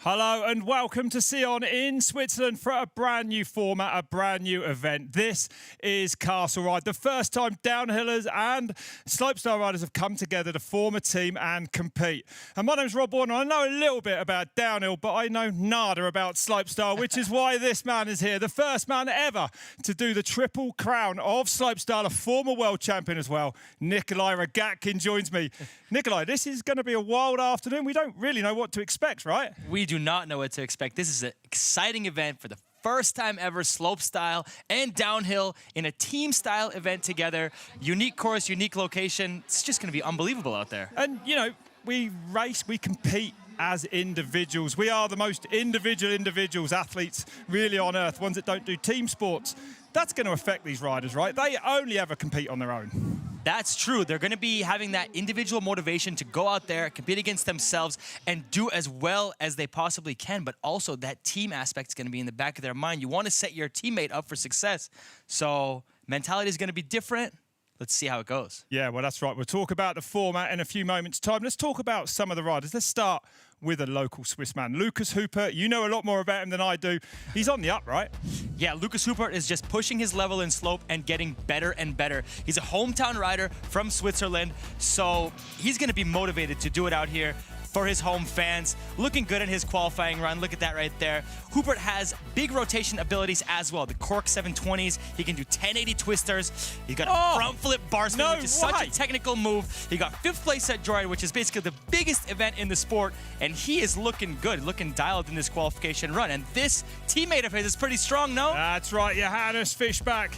Hello and welcome to Sion in Switzerland for a brand new format, a brand new event. This is Castle Ride, the first time downhillers and slopestyle riders have come together to form a team and compete. And my name's Reboul, and I know a little bit about downhill, but I know nada about slopestyle, which is why this man is here, the first man ever to do the triple crown of slopestyle, a former world champion as well. Nikolai Rogatkin joins me. Nikolai, this is going to be a wild afternoon. We don't really know what to expect, right? We do not know what to expect. This is an exciting event for the first time ever, slopestyle and downhill in a team-style event together. Unique course, unique location. It's just going to be unbelievable out there. And, you know, we race, we compete as individuals. We are the most individuals, athletes really on earth, ones that don't do team sports. That's going to affect these riders, right? They only ever compete on their own. That's true. They're going to be having that individual motivation to go out there, compete against themselves, and do as well as they possibly can. But also that team aspect is going to be in the back of their mind. You want to set your teammate up for success. So mentality is going to be different. Let's see how it goes. Yeah, well, that's right. We'll talk about the format in a few moments' time. Let's talk about some of the riders. Let's start with a local Swiss man, Lucas Hupert. You know a lot more about him than I do. He's on the up, right? Yeah, Lucas Hupert is just pushing his level in slope and getting better and better. He's a hometown rider from Switzerland, so he's going to be motivated to do it out here for his home fans. Looking good in his qualifying run. Look at that right there. Hupert has big rotation abilities as well. The cork 720s. He can do 1080 twisters. He's got a front flip bar spin, which is such a technical move. He got 5th place at Jorge, which is basically the biggest event in the sport. And he is looking good, looking dialed in this qualification run. And this teammate of his is pretty strong, no? That's right, Johannes Fischbach.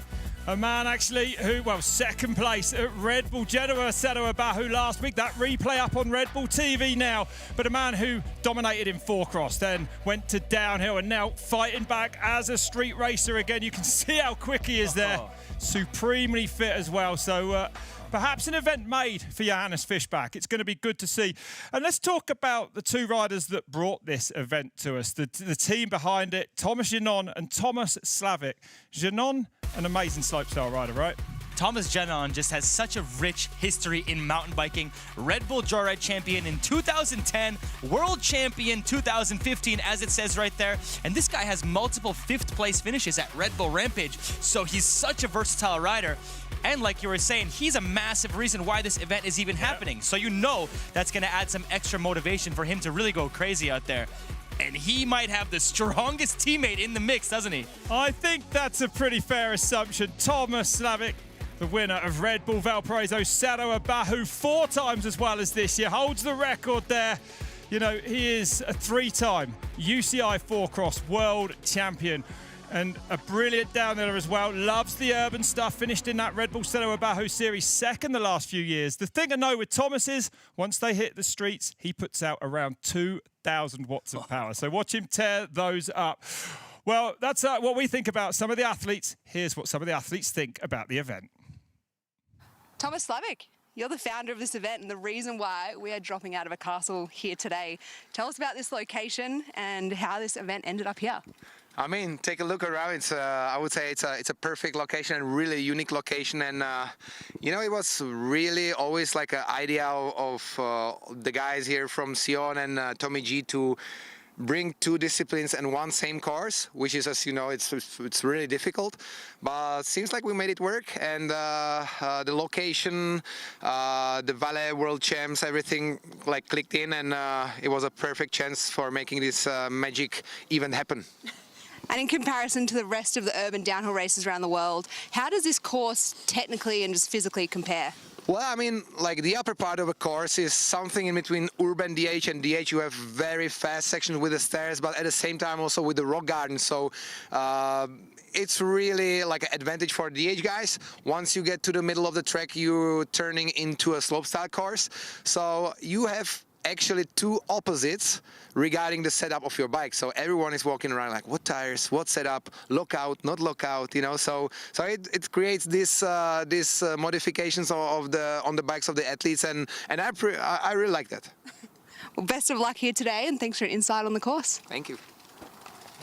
A man actually who, well, second place at Reboul Genoa Bahu last week. That replay up on Reboul TV now. But a man who dominated in four-cross, then went to downhill and now fighting back as a street racer again. You can see how quick he is there. Supremely fit as well. So perhaps an event made for Johannes Fischbach. It's going to be good to see. And let's talk about the two riders that brought this event to us. The team behind it, Thomas Jono and Tomas Slavik. Jono, an amazing slopestyle rider, right? Tomas Jono just has such a rich history in mountain biking. Reboul Joyride champion in 2010, world champion 2015, as it says right there. And this guy has multiple 5th place finishes at Reboul Rampage. So he's such a versatile rider. And like you were saying, he's a massive reason why this event is even happening. So you know that's going to add some extra motivation for him to really go crazy out there. And he might have the strongest teammate in the mix, doesn't he? I think that's a pretty fair assumption. Tomas Slavik, the winner of Reboul Valparaiso Bahu 4 times as well as this year, holds the record there. You know, he is a 3-time UCI 4-cross world champion and a brilliant downhiller as well. Loves the urban stuff. Finished in that Reboul Bahu series 2nd the last few years. The thing I know with Tomas is once they hit the streets, he puts out around 2,000 watts of power. So watch him tear those up. Well, that's what we think about some of the athletes. Here's what some of the athletes think about the event. Tomas Slavik, you're the founder of this event and the reason why we are dropping out of a castle here today. Tell us about this location and how this event ended up here. I mean, take a look around. It's I would say it's a perfect location and really unique location. And you know, it was really always like an idea of the guys here from Sion and Tommy G to bring 2 disciplines and one same course, which is, as you know, it's really difficult. But it seems like we made it work. And the location, the Valle World Champs, everything like clicked in, and it was a perfect chance for making this magic event happen. And in comparison to the rest of the urban downhill races around the world, how does this course technically and just physically compare? Well, I mean, like the upper part of a course is something in between urban DH and DH. You have very fast sections with the stairs, but at the same time also with the rock garden. So it's really like an advantage for DH guys. Once you get to the middle of the track, you're turning into a slopestyle course. So you have actually 2 opposites regarding the setup of your bike. So everyone is walking around like, what tires, what setup, lockout, not lockout, you know. So it creates this modifications on the bikes of the athletes, and I really like that. Well, best of luck here today, and thanks for your insight on the course. Thank you.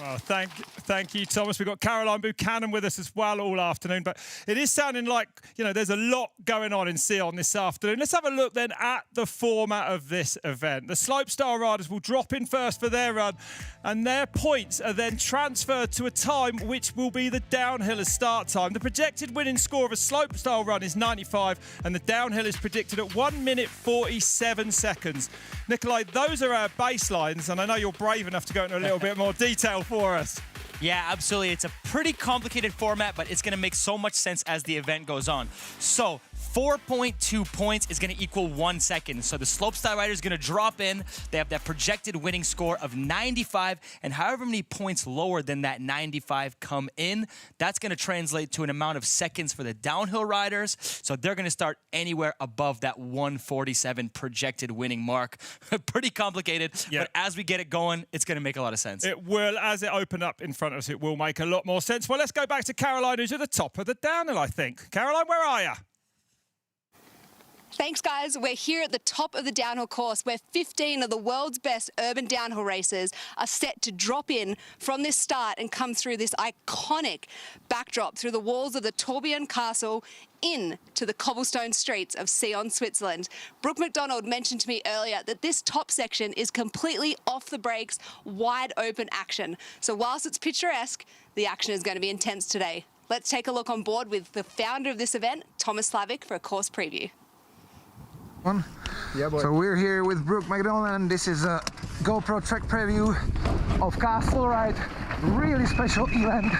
Well, thank you, Thomas. We've got Caroline Buchanan with us as well all afternoon, but it is sounding like, you know, there's a lot going on in Sion this afternoon. Let's have a look then at the format of this event. The slopestyle riders will drop in first for their run, and their points are then transferred to a time which will be the downhiller's start time. The projected winning score of a slopestyle run is 95, and the downhill is predicted at 1 minute 47 seconds. Nikolai, those are our baselines, and I know you're brave enough to go into a little bit more detail for us. Yeah, absolutely. It's a pretty complicated format, but it's going to make so much sense as the event goes on. So 4.2 points is going to equal 1 second. So the slopestyle rider is going to drop in. They have that projected winning score of 95, and however many points lower than that 95 come in, that's going to translate to an amount of seconds for the downhill riders. So they're going to start anywhere above that 147 projected winning mark. Pretty complicated, yeah. But as we get it going, it's going to make a lot of sense. It will, as it open up in front of us, it will make a lot more sense. Well, let's go back to Caroline, who's at the top of the downhill, I think. Caroline, where are you? Thanks, guys. We're here at the top of the downhill course where 15 of the world's best urban downhill racers are set to drop in from this start and come through this iconic backdrop through the walls of the Tourbillon Castle into the cobblestone streets of Sion, Switzerland. Brook MacDonald mentioned to me earlier that this top section is completely off the brakes, wide open action. So whilst it's picturesque, the action is going to be intense today. Let's take a look on board with the founder of this event, Tomas Slavik, for a course preview. Yeah, boy. So we're here with Brook MacDonald, and this is a GoPro track preview of Castle Ride. Really special event.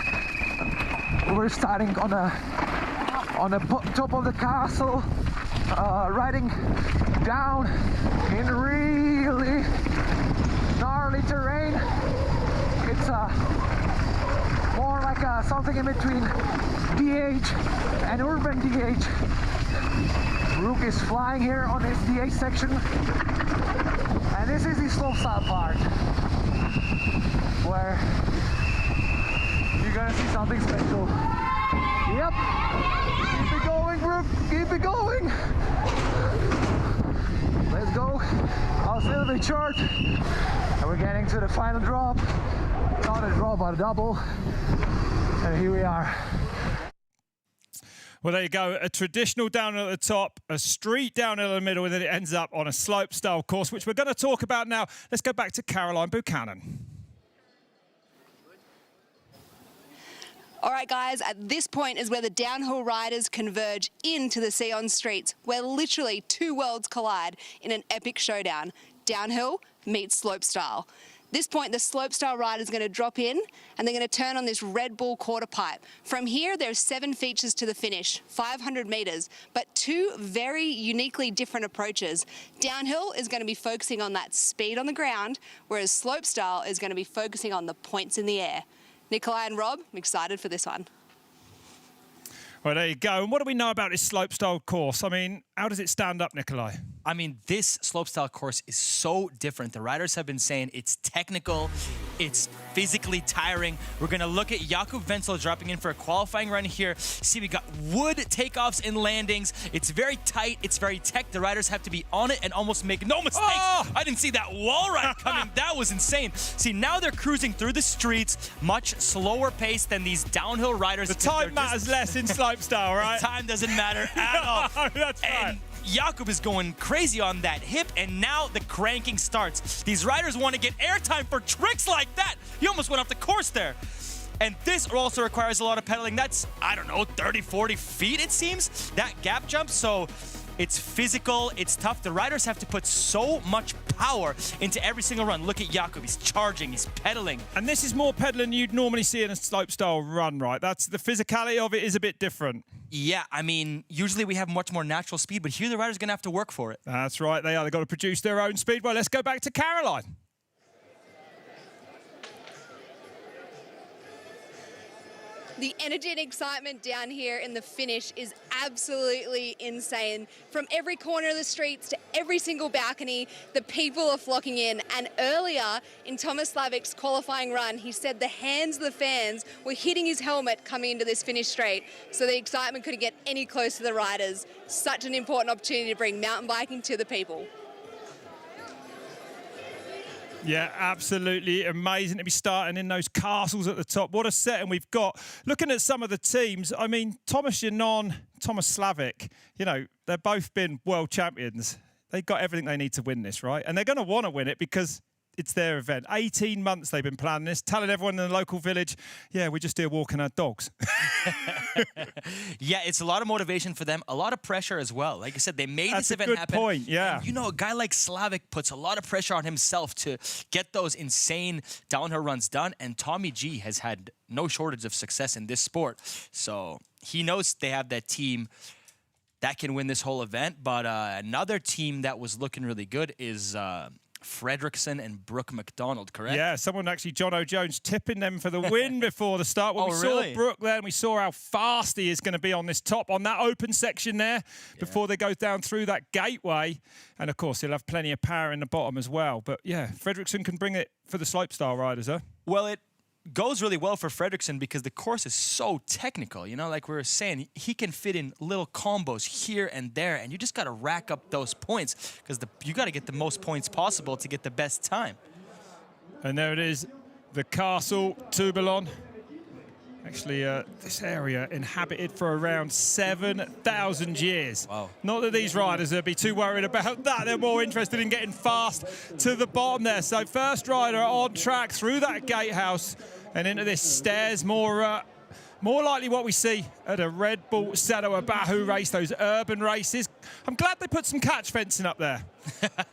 We're starting on the top of the castle, riding down in really gnarly terrain. It's more like something in between DH and urban DH. Brook is flying here on his DH section, and this is the slopestyle part, where you're gonna see something special. Yep, keep it going, Brook, keep it going. Let's go. I was a little bit short, and we're getting to the final drop. Not a drop, but a double, and here we are. Well, there you go. A traditional downhill at the top, a street downhill in the middle, and then it ends up on a slope-style course, which we're going to talk about now. Let's go back to Caroline Buchanan. All right, guys, at this point is where the downhill riders converge into the Sion streets, where literally two worlds collide in an epic showdown. Downhill meets slopestyle. This point, the slopestyle rider is going to drop in, and they're going to turn on this Reboul quarter pipe. From here, there's 7 features to the finish, 500 meters, but 2 very uniquely different approaches. Downhill is going to be focusing on that speed on the ground, whereas slopestyle is going to be focusing on the points in the air. Nikolai and Rob, I'm excited for this one. Well, there you go. And what do we know about this slopestyle course? I mean, how does it stand up, Nikolai? I mean, this slopestyle course is so different. The riders have been saying it's technical, it's physically tiring. We're going to look at Jakub Vencl dropping in for a qualifying run here. See, we got wood takeoffs and landings. It's very tight. It's very tech. The riders have to be on it and almost make no mistakes. Oh! I didn't see that wall ride coming. That was insane. See, now they're cruising through the streets, much slower pace than these downhill riders. The time matters less in slopestyle, right? The time doesn't matter at all. That's right. Jakub is going crazy on that hip, and now the cranking starts. These riders want to get airtime for tricks like that. He almost went off the course there. And this also requires a lot of pedaling. That's, I don't know, 30, 40 feet, it seems, that gap jump. So it's physical, it's tough. The riders have to put so much power into every single run. Look at Jakub, he's charging, he's pedaling. And this is more pedaling you'd normally see in a slopestyle run, right? That's the physicality of it is a bit different. Yeah, I mean, usually we have much more natural speed, but here the rider's going to have to work for it. That's right, they are. They've got to produce their own speed. Well, let's go back to Caroline. The energy and excitement down here in the finish is absolutely insane. From every corner of the streets to every single balcony, the people are flocking in. And earlier in Tomas Slavik's qualifying run, he said the hands of the fans were hitting his helmet coming into this finish straight. So the excitement couldn't get any closer to the riders. Such an important opportunity to bring mountain biking to the people. Yeah, absolutely amazing to be starting in those castles at the top. What a setting we've got. Looking at some of the teams, I mean, Tomas Jono, Tomas Slavik, you know, they've both been world champions. They've got everything they need to win this, right? And they're going to want to win it because it's their event. 18 months they've been planning this, telling everyone in the local village, yeah, we're just here walking our dogs. Yeah, it's a lot of motivation for them, a lot of pressure as well. Like I said, they made this event happen. That's a good point, yeah. And, you know, a guy like Slavik puts a lot of pressure on himself to get those insane downhill runs done, and Tommy G has had no shortage of success in this sport. So he knows they have that team that can win this whole event. But another team that was looking really good is Fredriksson and Brook MacDonald, correct? Yeah, someone actually, Jono Jones, tipping them for the win before the start. When we really? saw Brook there, and we saw how fast he is going to be on this top, on that open section there, before they go down through that gateway. And, of course, he'll have plenty of power in the bottom as well. But, yeah, Fredriksson can bring it for the slopestyle riders, huh? Well, it goes really well for Fredriksson because the course is so technical. You know, like we were saying, he can fit in little combos here and there, and you just got to rack up those points because you got to get the most points possible to get the best time. And there it is, the Castle Tourbillon. Actually, this area inhabited for around 7,000 years. Wow. Not that these riders would be too worried about that. They're more interested in getting fast to the bottom there. So first rider on track through that gatehouse and into this stairs. More likely what we see at a Red Bull Seto Abahu race, those urban races. I'm glad they put some catch fencing up there.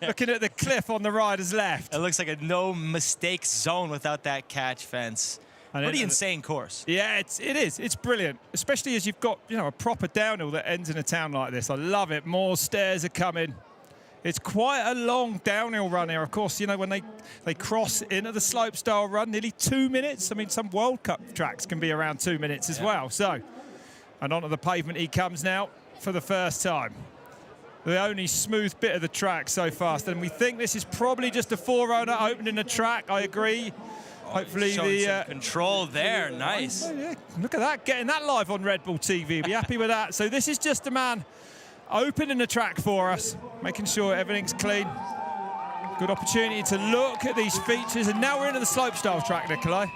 Looking at the cliff on the rider's left. It looks like a no mistake zone without that catch fence. Pretty insane course. Yeah, it is. It's brilliant, especially as you've got, you know, a proper downhill that ends in a town like this. I love it. More stairs are coming. It's quite a long downhill run here. Of course, you know, when they cross into the slopestyle run, nearly 2 minutes. I mean, some World Cup tracks can be around 2 minutes as well. So, and onto the pavement he comes now for the first time. The only smooth bit of the track so fast. And we think this is probably just a forerunner opening the track. I agree. Hopefully some control there, nice. Yeah, look at that, getting that live on Red Bull TV. Be happy with that. So this is just a man opening the track for us, making sure everything's clean. Good opportunity to look at these features, and now we're into the slopestyle track, Nikolai.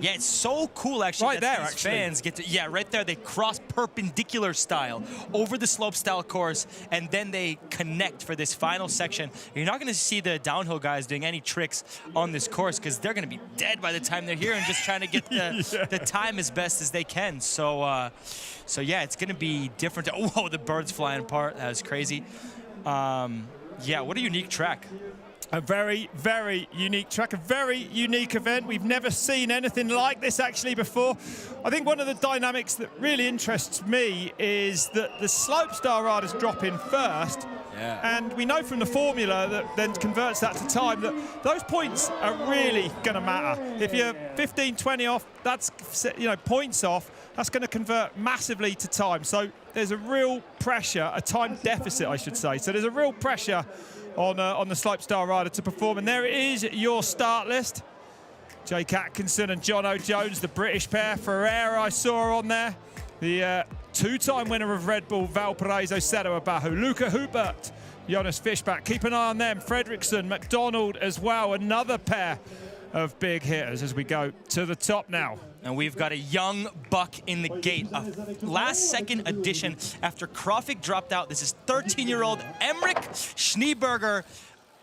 Yeah, it's so cool, actually. Right there, actually. Fans get to, yeah, right there. They cross perpendicular style over the slopestyle course, and then they connect for this final section. You're not going to see the downhill guys doing any tricks on this course because they're going to be dead by the time they're here and just trying to get the time as best as they can. So, so yeah, it's going to be different. Whoa, the bird's flying apart. That was crazy. Yeah, what a unique track. A very, very unique track, a very unique event. We've never seen anything like this actually before. I think one of the dynamics that really interests me is that the slopestyle riders drop in first. Yeah. And we know from the formula that then converts that to time that those points are really going to matter. If you're 15, 20 off, that's, you know, points off, that's going to convert massively to time. So there's a real pressure, a time deficit, I should say. So there's a real pressure on the slopestyle rider to perform. And there it is, your start list. Jake Atkinson and Jono Jones, the British pair. Ferreira, I saw on there. The two-time winner of Red Bull Valparaiso Seto Abahu. Luca Hubert, Jonas Fischbach. Keep an eye on them. Fredriksson, MacDonald as well. Another pair of big hitters as we go to the top now. And we've got a young buck in the gate, a last-second addition after Krofik dropped out. This is 13-year-old Emric Schneeberger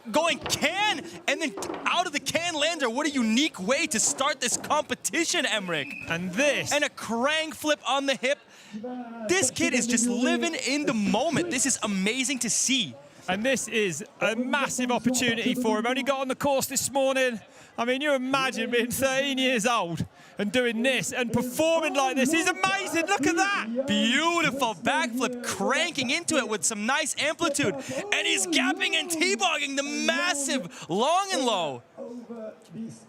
going can and then out of the can lander. What a unique way to start this competition, Emric. And this. And a crank flip on the hip. This kid is just living in the moment. This is amazing to see. And this is a massive opportunity for him. Only got on the course this morning. I mean, you imagine being 13 years old and doing this and performing like this. He's amazing. Look at that. Beautiful backflip, cranking into it with some nice amplitude. And he's gapping and T-bogging the massive long and low.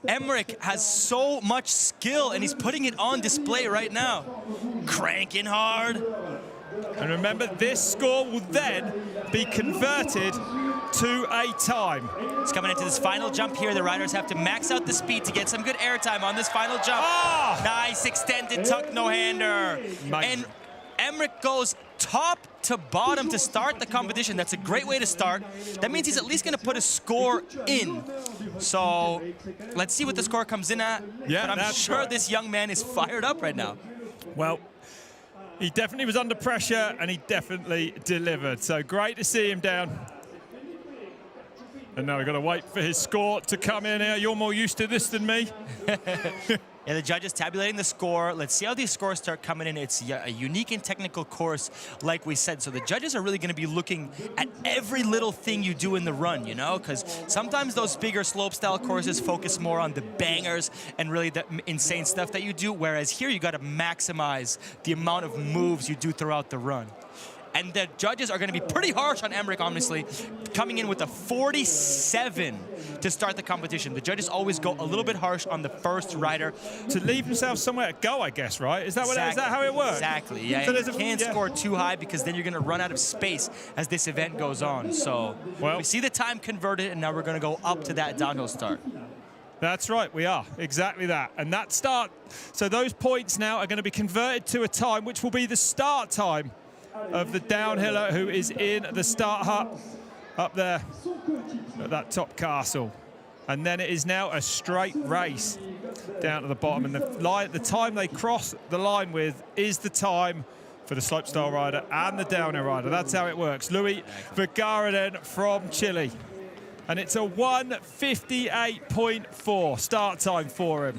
Emric has so much skill, and he's putting it on display right now. Cranking hard. And remember, this score will then be converted to a time. It's coming into this final jump here. The riders have to max out the speed to get some good air time on this final jump. Oh! Nice extended tuck no-hander. And Emric goes top to bottom to start the competition. That's a great way to start. That means he's at least going to put a score in. So let's see what the score comes in at. Yeah, but I'm sure right. this young man is fired up right now. Well, he definitely was under pressure and he definitely delivered. So great to see him down. And now we've got to wait for his score to come in here. You're more used to this than me. Yeah, the judges tabulating the score. Let's see how these scores start coming in. It's a unique and technical course, like we said. So the judges are really going to be looking at every little thing you do in the run, you know? Because sometimes those bigger slopestyle courses focus more on the bangers and really the insane stuff that you do, whereas here you got to maximize the amount of moves you do throughout the run. And the judges are going to be pretty harsh on Emric, honestly, coming in with a 47 to start the competition. The judges always go a little bit harsh on the first rider. To leave themselves somewhere to go, I guess, right? Is that what? Exactly. Is that how it works? Exactly, yeah. So you can't score too high because then you're going to run out of space as this event goes on. So we see the time converted, and now we're going to go up to that downhill start. That's right, we are. Exactly that. And that start, so those points now are going to be converted to a time, which will be the start time of the downhiller who is in the start hut up there at that top castle. And then it is now a straight race down to the bottom. And the time they cross the line with is the time for the slopestyle rider and the downhill rider. That's how it works. Luis Vergara then from Chile. And it's a 1:58.4 start time for him.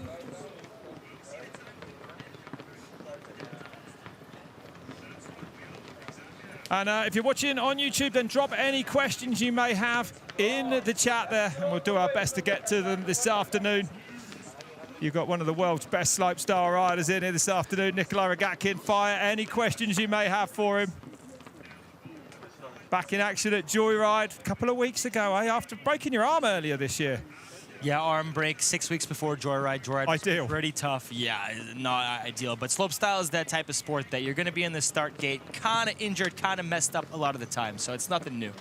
And if you're watching on YouTube, then drop any questions you may have in the chat there, and we'll do our best to get to them this afternoon. You've got one of the world's best slopestyle riders in here this afternoon, Nikolai Rogatkin. Fire any questions you may have for him. Back in action at Joyride a couple of weeks ago, after breaking your arm earlier this year. Yeah, arm break 6 weeks before Joyride. Joyride was pretty tough. Yeah, not ideal. But slopestyle is that type of sport that you're going to be in the start gate, kind of injured, kind of messed up a lot of the time. So it's nothing new.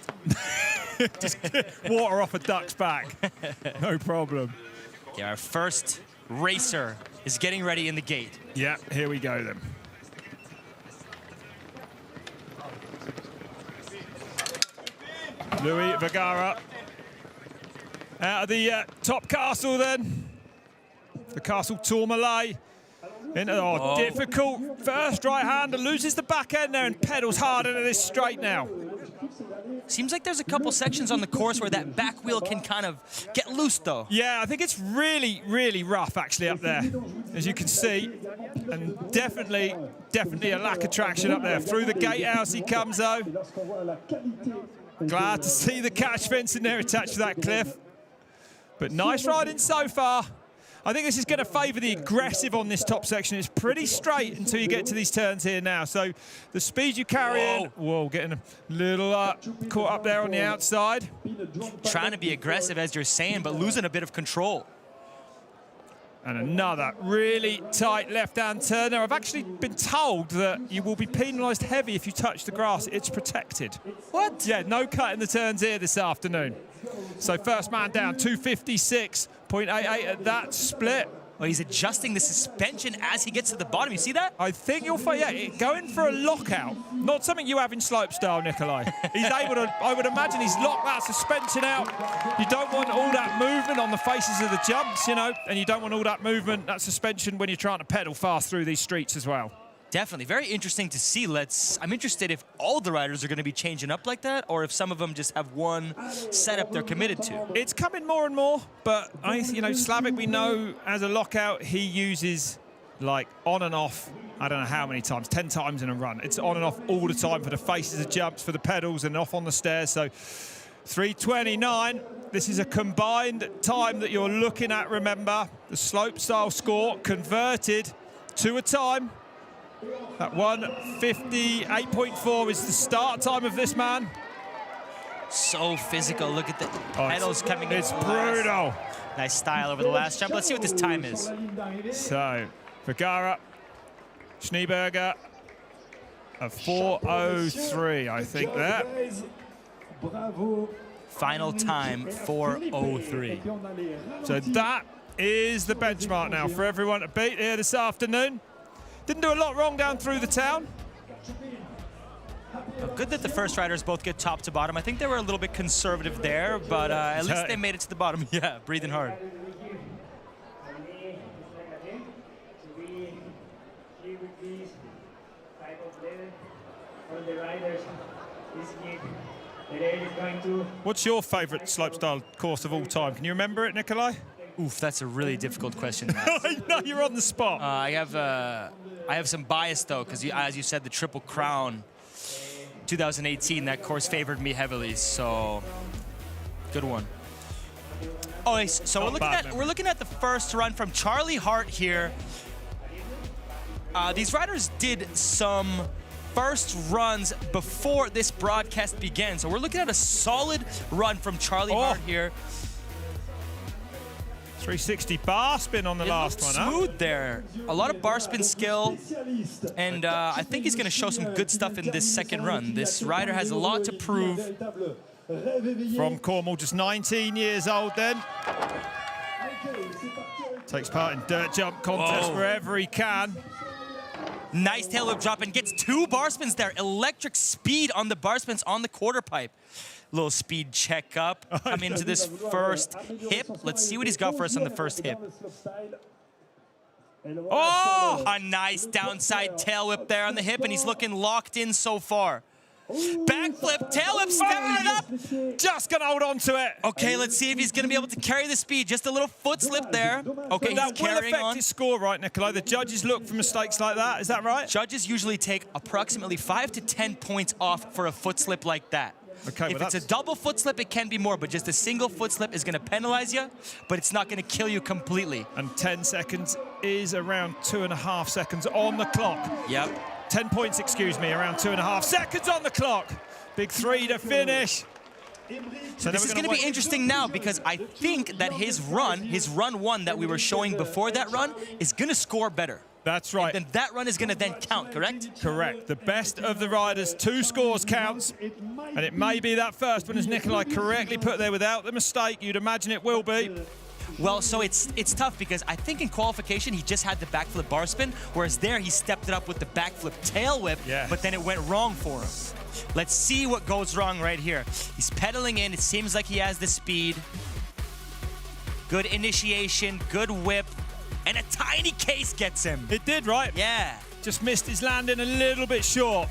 Just water off a duck's back. No problem. Yeah, our first racer is getting ready in the gate. Yeah, here we go then. Luis Vergara. Out of the top castle then. The castle Tourmalet. Difficult first right-hander. Loses the back end there and pedals hard into this straight now. Seems like there's a couple sections on the course where that back wheel can kind of get loose, though. Yeah, I think it's really, really rough, actually, up there, as you can see. And definitely a lack of traction up there. Through the gatehouse he comes, though. Glad to see the catch fence in there attached to that cliff. But nice riding so far. I think this is going to favour the aggressive on this top section. It's pretty straight until you get to these turns here now. So the speed you carry in, getting a little caught up there on the outside. Trying to be aggressive, as you're saying, but losing a bit of control. And another really tight left-hand turn there. I've actually been told that you will be penalised heavy if you touch the grass. It's protected. What? Yeah, no cut in the turns here this afternoon. So first man down, 256.88 at that split. Well, he's adjusting the suspension as he gets to the bottom. You see that? I think you'll find, going for a lockout. Not something you have in slopestyle, Nikolai. He's able to, I would imagine he's locked that suspension out. You don't want all that movement on the faces of the jumps, you know, and you don't want all that movement, that suspension when you're trying to pedal fast through these streets as well. Definitely. Very interesting to see. I'm interested if all the riders are going to be changing up like that or if some of them just have one setup they're committed to. It's coming more and more, but Slavik, we know as a lockout, he uses like on and off, I don't know how many times, 10 times in a run. It's on and off all the time for the faces of jumps, for the pedals and off on the stairs. So 3:29. This is a combined time that you're looking at, remember. The slopestyle score converted to a time. That 1:58.4 is the start time of this man. So physical. Look at the pedals coming in. It's brutal. Nice style over the last jump. Let's see what this time is. So, Vergara, Schneeberger, a 4:03, I think that. Final time, 4:03. So that is the benchmark now for everyone to beat here this afternoon. Didn't do a lot wrong down through the town. Good that the first riders both get top to bottom. I think they were a little bit conservative there, but at least they made it to the bottom. Yeah, breathing hard. What's your favourite slopestyle course of all time? Can you remember it, Nikolai? Oof, that's a really difficult question. No, you're on the spot. I have some bias though, because as you said, the Triple Crown 2018, that course favored me heavily. So good one. Oh, so we're looking at the first run from Charlie Hart here. These riders did some first runs before this broadcast began, so we're looking at a solid run from Charlie Hart here. 360 bar spin on the last one, smooth there. A lot of bar spin skill, and I think he's going to show some good stuff in this second run. This rider has a lot to prove. From Cornwall, just 19 years old then. Takes part in dirt jump contests wherever he can. Nice tail whip drop and gets 2 bar spins there. Electric speed on the bar spins on the quarter pipe. Little speed check up. Come into this first hip. Let's see what he's got for us on the first hip. Oh, a nice downside tail whip there on the hip, and he's looking locked in so far. Backflip, tail whip, stepping it up. Just gonna hold on to it. Okay, let's see if he's gonna be able to carry the speed. Just a little foot slip there. Okay, that he's will carrying affect on. his score, right, Nikolai? The judges look for mistakes like that. Is that right? Judges usually take approximately 5 to 10 points off for a foot slip like that. Okay, if it's a double foot slip, it can be more, but just a single foot slip is going to penalize you, but it's not going to kill you completely. And 10 seconds is around 2.5 seconds on the clock. Yep. 10 points, excuse me, around 2.5 seconds on the clock. Big 3 to finish. So this is going to be interesting now, because I think that his run 1 that we were showing before that run is going to score better. That's right. And then that run is going to then count, correct? Correct. The best of the riders, 2 scores counts. And it may be that first one, as Nikolai correctly put there, without the mistake. You'd imagine it will be. Well, so it's tough, because I think in qualification he just had the backflip bar spin, whereas there he stepped it up with the backflip tail whip, but then it went wrong for him. Let's see what goes wrong right here. He's pedaling in. It seems like he has the speed. Good initiation, good whip. And a tiny case gets him. It did, right? Yeah. Just missed his landing a little bit short.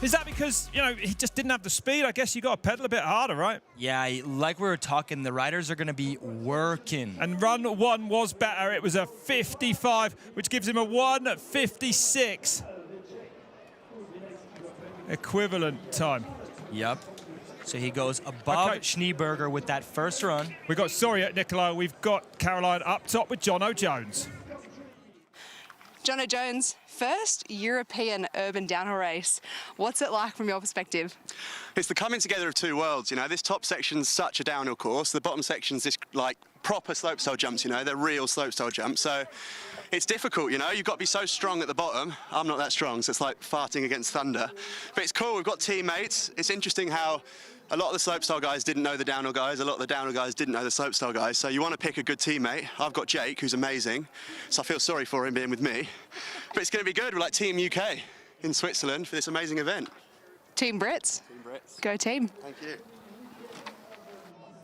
Is that because, you know, he just didn't have the speed? I guess you got to pedal a bit harder, right? Yeah, like we were talking, the riders are going to be working. And run 1 was better. It was a 55, which gives him a 1:56 equivalent time. Yep. So he goes above Schneeberger with that first run. We've got, sorry, Nikolai, we've got Caroline up top with Jono Jones. Jono Jones, first European urban downhill race. What's it like from your perspective? It's the coming together of 2 worlds, you know. This top section's such a downhill course. The bottom section's this, like, proper slopestyle jumps, you know. They're real slopestyle jumps. So it's difficult, you know. You've got to be so strong at the bottom. I'm not that strong, so it's like farting against thunder. But it's cool. We've got teammates. It's interesting how a lot of the slopestyle guys didn't know the downhill guys. A lot of the downhill guys didn't know the slopestyle guys. So you want to pick a good teammate. I've got Jake, who's amazing. So I feel sorry for him being with me. But it's going to be good. We're like Team UK in Switzerland for this amazing event. Team Brits. Team Brits. Go team. Thank you.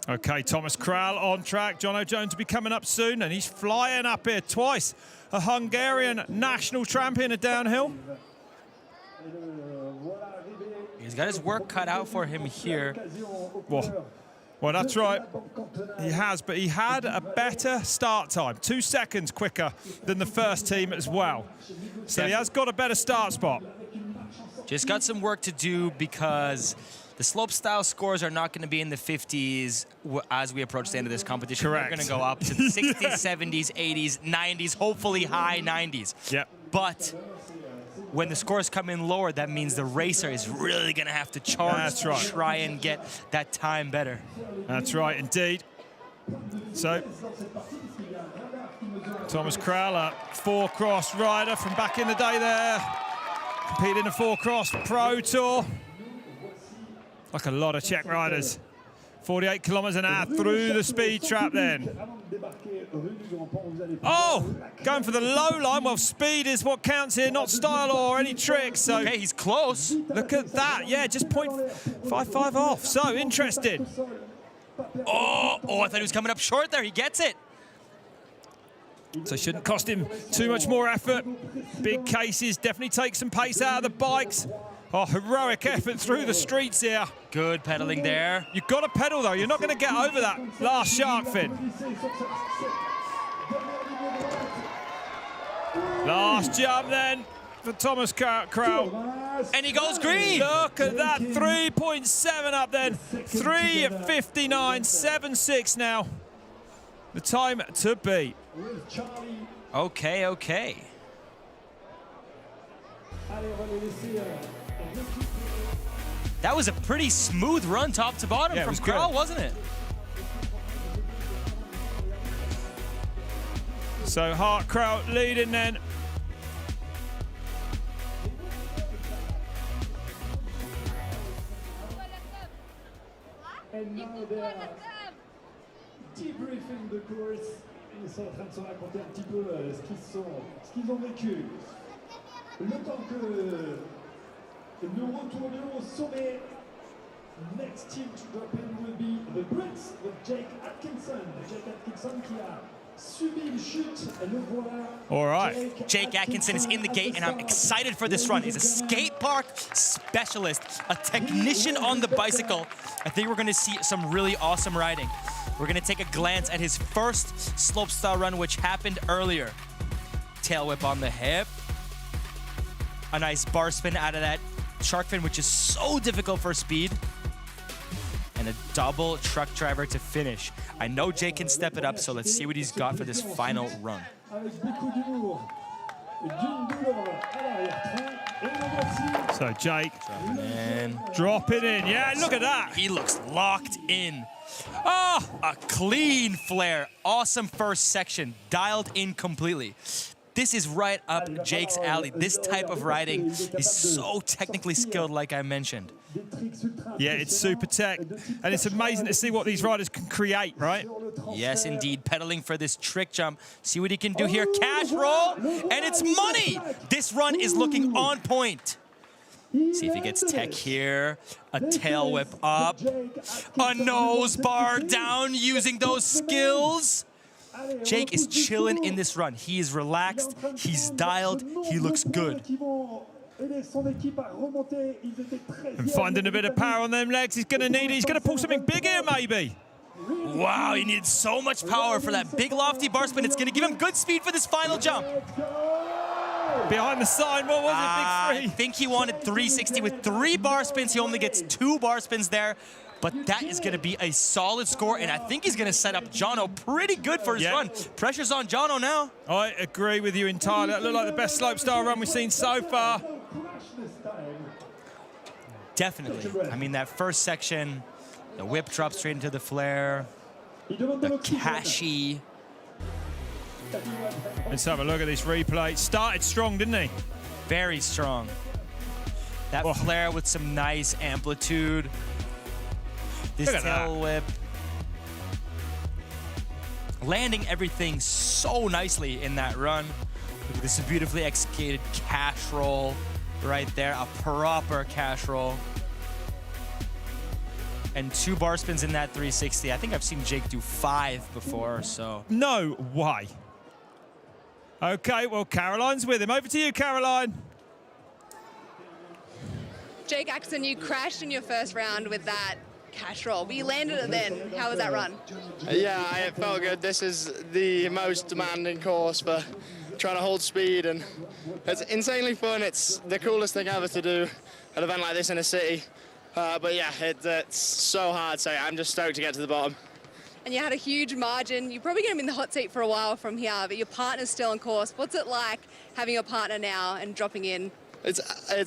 Okay, Thomas Kral on track. Jono Jones will be coming up soon, and he's flying up here twice. A Hungarian national champion of downhill. He's got his work cut out for him here. Well, that's right. He has, but he had a better start time. 2 seconds quicker than the first team as well. So he has got a better start spot. Just got some work to do, because the slopestyle scores are not going to be in the 50s as we approach the end of this competition. Correct. They're going to go up to the 60s, 70s, 80s, 90s, hopefully high 90s. Yep. But when the scores come in lower, that means the racer is really going to have to charge to try and get that time better. That's right, indeed. So, Thomas Kral, a 4-cross rider from back in the day there. Competed in the 4-cross Pro Tour. Like a lot of Czech riders. 48 kilometers an hour through the speed trap then. Oh, going for the low line. Well, speed is what counts here, not style or any tricks. So Okay, he's close. look at that. Yeah, just 0.55 off. So interesting. Oh, I thought he was coming up short there. He gets it. So it shouldn't cost him too much more effort. Big cases, definitely take some pace out of the bikes. Oh, heroic effort through the streets here. Good pedaling there. You've got to pedal, though. You're not going to get over that last shark fin. Last jump, then, for Tomas Kral. And he goes green. Look at that, 3.7 up then. 3:59, 7.6 now. The time to beat. Okay. That was a pretty smooth run top to bottom from Kral, wasn't it? So Hart, Kral leading then. And now they are debriefing the course. Ils sont en train de se raconter un petit peu ce qu'ils ont vécu. Le temps que nous retournions au sommet. Next team to drop in will be the Brits with Jake Atkinson. Jake Atkinson qui a subi une chute. Et le voilà. All right. Jake Atkinson is in the gate, and I'm excited for this run. He's a skate park specialist, a technician on the bicycle. I think we're going to see some really awesome riding. We're going to take a glance at his first slopestyle run, which happened earlier. Tail whip on the hip. A nice bar spin out of that shark fin, which is so difficult for speed. And a double truck driver to finish. I know Jake can step it up, so let's see what he's got for this final run. So Jake dropping in. Yeah, look at that. He looks locked in. Oh, a clean flare. Awesome first section, dialed in completely. This is right up Jake's alley. This type of riding is so technically skilled, like I mentioned. Yeah, it's super tech. And it's amazing to see what these riders can create, right? Yes, indeed. Pedaling for this trick jump. See what he can do here. Cash roll, and it's money. This run is looking on point. See if he gets tech here. A tail whip up. A nose bar down using those skills. Jake is chilling in this run. He is relaxed, he's dialed, he looks good. And finding a bit of power on them legs, he's gonna need it. He's gonna pull something big here, maybe. Wow, he needs so much power for that big lofty bar spin. It's gonna give him good speed for this final jump. Behind the sign, what was it, Big Three? I think he wanted 360 with 3 bar spins. He only gets 2 bar spins there. But that is going to be a solid score, and I think he's going to set up Jono pretty good for his run. Pressure's on Jono now. I agree with you entirely. That looked like the best slopestyle run we've seen so far. Definitely. I mean, that first section, the whip drop straight into the flare, the cashy. Let's have a look at this replay. Started strong, didn't he? Very strong. That flare with some nice amplitude. This tail whip. Landing everything so nicely in that run. Look at this beautifully executed cash roll right there. A proper cash roll. And 2 bar spins in that 360. I think I've seen Jake do 5 before, so. No way. Okay, well, Caroline's with him. Over to you, Caroline. Jake Atkinson, you crashed in your first round with that cash roll, but you landed it then. How was that run? Yeah, it felt good. This is the most demanding course for trying to hold speed, and it's insanely fun. It's the coolest thing ever to do at an event like this in a city. But yeah, it's so hard, so I'm just stoked to get to the bottom. And you had a huge margin. You're probably going to be in the hot seat for a while from here, but your partner's still on course. What's it like having a partner now and dropping in? It's an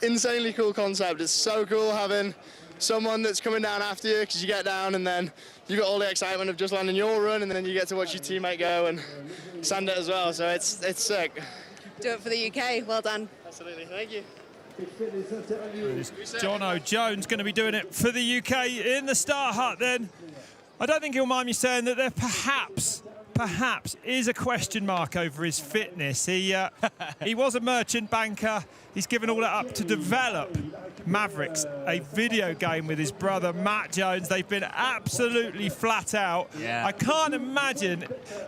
insanely cool concept. It's so cool having someone that's coming down after you, because you get down and then you got all the excitement of just landing your run, and then you get to watch your teammate go and sand it as well. So it's sick. Do it for the UK. Well done. Absolutely. Thank you. Jono Jones going to be doing it for the UK in the start hut then. I don't think he'll mind me saying that they're perhaps perhaps is a question mark over his fitness. He was a merchant banker. He's given all that up to develop Mavericks, a video game with his brother Matt Jones. They've been absolutely flat out. Yeah. I can't imagine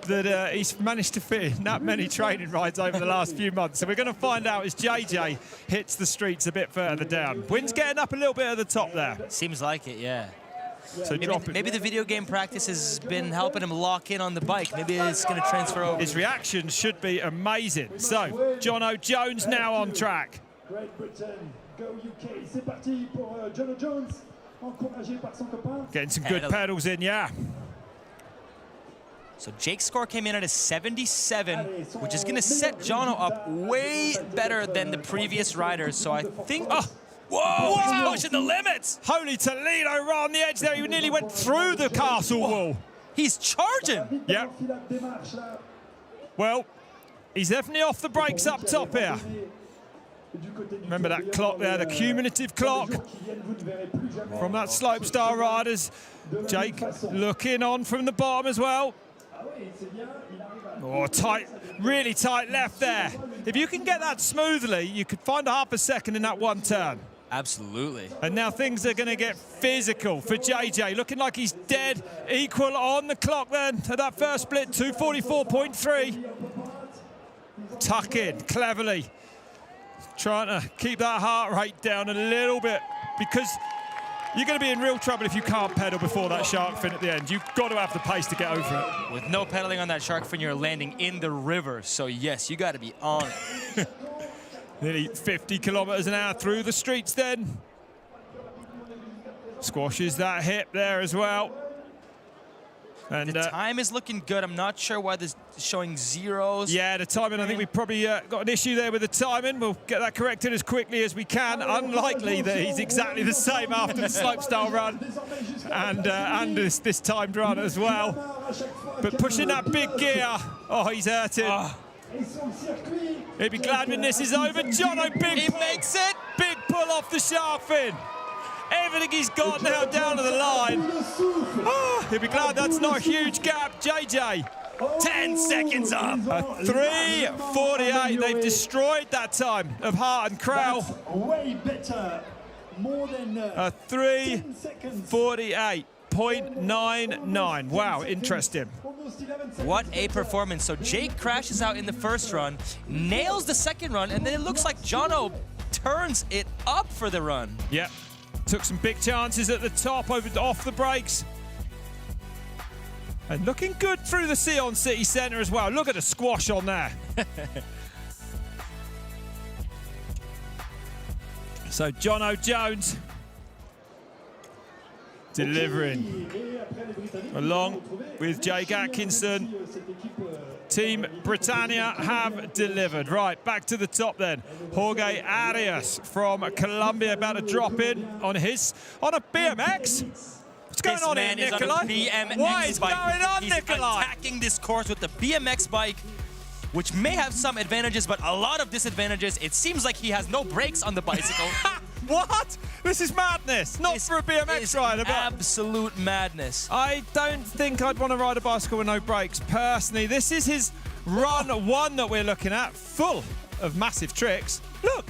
that he's managed to fit in that many training rides over the last few months. So we're going to find out as JJ hits the streets a bit further down. Wind's getting up a little bit at the top there. Seems like it, yeah. So maybe the video game practice has been helping him lock in on the bike. Maybe it's going to transfer over. His reaction should be amazing. So, Jono Jones now on track. Great Britain, go UK. C'est parti pour Jono Jones, encouragé par son copain. Getting some good pedals in, yeah. So Jake's score came in at a 77, which is going to set Jono up way better than the previous riders. So I think... Oh. Whoa, he's pushing the limits. Holy Toledo right on the edge there. He nearly went through the castle wall. He's charging. Yeah. Well, he's definitely off the brakes up top here. Remember that clock there, the cumulative clock from that Slopestyle Riders. Jake looking on from the bottom as well. Oh, tight, really tight left there. If you can get that smoothly, you could find a half a second in that one turn. Absolutely. And now things are going to get physical for JJ. Looking like he's dead equal on the clock then at that first split, 244.3. Tuck in cleverly. Trying to keep that heart rate down a little bit because you're going to be in real trouble if you can't pedal before that shark fin at the end. You've got to have the pace to get over it. With no pedaling on that shark fin, you're landing in the river. So yes, you got to be on it. Nearly 50 kilometers an hour through the streets then. Squashes that hip there as well. And the time is looking good. I'm not sure why this is showing zeros. Yeah, the timing, I think we've probably got an issue there with the timing. We'll get that corrected as quickly as we can. Unlikely that he's exactly the same after the slopestyle run and this timed run as well. But pushing that big gear, oh, he's hurting. Oh. He'll be glad when this is over. Jono, big pull. He makes it. Big pull off the shark fin. Everything he's got now down to the line. Oh, he'll be glad that's not a huge gap. JJ, 10 seconds up. A 3:48. They've destroyed that time of Hart and Kral. Way better. More than a 3:48.99. Wow, interesting. What a performance. So Jake crashes out in the first run, nails the second run, and then it looks like Jono turns it up for the run. Yep. Took some big chances at the top, off the brakes. And looking good through the Sion city centre as well. Look at the squash on there. So Jono Jones delivering along with Jake Atkinson. Team Britannia have delivered. Right, back to the top then. Jorge Arias from Colombia about to drop in on a BMX. What's going on here, Nikolai? What is going on, Nikolai? He's attacking this course with the BMX bike, which may have some advantages, but a lot of disadvantages. It seems like he has no brakes on the bicycle. What? This is madness. Not for a BMX rider, but absolute madness. I don't think I'd want to ride a bicycle with no brakes, personally. This is his run one that we're looking at, full of massive tricks. Look.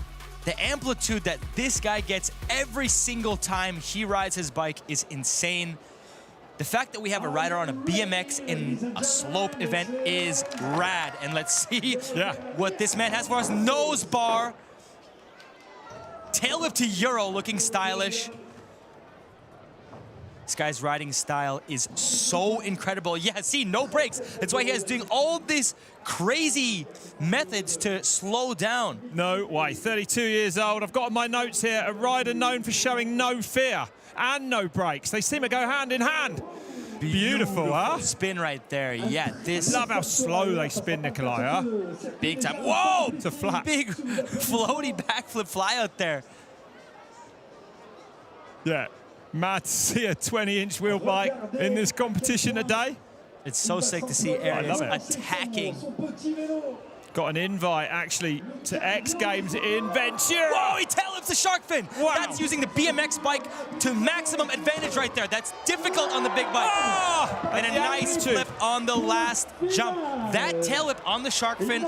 The amplitude that this guy gets every single time he rides his bike is insane. The fact that we have a rider on a BMX in a slope event is rad. And let's see what this man has for us. Nose bar. Tail whip to Euro, looking stylish. This guy's riding style is so incredible. Yeah, see, no brakes. That's why he is doing all these crazy methods to slow down. No way, 32 years old. I've got on my notes here, a rider known for showing no fear and no brakes. They seem to go hand in hand. Beautiful, huh? Spin right there. Yeah, this. Love how slow they spin, Nikolai, huh? Big time. Whoa! It's a flat. Big floaty backflip fly out there. Yeah. Mad to see a 20-inch wheel bike in this competition today. It's so sick to see Arias attacking got an invite actually to X Games in Ventura. Whoa, he tail-lips the shark fin. Wow. That's using the BMX bike to maximum advantage right there. That's difficult on the big bike. Oh, And a nice flip on the last jump. That tail whip on the shark fin,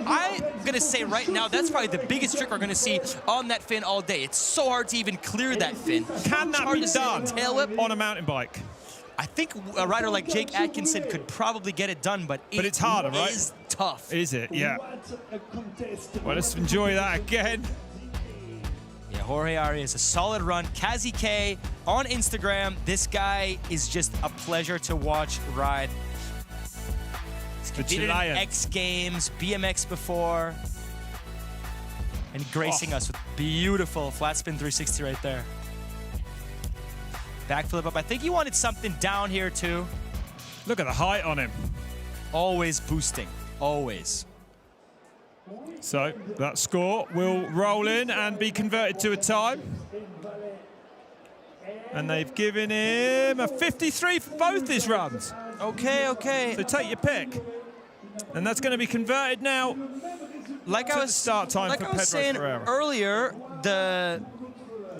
I'm gonna say right now, that's probably the biggest trick we're gonna see on that fin all day. It's so hard to even clear that fin. Can that be done tail whip on a mountain bike? I think a rider like Jake Atkinson could probably get it done, but it's harder, right? It is tough. Is it? Yeah. Well, let's enjoy that again. Yeah, Jorge Arias, a solid run. Kazi K on Instagram. This guy is just a pleasure to watch ride. He's competed in X Games, BMX before, and gracing us with beautiful flat spin 360 right there. Backflip up. I think he wanted something down here too. Look at the height on him. Always boosting, always. So that score will roll in and be converted to a time. And they've given him a 53 for both his runs. Okay, okay. So take your pick. And that's going to be converted now. Like I was saying Ferreira. earlier, the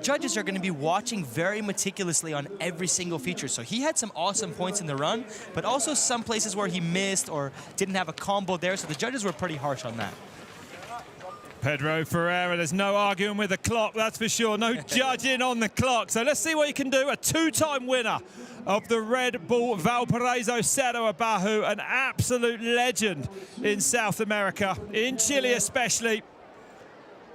judges are going to be watching very meticulously on every single feature. So he had some awesome points in the run, but also some places where he missed or didn't have a combo there. So the judges were pretty harsh on that. Pedro Ferreira, there's no arguing with the clock, that's for sure. No judging on the clock. So let's see what he can do. A two-time winner of the Red Bull Valparaiso Cerro Abajo, an absolute legend in South America, in Chile especially.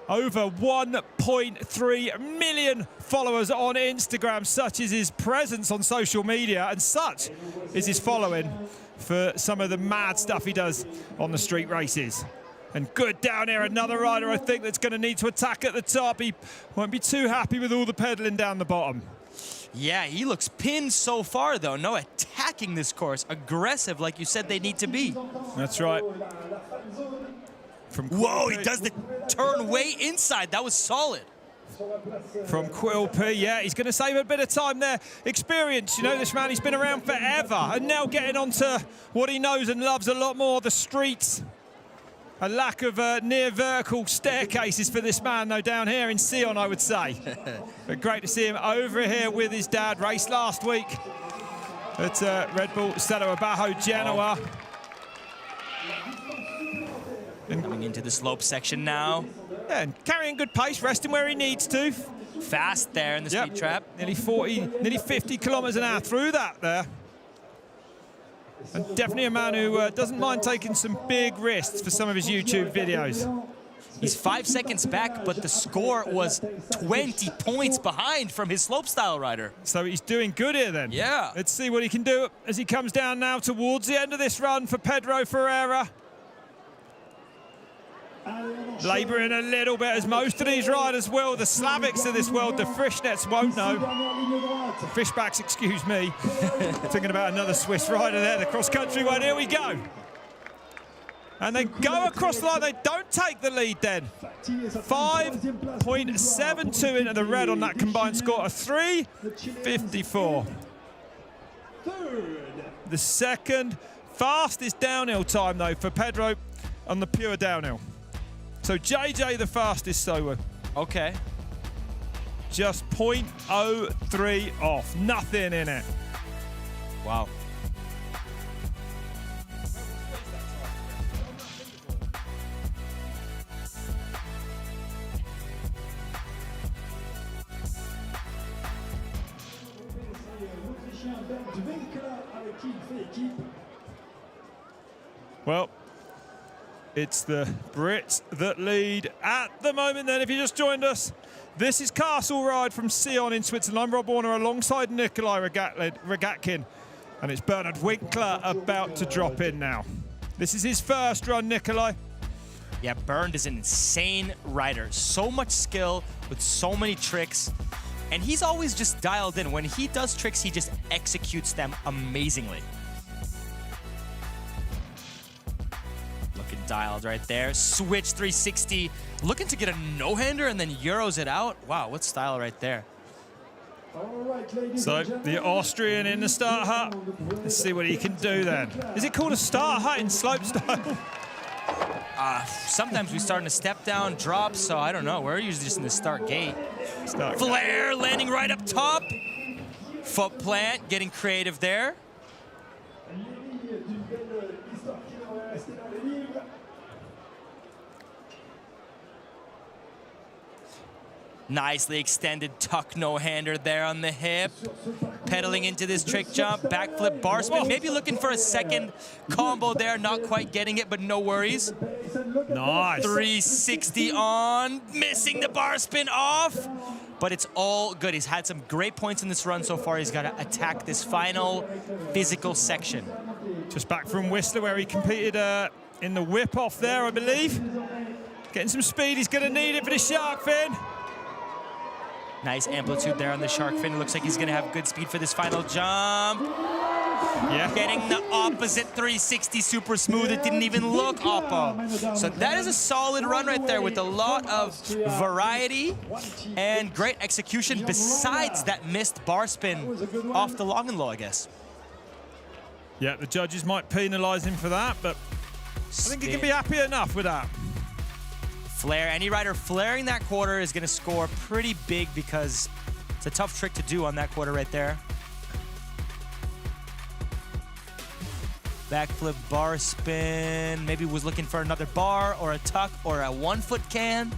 Over 1.3 million followers on Instagram. Such is his presence on social media, and such is his following for some of the mad stuff he does on the street races. And good down here, another rider I think that's going to need to attack at the top. He won't be too happy with all the pedaling down the bottom. Yeah, he looks pinned so far though. No attacking this course. Aggressive like you said they need to be. That's right. Whoa, he does the turn way inside. That was solid. From Quilpy, yeah, he's going to save a bit of time there. Experience, you know, this man, he's been around forever, and now getting onto what he knows and loves a lot more, the streets. A lack of near vertical staircases for this man, though, down here in Sion, I would say. But great to see him over here with his dad. Raced last week at Red Bull Cerro Abajo, Genoa. And coming into the slope section now. Yeah, and carrying good pace, resting where he needs to. Fast there in the speed trap. Nearly 50 kilometers an hour through that there. And definitely a man who doesn't mind taking some big risks for some of his YouTube videos. He's 5 seconds back, but the score was 20 points behind from his slopestyle rider. So he's doing good here then. Yeah. Let's see what he can do as he comes down now towards the end of this run for Pedro Ferreira. Labouring a little bit, as most of these riders will. The Slavics of this world, the Fishnets won't know. Fishbacks, excuse me. Thinking about another Swiss rider there, the cross-country one. Here we go. And they go across the line. They don't take the lead then. 5.72 into the red on that combined score of 3.54. The second fastest downhill time, though, for Pedro on the pure downhill. So JJ the fastest solo. Okay. Just 0.03 off. Nothing in it. Wow. Well, it's the Brits that lead at the moment then. If you just joined us, this is Castle Ride from Sion in Switzerland. I'm Rob Warner alongside Nikolai Regatkin. And it's Bernard Winkler about to drop in now. This is his first run, Nikolai. Yeah, Bernd is an insane rider. So much skill with so many tricks. And he's always just dialed in. When he does tricks, he just executes them amazingly. Looking dialed right there. Switch 360. Looking to get a no-hander and then Euros it out. Wow, what style right there. So the Austrian in the start hut. Let's see what he can do then. Is it called a start hut in slopestyle? Sometimes we start in a step down, drop, so I don't know. We're usually just in the start gate. Flare landing right up top. Foot plant, getting creative there. Nicely extended tuck no-hander there on the hip. Pedaling into this trick jump, backflip bar spin. Maybe looking for a second combo there, not quite getting it, but no worries. Nice. 360 on, missing the bar spin off. But it's all good. He's had some great points in this run so far. He's got to attack this final physical section. Just back from Whistler where he competed in the whip off there, I believe. Getting some speed, he's gonna need it for the shark fin. Nice amplitude there on the shark fin. It looks like he's gonna have good speed for this final jump. Yeah. Getting the opposite 360 super smooth. It didn't even look oppo. So that is a solid run right there with a lot of variety and great execution besides that missed bar spin off the long and low, I guess. Yeah, the judges might penalize him for that, but I think he can be happy enough with that. Flare, any rider flaring that quarter is gonna score pretty big because it's a tough trick to do on that quarter right there. Backflip bar spin, maybe was looking for another bar or a tuck or a 1-foot can.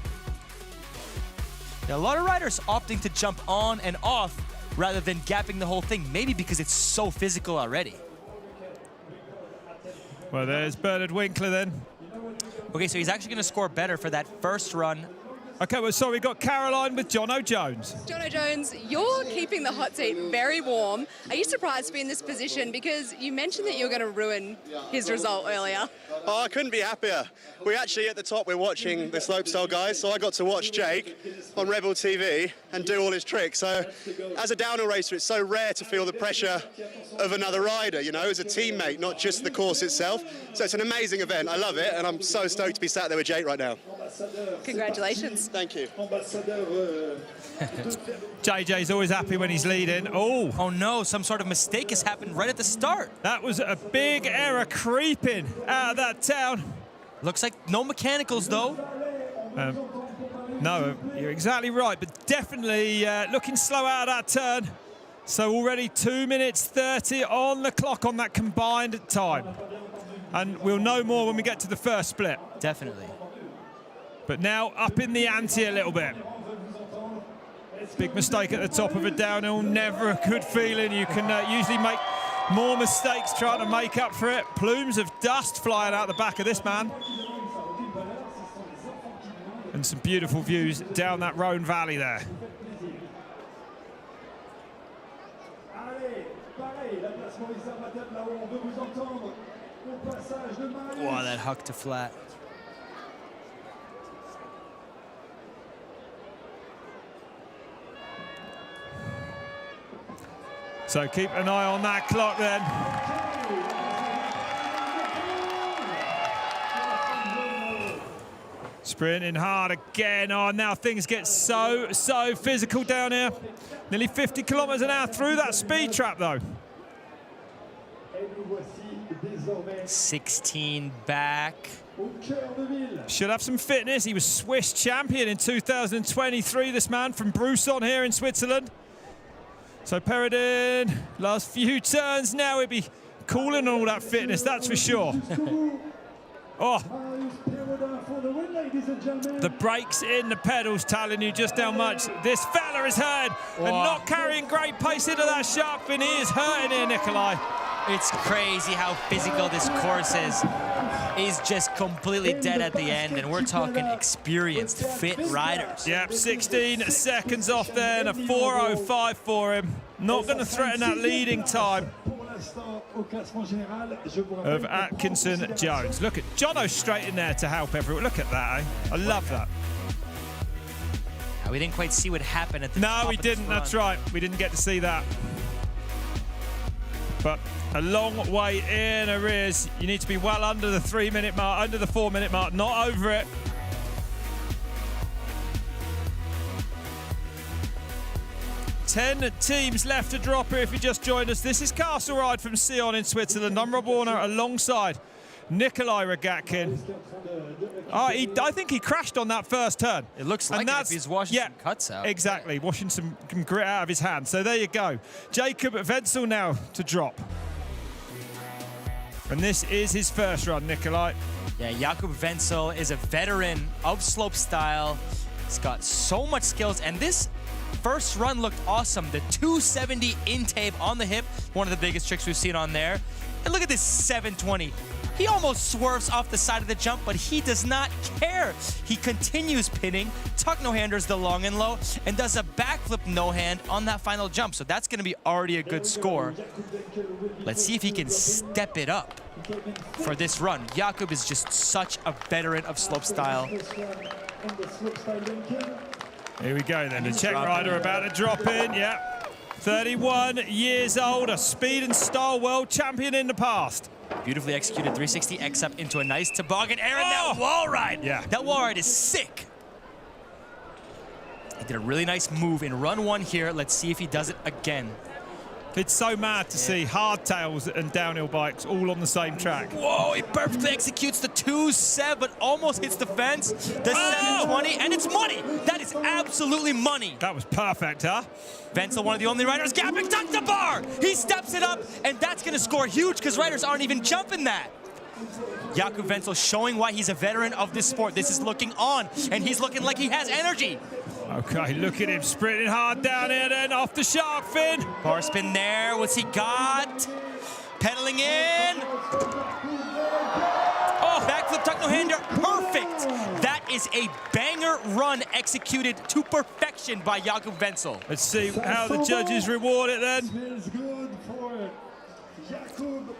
There are a lot of riders opting to jump on and off rather than gapping the whole thing, maybe because it's so physical already. Well, there's Bernard Winkler then. Okay, so he's actually going to score better for that first run. Okay, well, so we got Caroline with Jono Jones. Jono Jones, you're keeping the hot seat very warm. Are you surprised to be in this position? Because you mentioned that you were going to ruin his result earlier. Oh, I couldn't be happier. We actually, at the top, we're watching the slopestyle guys, so I got to watch Jake on Reboul TV and do all his tricks. So, as a downhill racer, it's so rare to feel the pressure of another rider, you know, as a teammate, not just the course itself. So it's an amazing event. I love it, and I'm so stoked to be sat there with Jake right now. Congratulations. Thank you. JJ's always happy when he's leading. Oh no, some sort of mistake has happened right at the start. That was a big error creeping out of that town. Looks like no mechanicals though. No, you're exactly right, but definitely looking slow out of that turn. So already 2 minutes 30 on the clock on that combined time. And we'll know more when we get to the first split. Definitely. But now up in the ante a little bit. Big mistake at the top of a downhill, never a good feeling. You can usually make more mistakes trying to make up for it. Plumes of dust flying out the back of this man. And some beautiful views down that Rhone Valley there. Wow, that huck to flat. So keep an eye on that clock then. Sprinting hard again. Oh, now things get so physical down here. Nearly 50 kilometers an hour through that speed trap though. 16 back. Should have some fitness. He was Swiss champion in 2023, this man from Broussons here in Switzerland. So Perraudin, last few turns now, he'd be cooling on all that fitness, that's for sure. Oh, the brakes in the pedals telling you just how much this fella has heard. And not carrying great pace into that shark fin. He is hurting here, Nikolai. It's crazy how physical this course is. He's just completely dead at the end, and we're talking experienced, fit riders. Yep, 16 seconds off there, and a 4:05 for him. Not going to threaten that leading time of Atkinson Jones. Look at Jono straight in there to help everyone. Look at that, eh? I love that. Now, we didn't quite see what happened at the top. No, we didn't. That's right. We didn't get to see that. But a long way in Arias. You need to be well under the 3-minute mark, under the 4-minute mark, not over it. Ten teams left to drop here if you just joined us. This is Castle Ride from Sion in Switzerland. I'm Rob Warner alongside Nikolai Rogatkin. Oh, I think he crashed on that first turn. It looks like if he's washing some cuts out. Exactly, washing some grit out of his hand. So there you go. Jakub Vencl now to drop. And this is his first run, Nikolai. Yeah, Jakub Vencl is a veteran of slopestyle. He's got so much skills, and this first run looked awesome. The 270 in tape on the hip, one of the biggest tricks we've seen on there. And look at this 720. He almost swerves off the side of the jump, but he does not care. He continues pinning, tuck no-handers the long and low, and does a backflip no-hand on that final jump. So that's going to be already a good score. Let's see if he can step it up for this run. Jakub is just such a veteran of slopestyle. Here we go then, the Czech rider about to drop in, yeah. 31 years old, a speed and style world champion in the past. Beautifully executed 360X up into a nice toboggan air, and that wall ride. Yeah. That wall ride is sick. He did a really nice move in run one here. Let's see if he does it again. It's so mad to see hardtails and downhill bikes all on the same track. Whoa, he perfectly executes the 2-7, but almost hits the fence. The 720, and it's money. That is absolutely money. That was perfect, huh? Vencl, one of the only riders, gapping, tuck the bar. He steps it up, and that's going to score huge because riders aren't even jumping that. Jakub Vencl showing why he's a veteran of this sport. This is looking on, and he's looking like he has energy. Okay, look at him sprinting hard down here then, off the shark fin. Bar spin there, what's he got? Pedaling in. Oh, backflip tuck no hander, perfect. That is a banger run executed to perfection by Jakub Vencl. Let's see how the judges reward it then.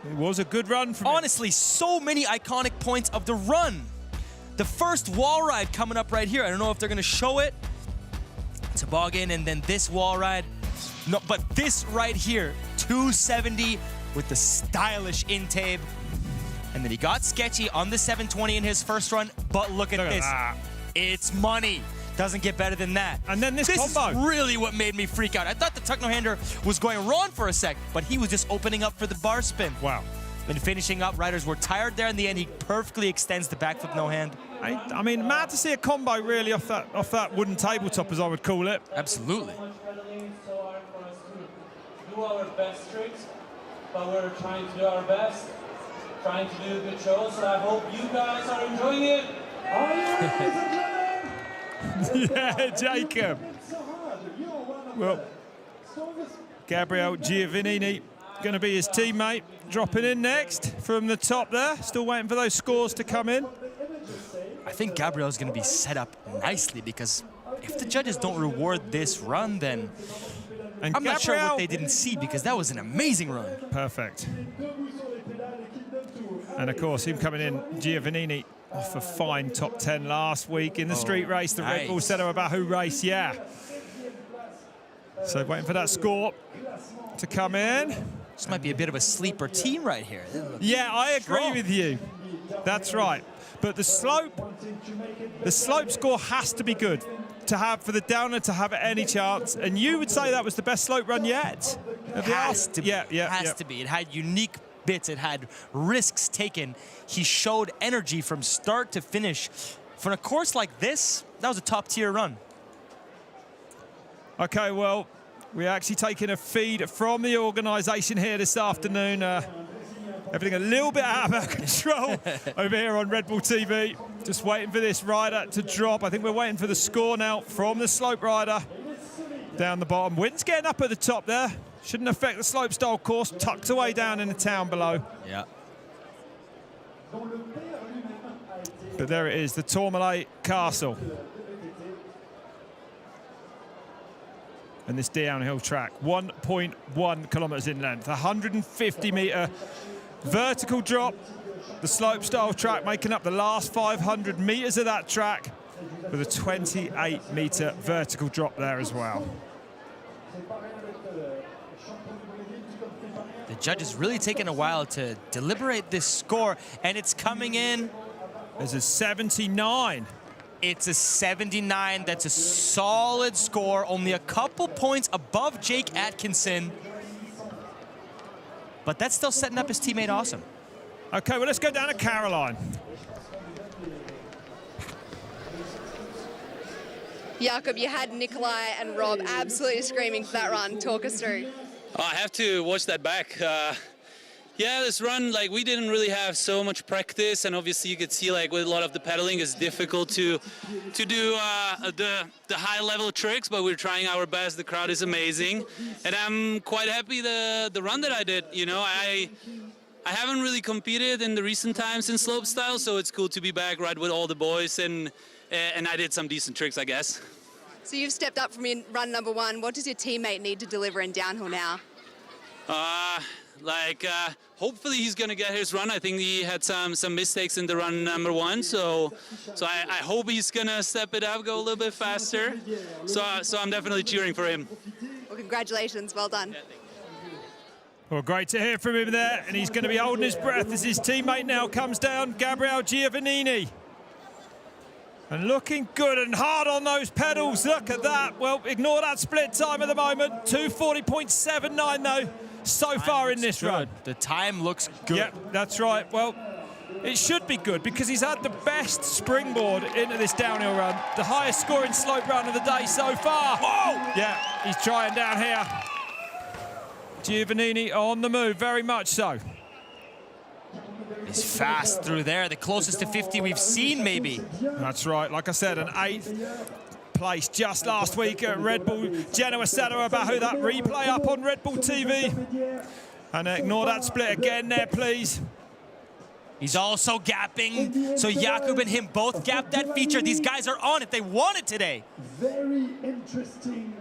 It was a good run from Honestly, so many iconic points of the run. The first wall ride coming up right here. I don't know if they're gonna show it. Toboggan, and then this wall ride. No, but this right here, 270 with the stylish in tape. And then he got sketchy on the 720 in his first run, but look at this. It's money. Doesn't get better than that. And then this combo. Is really what made me freak out. I thought the tuck no-hander was going wrong for a sec, but he was just opening up for the bar spin. Wow. And finishing up, riders were tired there in the end. He perfectly extends the backflip no-hand. I mean, mad to see a combo really off that wooden tabletop, as I would call it. Absolutely. Do our best tricks, but we're trying to do our best, trying to do a good show. So I hope you guys are enjoying it. Yeah, Jacob. Well, Gabriel Giovannini going to be his teammate, dropping in next from the top there. Still waiting for those scores to come in. I think Gabriel is going to be set up nicely because if the judges don't reward this run, then I'm not sure what they didn't see because that was an amazing run. Perfect. And of course, him coming in, Giovannini, off a fine top 10 last week in the street race, the nice. Reboul Bahu race, yeah. So waiting for that score to come in. This might be a bit of a sleeper team right here. Yeah, I agree with you. That's right. But the slope score has to be good to have for the downer to have any chance. And you would say that was the best slope run yet? Has to be. Yeah, has to be. It had unique bits. It had risks taken. He showed energy from start to finish. For a course like this, that was a top-tier run. Okay, well, we're actually taking a feed from the organisation here this afternoon. Everything a little bit out of our control over here on Red Bull TV. Just waiting for this rider to drop. I think we're waiting for the score now from the slope rider down the bottom. Wind's getting up at the top there. Shouldn't affect the slopestyle course. Tucked away down in the town below. Yeah. But there it is, the Tourmalet Castle. And this downhill track, 1.1 kilometers in length, 150-meter vertical drop. The slopestyle track making up the last 500 meters of that track with a 28-meter vertical drop there as well. The judge is really taking a while to deliberate this score, and it's coming in. There's a 79. It's a 79. That's a solid score, only a couple points above Jake Atkinson. But that's still setting up his teammate awesome. Okay, well, let's go down to Caroline. Jakub, you had Nikolai and Rob absolutely screaming for that run. Talk us through. I have to watch that back. Yeah, this run, like, we didn't really have so much practice, and obviously you could see, like, with a lot of the pedaling, it's difficult to do the high-level tricks, but we're trying our best. The crowd is amazing, and I'm quite happy the run that I did. You know, I haven't really competed in the recent times in slopestyle, so it's cool to be back right with all the boys, and I did some decent tricks, I guess. So you've stepped up from your run number 1. What does your teammate need to deliver in downhill now? Hopefully he's gonna get his run. I think he had some mistakes in the run number 1, so I hope he's gonna step it up, go a little bit faster. So I'm definitely cheering for him. Well, congratulations, well done. Well, great to hear from him there, and he's going to be holding his breath as his teammate now comes down, Gabriel Giovannini. And looking good and hard on those pedals. Look at that. Well, ignore that split time at the moment. 2:40.79 though, so far in this run. The time looks good. Yep, that's right. Well, it should be good because he's had the best springboard into this downhill run. The highest scoring slope run of the day so far. Whoa! Yeah, he's trying down here. Giovannini on the move, very much so. He's fast through there, the closest to 50 we've seen, maybe. That's right, like I said, an 8th place just last week at Reboul. Genoa Sadoabahu, that replay up on Reboul TV. And ignore that split again there, please. He's also gapping, so Jakub and him both gapped that feature. These guys are on it, they want it today. Very interesting.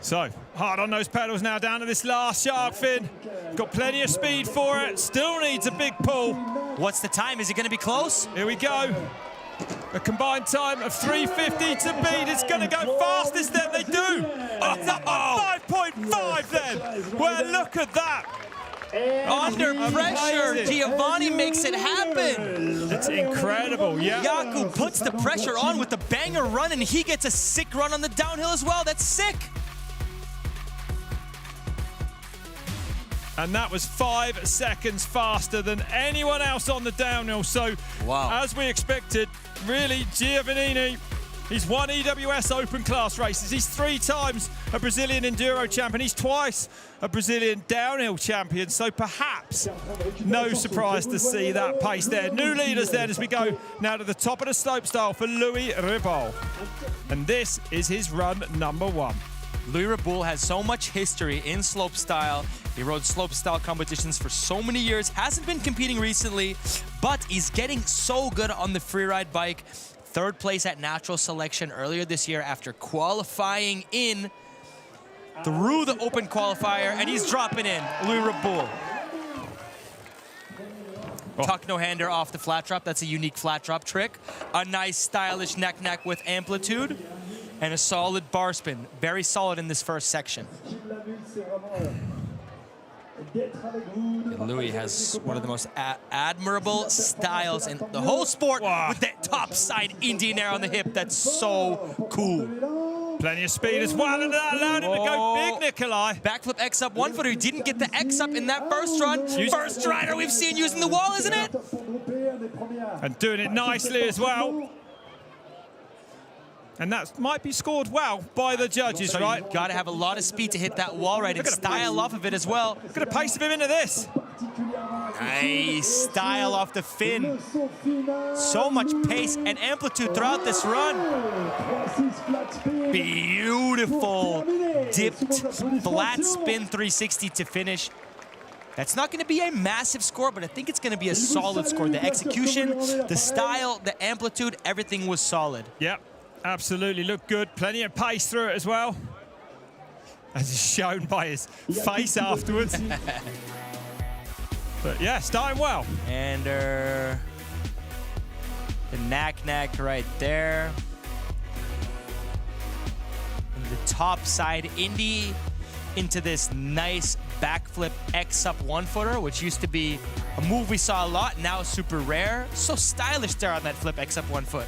So, hard on those pedals now, down to this last shark fin. Got plenty of speed for it, still needs a big pull. What's the time? Is it going to be close? Here we go. A combined time of 3:50 to beat. It's going to go fastest then, they do. Oh, it's up by 5.5 then. Well, look at that. Under pressure, Giovanni makes it happen. It's incredible, yeah. Jakub puts the pressure on with the banger run, and he gets a sick run on the downhill as well. That's sick. And that was 5 seconds faster than anyone else on the downhill. So, wow. As we expected, really, Giovannini, he's won EWS Open class races. He's 3 times a Brazilian Enduro champion. He's twice a Brazilian downhill champion. So perhaps no surprise to see that pace there. New leaders then as we go now to the top of the slopestyle for Louis Reboul. And this is his run number 1. Louis Reboul has so much history in slopestyle. He rode slopestyle competitions for so many years, hasn't been competing recently, but he's getting so good on the freeride bike. 3rd place at natural selection earlier this year after qualifying in through the open qualifier, and he's dropping in, Louis Reboul. Tuck no-hander off the flat drop. That's a unique flat drop trick. A nice stylish neck-neck with amplitude. And a solid bar spin. Very solid in this first section. And Louis has one of the most admirable styles in the whole sport with that top side Indian air on the hip. That's so cool. Plenty of speed as well, and that allowed him to go big, Nikolai. Backflip X up 1-footer. He didn't get the X up in that first run. First rider we've seen using the wall, isn't it? And doing it nicely as well. And that might be scored well by the judges, so right? Got to have a lot of speed to hit that wall right and style off of it as well. Look at the pace of him into this. Nice style off the fin. So much pace and amplitude throughout this run. Beautiful dipped flat spin 360 to finish. That's not going to be a massive score, but I think it's going to be a solid score. The execution, the style, the amplitude, everything was solid. Yep. Absolutely looked good. Plenty of pace through it as well. As is shown by his face afterwards. But yeah, starting well. And the knack right there. And the top side Indy into this nice backflip X up 1-footer, which used to be a move we saw a lot, now super rare. So stylish there on that flip X up 1 foot.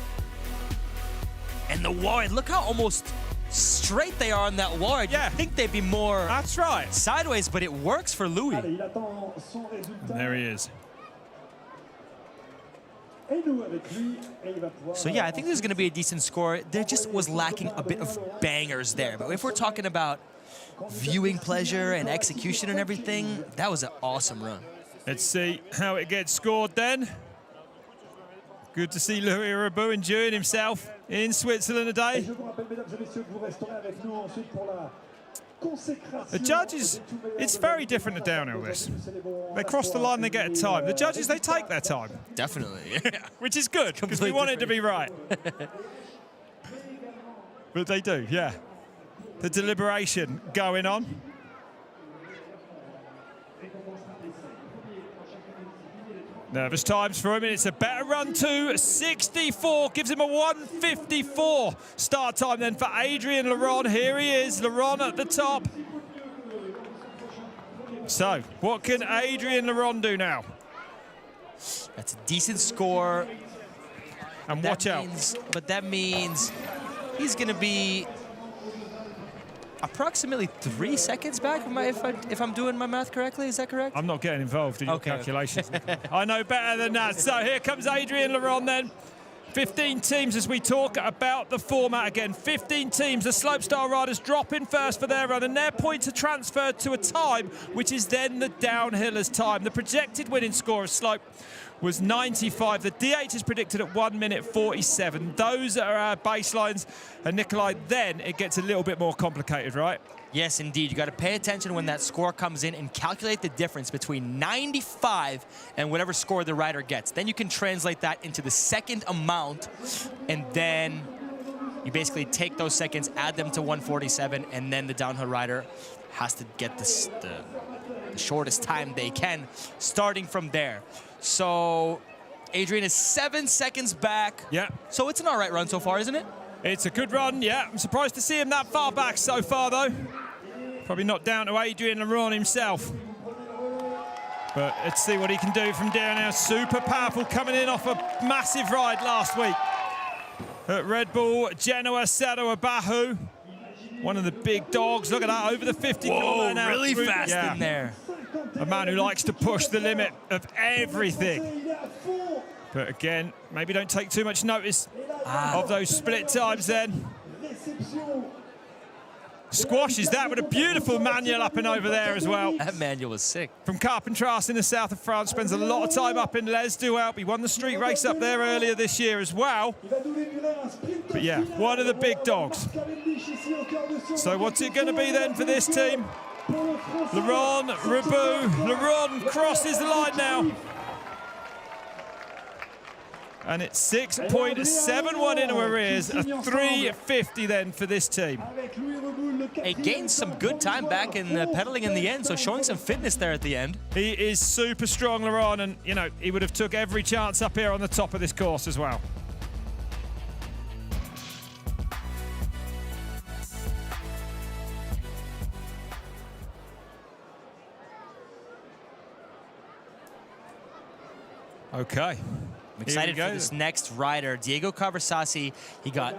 And the wall, look how almost straight they are on that wall. Yeah. I think they'd be more That's right. sideways, but it works for Louis. Allez, il attend son résultat. There he is. Et nous avec lui, et il va pouvoir So yeah, I think there's going to be a decent score. There just was lacking a bit of bangers there. But if we're talking about viewing pleasure and execution and everything, that was an awesome run. Let's see how it gets scored then. Good to see Louis Reboul enjoying himself in Switzerland today. Je vous rappelle, mesdames et messieurs, que vous resterez avec nous ensuite pour la consécration. The judges, it's very different to downhill this. They cross the line, they get a time. The judges, they take their time, Definitely. which is good because we want it to be right. But they do, yeah. The deliberation going on. Nervous times for him, and it's a better run too. 64 gives him a 1:54 start time then for Adrien Loron. Here he is, Loron at the top. So, what can Adrien Loron do now? That's a decent score. And watch out. But that means he's going to be approximately 3 seconds back if I'm doing my math correctly. Is that correct? I'm not getting involved in your calculations. I know better than that. So here comes Adrien Loron then. 15 teams as we talk about the format again. 15 teams, the slopestyle riders drop in first for their run, and their points are transferred to a time, which is then the downhillers' time. The projected winning score of slope was 95. The DH is predicted at 1:47. Those are our baselines. And Nikolai, then it gets a little bit more complicated, right? Yes, indeed. You got to pay attention when that score comes in and calculate the difference between 95 and whatever score the rider gets. Then you can translate that into the second amount, and then you basically take those seconds, add them to 147, and then the downhill rider has to get the shortest time they can, starting from there. So Adrien is 7 seconds back. Yeah. So it's an all right run so far, isn't it? It's a good run, yeah. I'm surprised to see him that far back so far, though. Probably not down to Adrien Loron himself. But let's see what he can do from down now. Super powerful, coming in off a massive ride last week at Reboul, Genoa, Saddle, Bahu. One of the big dogs. Look at that, over the 50 kilometer now. Really fast in there. A man who likes to push the limit of everything. But again, maybe don't take too much notice of those split times then. Squashes that with a beautiful manual up and over there as well. That manual was sick. From Carpentras in the south of France, spends a lot of time up in Les Dualp. He won the street race up there earlier this year as well. But yeah, one of the big dogs. So what's it going to be then for this team? Loron, Reboul. Loron crosses the line now. And it's 6.71 in arrears, a 3:50 then for this team. He gained some good time back in pedaling in the end, so showing some fitness there at the end. He is super strong, Loron, and you know, he would have took every chance up here on the top of this course as well. Okay. I'm excited for this next rider, Diego Cavarsassi. He got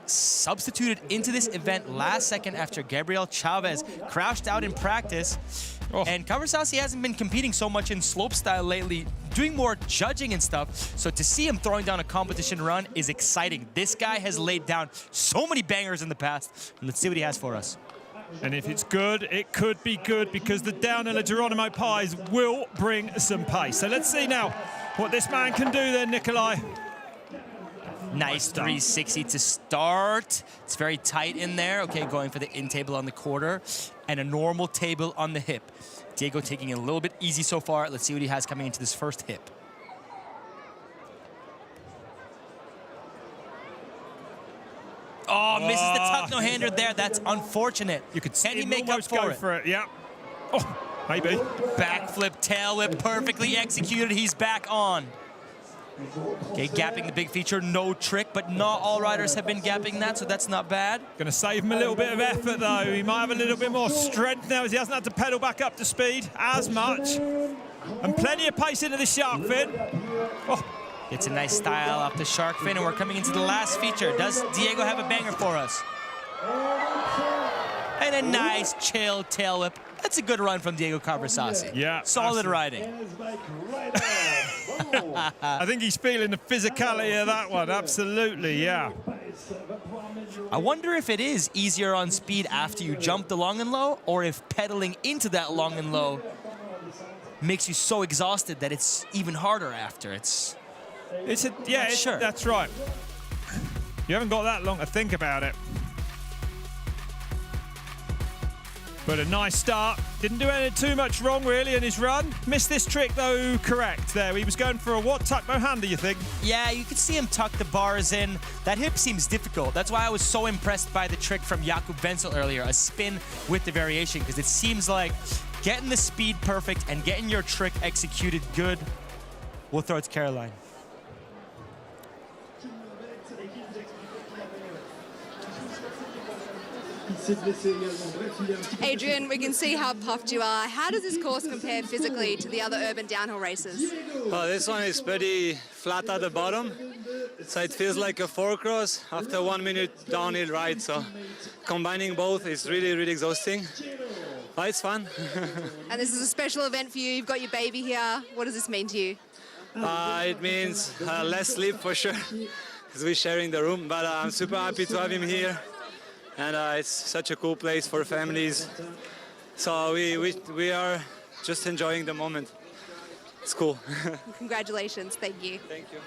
substituted into this event last second after Gabriel Chavez crashed out in practice. And Cavarsassi hasn't been competing so much in slopestyle lately, doing more judging and stuff. So to see him throwing down a competition run is exciting. This guy has laid down so many bangers in the past. Let's see what he has for us. And if it's good, it could be good because the downhiller Jeronimo Paez will bring some pace. So let's see now what this man can do then, Nikolai. Nice 360 to start. It's very tight in there. Okay, going for the in table on the quarter and a normal table on the hip. Diego taking it a little bit easy so far. Let's see what he has coming into this first hip. Oh, misses the tuck no-hander there. That's unfortunate. You could Can he make up for it? Yeah. Oh, maybe. Backflip, tail whip, perfectly executed. He's back on. Okay, gapping the big feature, no trick, but not all riders have been gapping that, so that's not bad. Going to save him a little bit of effort, though. He might have a little bit more strength now as he hasn't had to pedal back up to speed as much. And plenty of pace into the shark fin. Oh. It's a nice style off the shark fin, and we're coming into the last feature. Does Diego have a banger for us? And a nice, chill tail whip. That's a good run from Diego Carvasasi. Yeah. Solid riding. I think he's feeling the physicality of that one. Absolutely, yeah. I wonder if it is easier on speed after you jump the long and low, or if pedaling into that long and low makes you so exhausted that it's even harder after. Sure. That's right. You haven't got that long to think about it. But a nice start. Didn't do too much wrong, really, in his run. Missed this trick, though, correct there. He was going for a what type Mohanda, you think? Yeah, you could see him tuck the bars in. That hip seems difficult. That's why I was so impressed by the trick from Jakub Vencl earlier, a spin with the variation, because it seems like getting the speed perfect and getting your trick executed good will throw it to Caroline. Adrien, we can see how puffed you are. How does this course compare physically to the other urban downhill races? Well, this one is pretty flat at the bottom, so it feels like a 4-cross after 1 minute downhill ride. So combining both is really, really exhausting. But it's fun. And this is a special event for you. You've got your baby here. What does this mean to you? It means less sleep for sure, because we're sharing the room. But I'm super happy to have him here. And it's such a cool place for families. So we are just enjoying the moment. It's cool. Congratulations. Thank you. Thank you.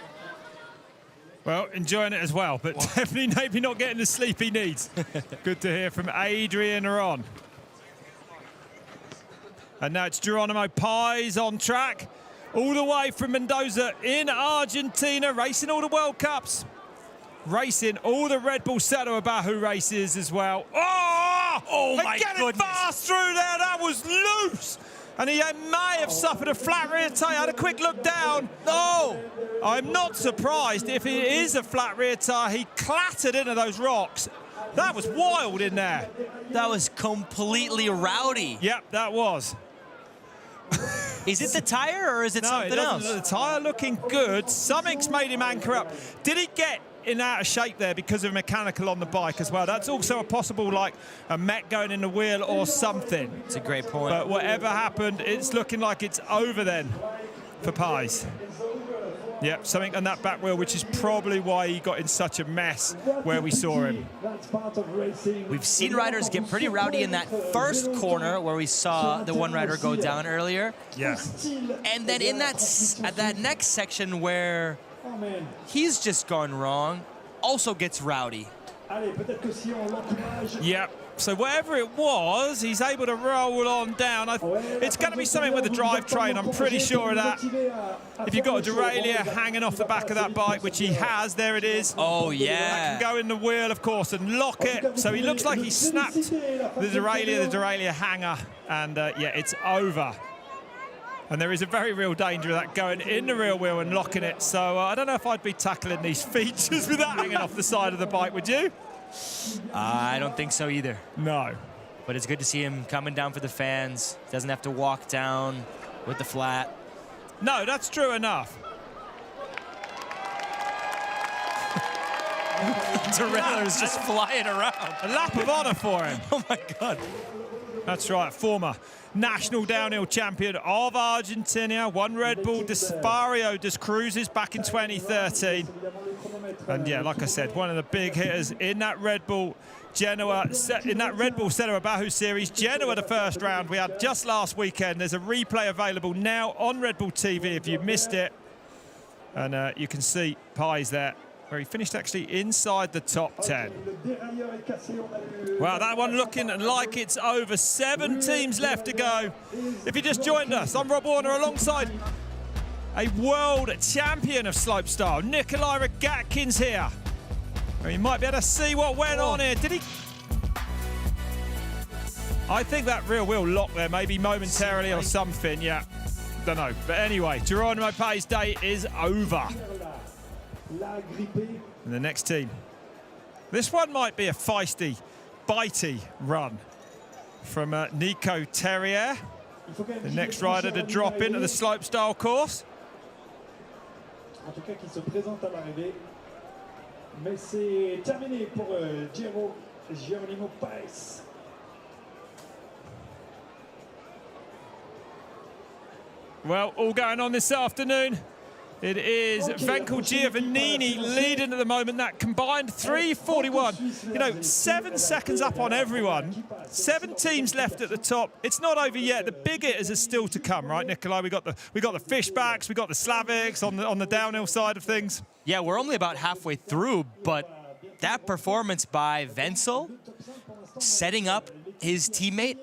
Well, enjoying it as well, but definitely maybe not getting the sleep he needs. Good to hear from Adrien Loron. And now it's Jeronimo Paez on track, all the way from Mendoza in Argentina, racing all the World Cups. Racing all the Red Bull Cerro Abajo races as well. Oh my goodness. Getting fast through there, that was loose. And he may have suffered a flat rear tyre. Had a quick look down. No, I'm not surprised if it is a flat rear tyre. He clattered into those rocks. That was wild in there. That was completely rowdy. Yep, that was. Is it the tyre or is it something else? The tyre looking good. Something's made him anchor up. Did he get in out of shape there because of mechanical on the bike as well? That's also a possible, like, a mech going in the wheel or something. It's a great point. But whatever happened, it's looking like it's over then for Paez. Yep, something on that back wheel, which is probably why he got in such a mess where we saw him. We've seen riders get pretty rowdy in that first corner where we saw the one rider go down earlier. Yeah. And then in that at that next section where he's just gone wrong, also gets rowdy. Yep. So whatever it was, he's able to roll on down. It's going to be something with the drivetrain, I'm pretty sure of that. If you've got a derailleur hanging off the back of that bike, which he has, there it is. Oh, yeah. That can go in the wheel, of course, and lock it. So he looks like he snapped the derailleur hanger, and yeah, it's over. And there is a very real danger of that going in the rear wheel and locking it. So I don't know if I'd be tackling these features with that hanging off the side of the bike, would you? I don't think so either. No. But it's good to see him coming down for the fans. Doesn't have to walk down with the flat. No, that's true enough. Derailleur is just flying around. A lap of honor for him. Oh, my God. That's right, former national downhill champion of Argentina, won Red Bull Desfario des Cruises back in 2013. And yeah, like I said, one of the big hitters in that Red Bull Genoa, in that Red Bull Cerro Abajo series. Genoa, the first round we had just last weekend. There's a replay available now on Red Bull TV if you missed it. And you can see Paez there, where he finished actually inside the top 10. Wow, that one looking like it's over. 7 teams left to go. If you just joined us, I'm Rob Warner alongside a world champion of slopestyle, Nikolai Rogatkin's here. Well, you might be able to see what went on here. Did he? I think that rear wheel locked there, maybe momentarily or something, yeah. Don't know. But anyway, Geronimo Paez's day is over. And the next team. This one might be a feisty, bitey run from Nico Terrier, the next rider to drop into the slopestyle course. En tout cas, qui se présente à l'arrivée. Mais c'est terminé pour Jeronimo Paez. Well, all going on this afternoon. It is Vencl Giovannini leading at the moment. That combined 3:41. You know, 7 seconds up on everyone. 7 teams left at the top. It's not over yet. The big hitters are still to come, right, Nikolai? We got the Fishbacks, we got the Slaviks on the downhill side of things. Yeah, we're only about halfway through, but that performance by Vencl, setting up his teammate,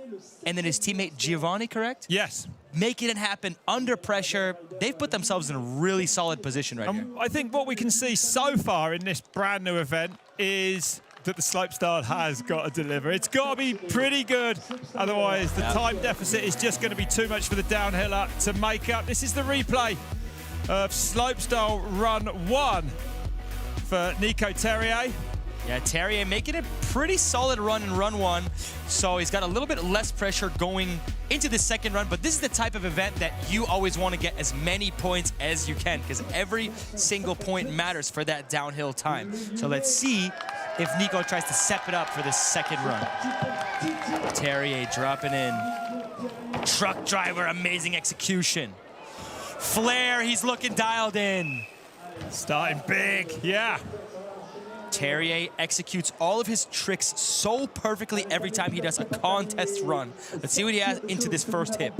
and then his teammate Giovannini, correct? Yes. Making it happen under pressure. They've put themselves in a really solid position right here. I think what we can see so far in this brand new event is that the slopestyle has got to deliver. It's got to be pretty good. Otherwise, the time deficit is just going to be too much for the downhiller to make up. This is the replay of slopestyle run 1 for Nico Terrier. Yeah, Terrier making a pretty solid run in run 1. So he's got a little bit less pressure going into the second run, but this is the type of event that you always want to get as many points as you can, because every single point matters for that downhill time. So let's see if Nico tries to step it up for this second run. Terrier dropping in. Truck driver, amazing execution. Flare, he's looking dialed in. Starting big, yeah. Terrier executes all of his tricks so perfectly every time he does a contest run. Let's see what he has into this first hip.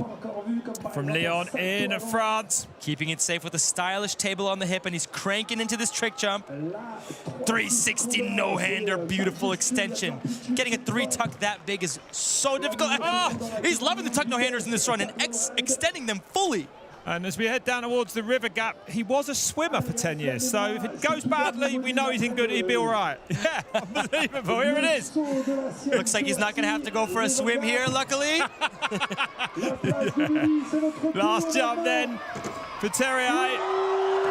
From Lyon in France. Keeping it safe with a stylish table on the hip, and he's cranking into this trick jump. 360 no-hander, beautiful extension. Getting a 3-tuck that big is so difficult. Oh, he's loving the tuck no-handers in this run and extending them fully. And as we head down towards the river gap, he was a swimmer for 10 years. So if it goes badly, we know he's in good, he'll be all right. Yeah, unbelievable. Here it is. Looks like he's not going to have to go for a swim here, luckily. Last jump then for Terrier.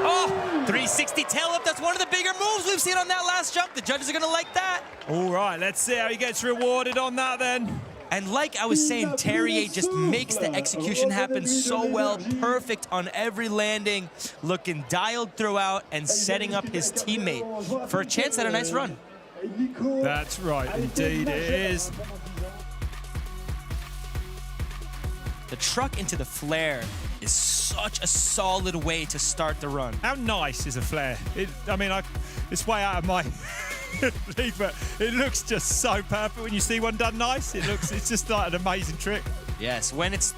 Oh, 360 tail up. That's one of the bigger moves we've seen on that last jump. The judges are going to like that. All right, let's see how he gets rewarded on that then. And like I was saying, Terrier just makes the execution happen so well, perfect on every landing, looking dialed throughout and setting up his teammate for a chance at a nice run. That's right, indeed it is. The truck into the flare is such a solid way to start the run. How nice is a flare? It's way out of my league, but it looks just so perfect when you see one done nice. It's just like an amazing trick. Yes, when it's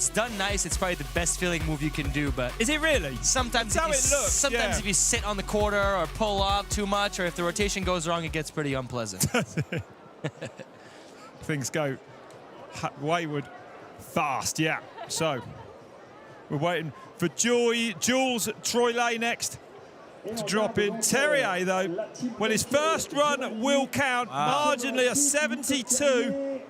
done nice, it's probably the best feeling move you can do. But is it really? Sometimes if you sit on the quarter or pull off too much, or if the rotation goes wrong, it gets pretty unpleasant. Things go wayward fast, yeah. So we're waiting for Jules Troillet next to drop in. Terrier, though, well, his first run will count. Marginally a 72.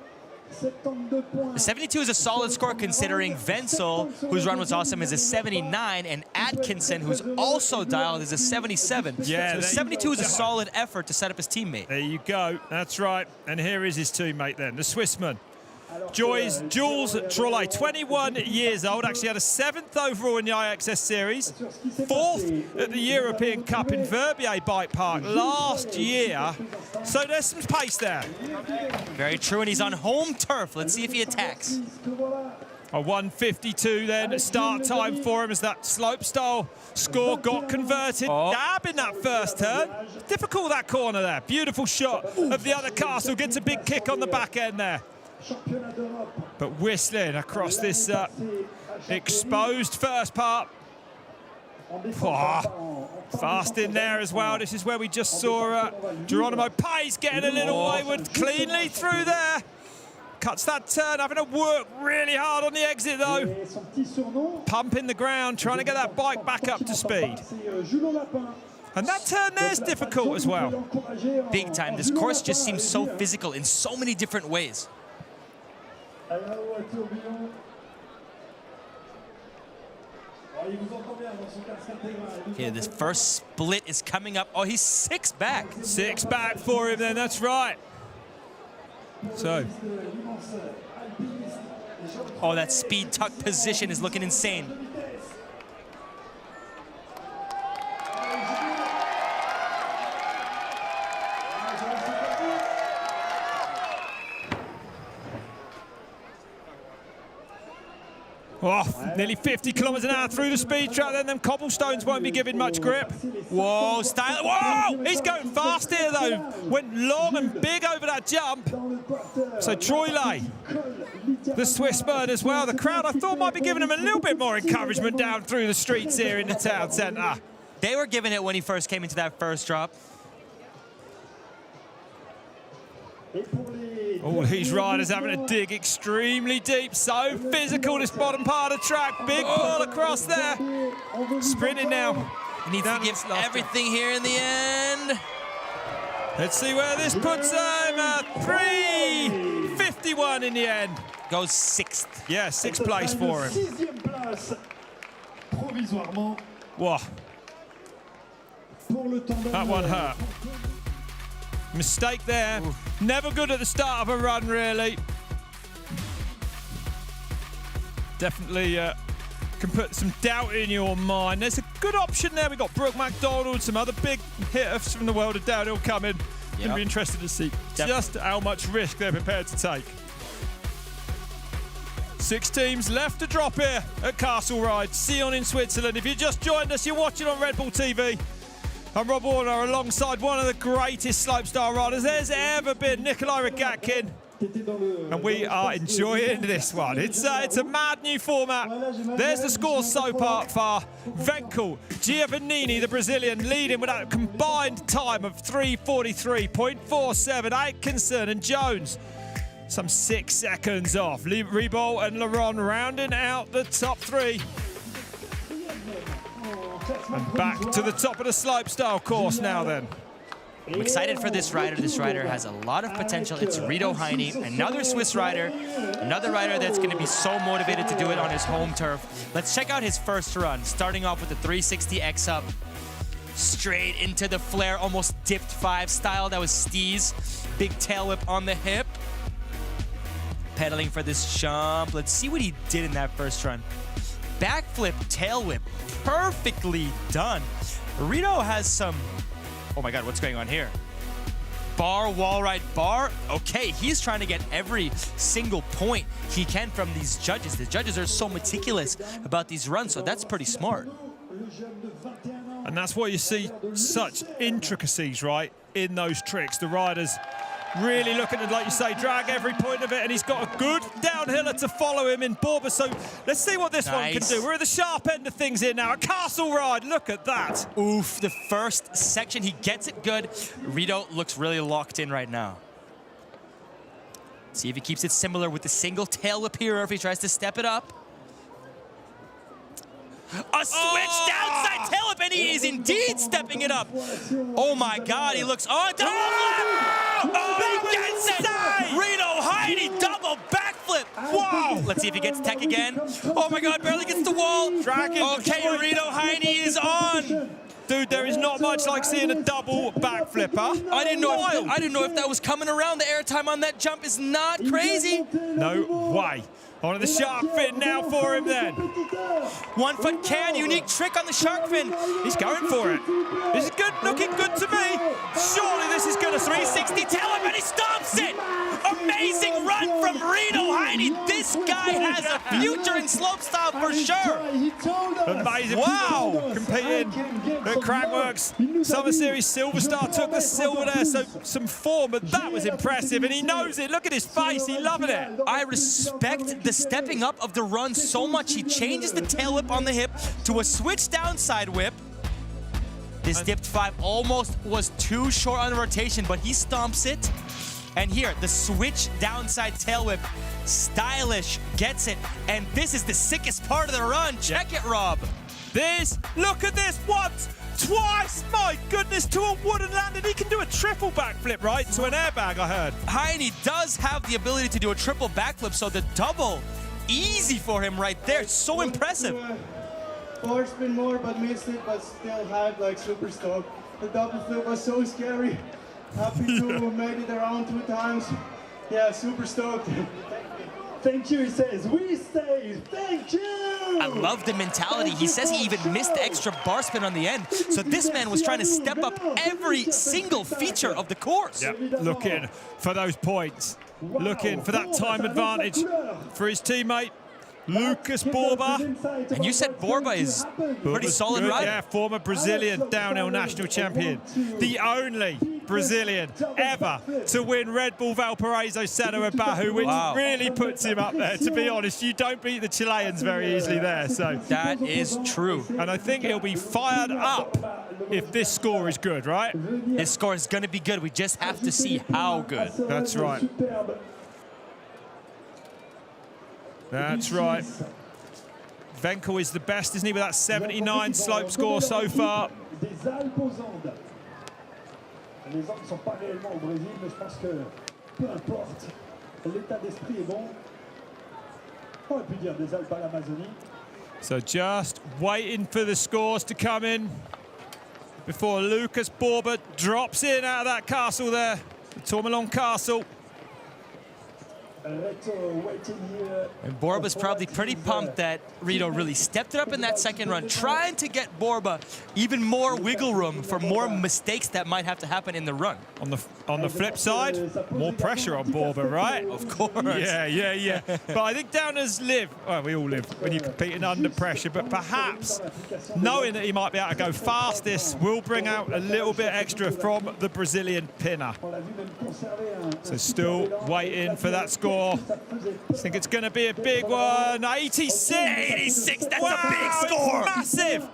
The 72 is a solid score considering Vencl, whose run was awesome, is a 79, and Atkinson, who's also dialed, is a 77. Yeah, so 72 is a solid effort to set up his teammate. There you go. That's right. And here is his teammate then, the Swissman. Jules Troillet, 21 years old, actually had a 7th overall in the IXS Series, 4th at the European Cup in Verbier Bike Park last year. So there's some pace there. Very true, and he's on home turf. Let's see if he attacks. A 1:52 then start time for him as that slopestyle score got converted. Dab in that first turn. Difficult that corner there. Beautiful shot of the other castle. Gets a big kick on the back end there. But whistling across this exposed first part. Oh, fast in there as well. This is where we just saw Jeronimo Paez getting a little wayward cleanly through there. Cuts that turn, having to work really hard on the exit though. Pumping the ground, trying to get that bike back up to speed. And that turn there is difficult as well. Big time. This course just seems so physical in so many different ways. Okay, this first split is coming up. Oh, he's 6 back. 6 back for him then, that's right. So. Oh, that speed tuck position is looking insane. Nearly 50 kilometers an hour through the speed trap, then them cobblestones won't be giving much grip. Whoa, style. Whoa! He's going fast here, though. Went long and big over that jump. So Troile, the Swiss bird as well. The crowd, I thought, might be giving him a little bit more encouragement down through the streets here in the town centre. They were giving it when he first came into that first drop. All these riders having to dig extremely deep. So physical, this bottom part of the track. Big pull across there. Sprinting now. He needs to give everything here in the end. Let's see where this puts him. 3:51 in the end. Goes 6th. Yeah, 6th place for him. Whoa. That one hurt. Mistake there. Ooh. Never good at the start of a run, really. Definitely can put some doubt in your mind. There's a good option there. We've got Brook MacDonald, some other big hitters from the world of downhill coming. Yep. Going to be interested to see just how much risk they're prepared to take. 6 teams left to drop here at Castle Ride, Sion in Switzerland. If you just joined us, you're watching on Red Bull TV. I'm Rob Warner alongside one of the greatest slopestyle riders there's ever been, Nikolai Rogatkin. And we are enjoying this one. It's a mad new format. There's the scores so far. Vencl, Giovannini, the Brazilian, leading with a combined time of 3:43.47. Atkinson and Jones, some 6 seconds off. Reboul and Loron rounding out the top 3. And back to the top of the slopestyle course now then. I'm excited for this rider. This rider has a lot of potential. It's Giovannini, another Swiss rider, another rider that's going to be so motivated to do it on his home turf. Let's check out his first run, starting off with the 360X up, straight into the flare, almost dipped 5 style. That was Steez. Big tail whip on the hip. Pedaling for this jump. Let's see what he did in that first run. Backflip, tail whip, perfectly done. Rito has some, oh my God, what's going on here? Bar, wall ride, bar. Okay, he's trying to get every single point he can from these judges. The judges are so meticulous about these runs, so that's pretty smart. And that's why you see such intricacies, right, in those tricks. The riders really looking to, like you say, drag every point of it, and he's got a good downhiller to follow him in Borba. So let's see what this one can do. We're at the sharp end of things here now. A Castle Ride, look at that. Oof, the first section, he gets it good. Rito looks really locked in right now. See if he keeps it similar with the single tail whip here, or if he tries to step it up. A switch downside tail whip, and he is indeed stepping it up. Oh my God, he looks on. Double flip! Oh, he gets it! Giovannini, double backflip! Whoa! Let's see if he gets tech again. Oh my God, barely gets the wall. Dragon. Okay, Giovannini is on. Dude, there is not much like seeing a double backflip, huh? I didn't know if that was coming around. The airtime on that jump is not crazy. No way. On the shark fin now for him then. 1 foot can, unique trick on the shark fin. He's going for it. This is good, looking good to me. Surely this is gonna 360 tail whip, and he stomps it. Amazing run from Giovannini. This guy has a future in slopestyle for sure. Amazing. Wow. Competing at Crankworks Summer Series Silver Star, took the silver there, so some form, but that was impressive, and he knows it. Look at his face, he's loving it. I respect the stepping up of the run so much. He changes the tail whip on the hip to a switch downside whip. This dipped 5 almost was too short on the rotation, but he stomps it. And here, the switch downside tail whip, stylish, gets it. And this is the sickest part of the run. Check it, Rob. Look at this, once, twice, my goodness, to a wooden landing. He can do a triple backflip, right? To an airbag, I heard. Giovannini does have the ability to do a triple backflip, so the double, easy for him right there. So impressive. Force spin more, but missed it, but still had like super stoked. The double flip was so scary. Happy to have made it around 2 times. Yeah, super stoked. Thank you, he says. We say thank you. I love the mentality. He says he even missed the extra bar spin on the end. So this man was trying to step up every single feature of the course. Yep, looking for those points. Looking for that time advantage for his teammate. Lucas Borba. And you said Borba is pretty solid Good, rider. yeah, former Brazilian downhill national champion. The only Brazilian ever to win Red Bull Valparaiso Sado Bahu, which really puts him up there. To be honest, you don't beat the Chileans very easily there. So that is true. And I think he'll be fired up if this score is good, right? This score is going to be good. We just have to see how good. That's right. That's right. Vencl is the best, isn't he, with that 79 slope score so far. Les Andes ne sont pas réellement au Brésil, mais je pense que peu importe, l'état d'esprit est bon. On aurait pu dire des Alpes à l'Amazonie. So just waiting for the scores to come in before Lucas Borba drops in out of that castle there, the Tourmalin Castle. And Borba's probably pretty pumped that Rito really stepped it up in that second run, trying to get Borba even more wiggle room for more mistakes that might have to happen in the run. On the flip side, more pressure on Borba, right? Of course. Yeah. But I think downers live, well, we all live when you're competing under pressure, but perhaps knowing that he might be able to go fastest will bring out a little bit extra from the Brazilian pinner. So still waiting for that score. I think it's going to be a big one. 86! 86, that's a big score! Massive!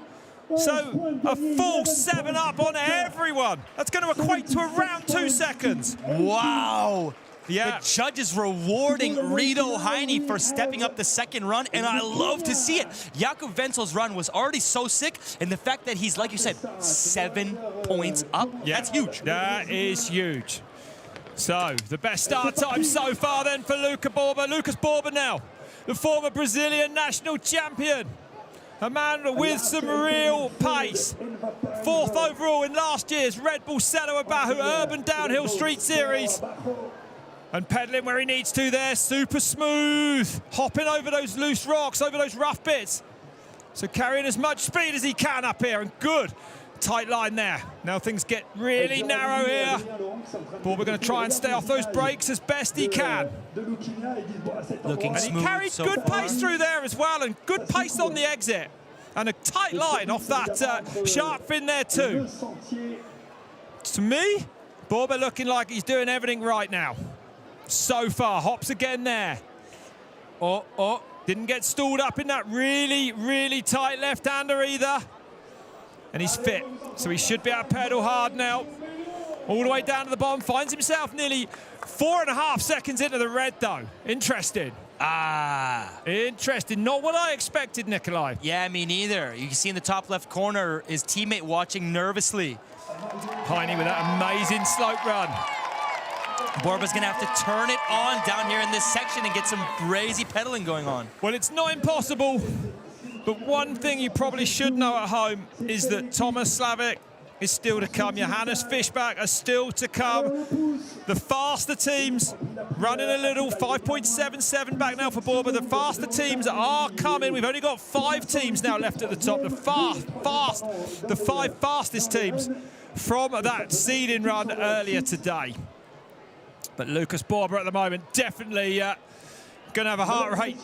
So a full 7 up on everyone. That's going to equate to around 2 seconds. Wow! Yeah. The judges rewarding Rito Heine for stepping up the second run, and I love to see it. Jakub Vencl's run was already so sick, and the fact that he's, like you said, 7 points up, that's huge. That is huge. So, the best start time so far then for Lucas Borba now, the former Brazilian national champion. A man with some real pace. 4th overall in last year's Red Bull Sado Bahu Urban Downhill Street Series. And pedaling where he needs to there, super smooth. Hopping over those loose rocks, over those rough bits. So carrying as much speed as he can up here, and good. Tight line there. Now things get really narrow here. Borba going to try and stay off those brakes as best he can. Looking and smooth. He carried so good far. pace through there as well, and good pace on the exit. And a tight line off that sharp fin there too. To me, Borba looking like he's doing everything right now. So far, hops again there. Didn't get stalled up in that really tight left-hander either. And he's fit, so he should be able to pedal hard now. All the way down to the bottom, finds himself nearly 4.5 seconds into the red though. Interesting. Interesting. Not what I expected, Nikolai. Yeah, me neither. You can see in the top left corner his teammate watching nervously. Heine with that amazing slope run. Borba's going to have to turn it on down here in this section and get some crazy pedaling going on. Well, it's not impossible. But one thing you probably should know at home is that Tomas Slavik is still to come. Johannes Fischbach are still to come. The faster teams running a little, 5.77 back now for Borba. The faster teams are coming. We've only got 5 teams now left at the top. The 5 fastest teams from that seeding run earlier today. But Lucas Borba at the moment definitely going to have a heart rate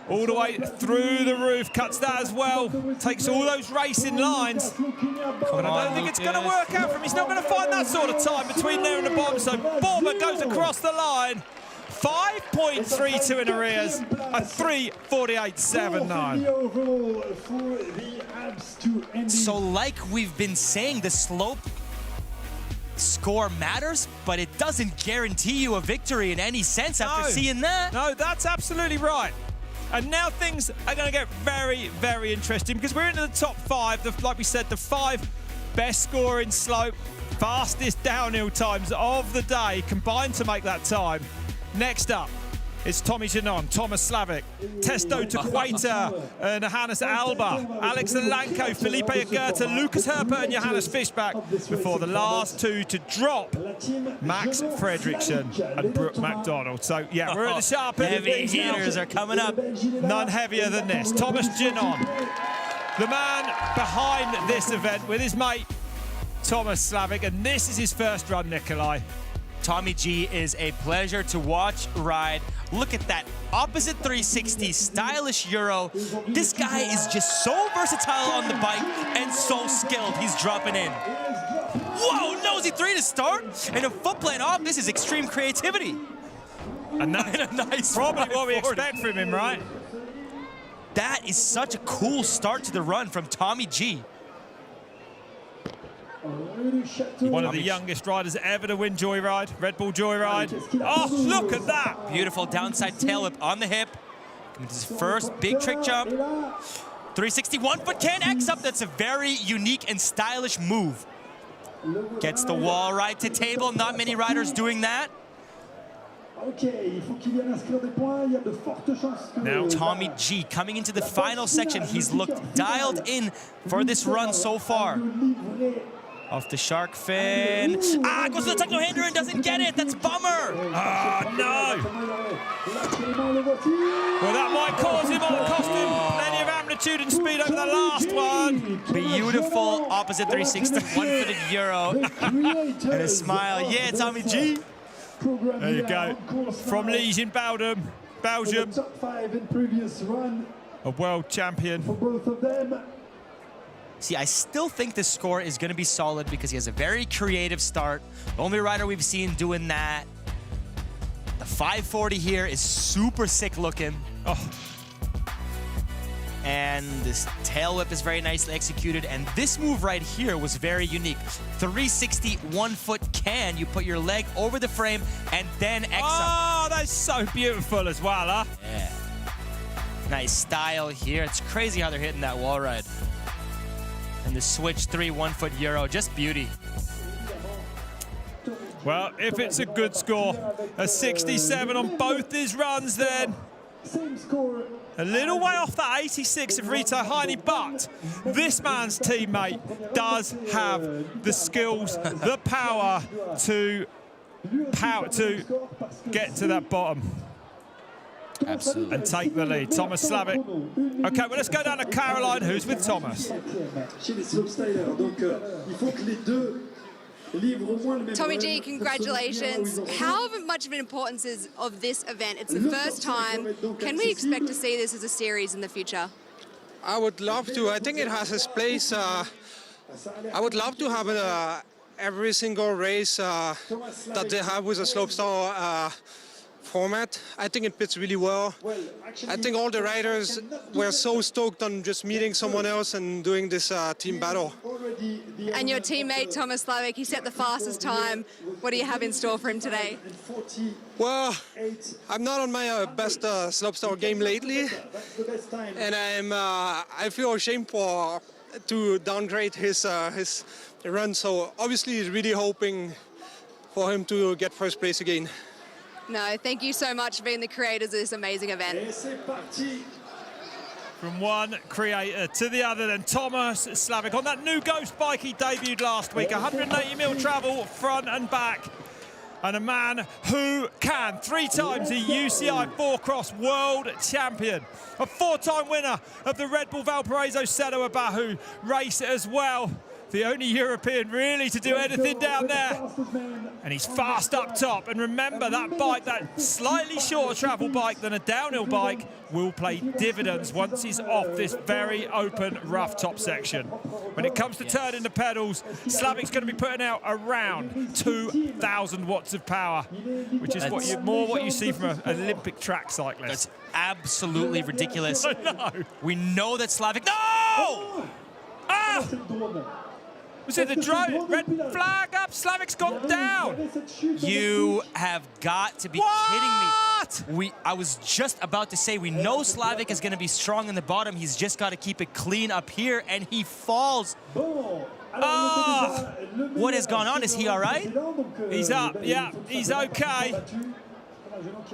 all the way through the roof, cuts that as well, takes all those racing lines. But I don't think it's going to work out for him. He's not going to find that sort of time between there and the bottom. So Borba goes across the line, 5.32 in Arias, a 3:48.79. So like we've been saying, the slope score matters, but it doesn't guarantee you a victory in any sense after seeing that. No, that's absolutely right. And now things are going to get very interesting because we're into the top 5, like we said, the 5 best scoring slope, fastest downhill times of the day combined to make that time. Next up, it's Tommy Janon, Tomas Slavik, Testo Tequator, and Johannes Alba, Alex Alanko, Felipe Agurta, Lucas Herpert and Johannes Fischbach before the last 2 to drop, Max Fredriksson and Brook MacDonald. So yeah, we're at the sharp end. Heavy hitters are coming up. None heavier than this. Tomas Janon, the man behind this event with his mate Tomas Slavik, and this is his first run, Nikolai. Tommy G is a pleasure to watch ride. Look at that opposite 360, stylish Euro. This guy is just so versatile on the bike and so skilled. He's dropping in. Whoa, nosy 3 to start, and a foot plane off. This is extreme creativity. And that's a nice probably what we expect from him, right? That is such a cool start to the run from Tommy G. One of the youngest riders ever to win Joyride, Red Bull Joyride. Oh, look at that! Beautiful downside tail whip on the hip. Coming to his first big trick jump. 361 foot can X up. That's a very unique and stylish move. Gets the wall ride to table. Not many riders doing that. Now Tommy G coming into the final section. He's looked dialed in for this run so far. Off the shark fin. Goes to the techno hander and doesn't get it. That's bummer. No. Well, that might cause him or cost him plenty of amplitude and speed over the last one. Beautiful opposite 360, one-footed Euro. And a smile. Yeah, Tommy G. There you go. From Liège in Belgium. Top 5 in previous run. A world champion. For both of them. See, I still think this score is going to be solid because he has a very creative start. The only rider we've seen doing that. The 540 here is super sick looking. Oh. And this tail whip is very nicely executed. And this move right here was very unique. 360 1-foot can. You put your leg over the frame and then X up. Oh, that's so beautiful as well, huh? Yeah. Nice style here. It's crazy how they're hitting that wall ride. And the switch 3 1-foot Euro, just beauty. Well, if it's a good score, a 67 on both his runs then. A little way off that 86 of Rito Heine, but this man's teammate does have the skills, the power to get to that bottom. Absolutely. And take the lead. Tomas Slavik. Okay, well, let's go down to Caroline, who's with Thomas. Tommy G, congratulations. How much of an importance is of this event? It's the first time. Can we expect to see this as a series in the future? I would love to. I think it has its place. I would love to have every single race that they have with a slopestyle format. I think it fits really well. I think all the riders were so stoked on just meeting someone else and doing this team battle. And your teammate, Tomas Slavik, he set the fastest time. What do you have in store for him today? Well, I'm not on my best slopestyle game lately, and I feel ashamed to downgrade his run. So obviously, he's really hoping for him to get first place again. No, thank you so much for being the creators of this amazing event. From one creator to the other, then Tomas Slavik on that new Ghost bike he debuted last week. 180 mil travel front and back. And a man who can, 3 times the UCI 4-cross world champion. A 4-time winner of the Red Bull Valparaiso Selo Abahu race as well. The only European really to do anything down there. And he's fast up top. And remember, that bike, that slightly shorter travel bike than a downhill bike, will play dividends once he's off this very open, rough top section. When it comes to turning the pedals, Slavik's going to be putting out around 2,000 watts of power, which is what you see from an Olympic track cyclist. That's absolutely ridiculous. I know. We know that Slavik... No! Ah! Was it the drone? Red flag up. Slavik's gone down. You have got to be kidding me. I was just about to say, we know Slavik is going to be strong in the bottom. He's just got to keep it clean up here, and he falls. What has gone on? Is he all right? He's up. Yeah, he's okay.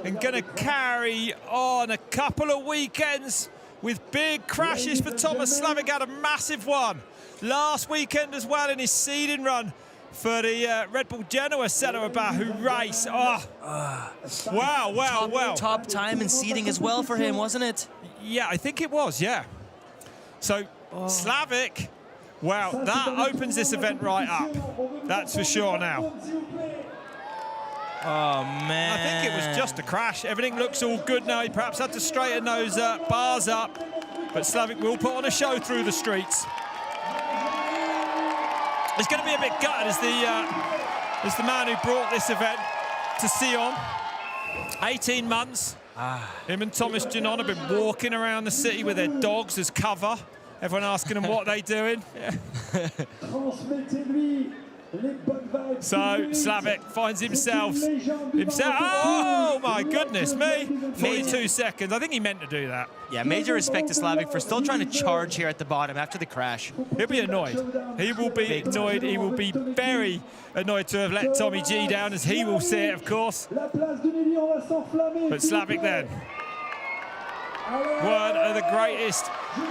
And going to carry on a couple of weekends with big crashes for Tomas Slavik. Had a massive one last weekend as well in his seeding run for the Red Bull Genoa Selo Abahu race. Wow. Top time in seeding as well for him, wasn't it? Yeah, I think it was, yeah. So Slavik, wow, that opens this event right up. That's for sure now. Oh, man. I think it was just a crash. Everything looks all good now. He perhaps had to straighten those bars up, but Slavik will put on a show through the streets. He's going to be a bit gutted as the man who brought this event to Sion. 18 months. Him and Thomas Ginon have been walking around the city with their dogs as cover. Everyone asking them what they're doing. So Slavik finds himself. Oh my goodness me! 42 seconds. I think he meant to do that. Yeah, major respect to Slavik for still trying to charge here at the bottom after the crash. He'll be annoyed. He will be annoyed. He will be very annoyed to have let Tommy G down, as he will see it, of course. But Slavik then. One of the greatest,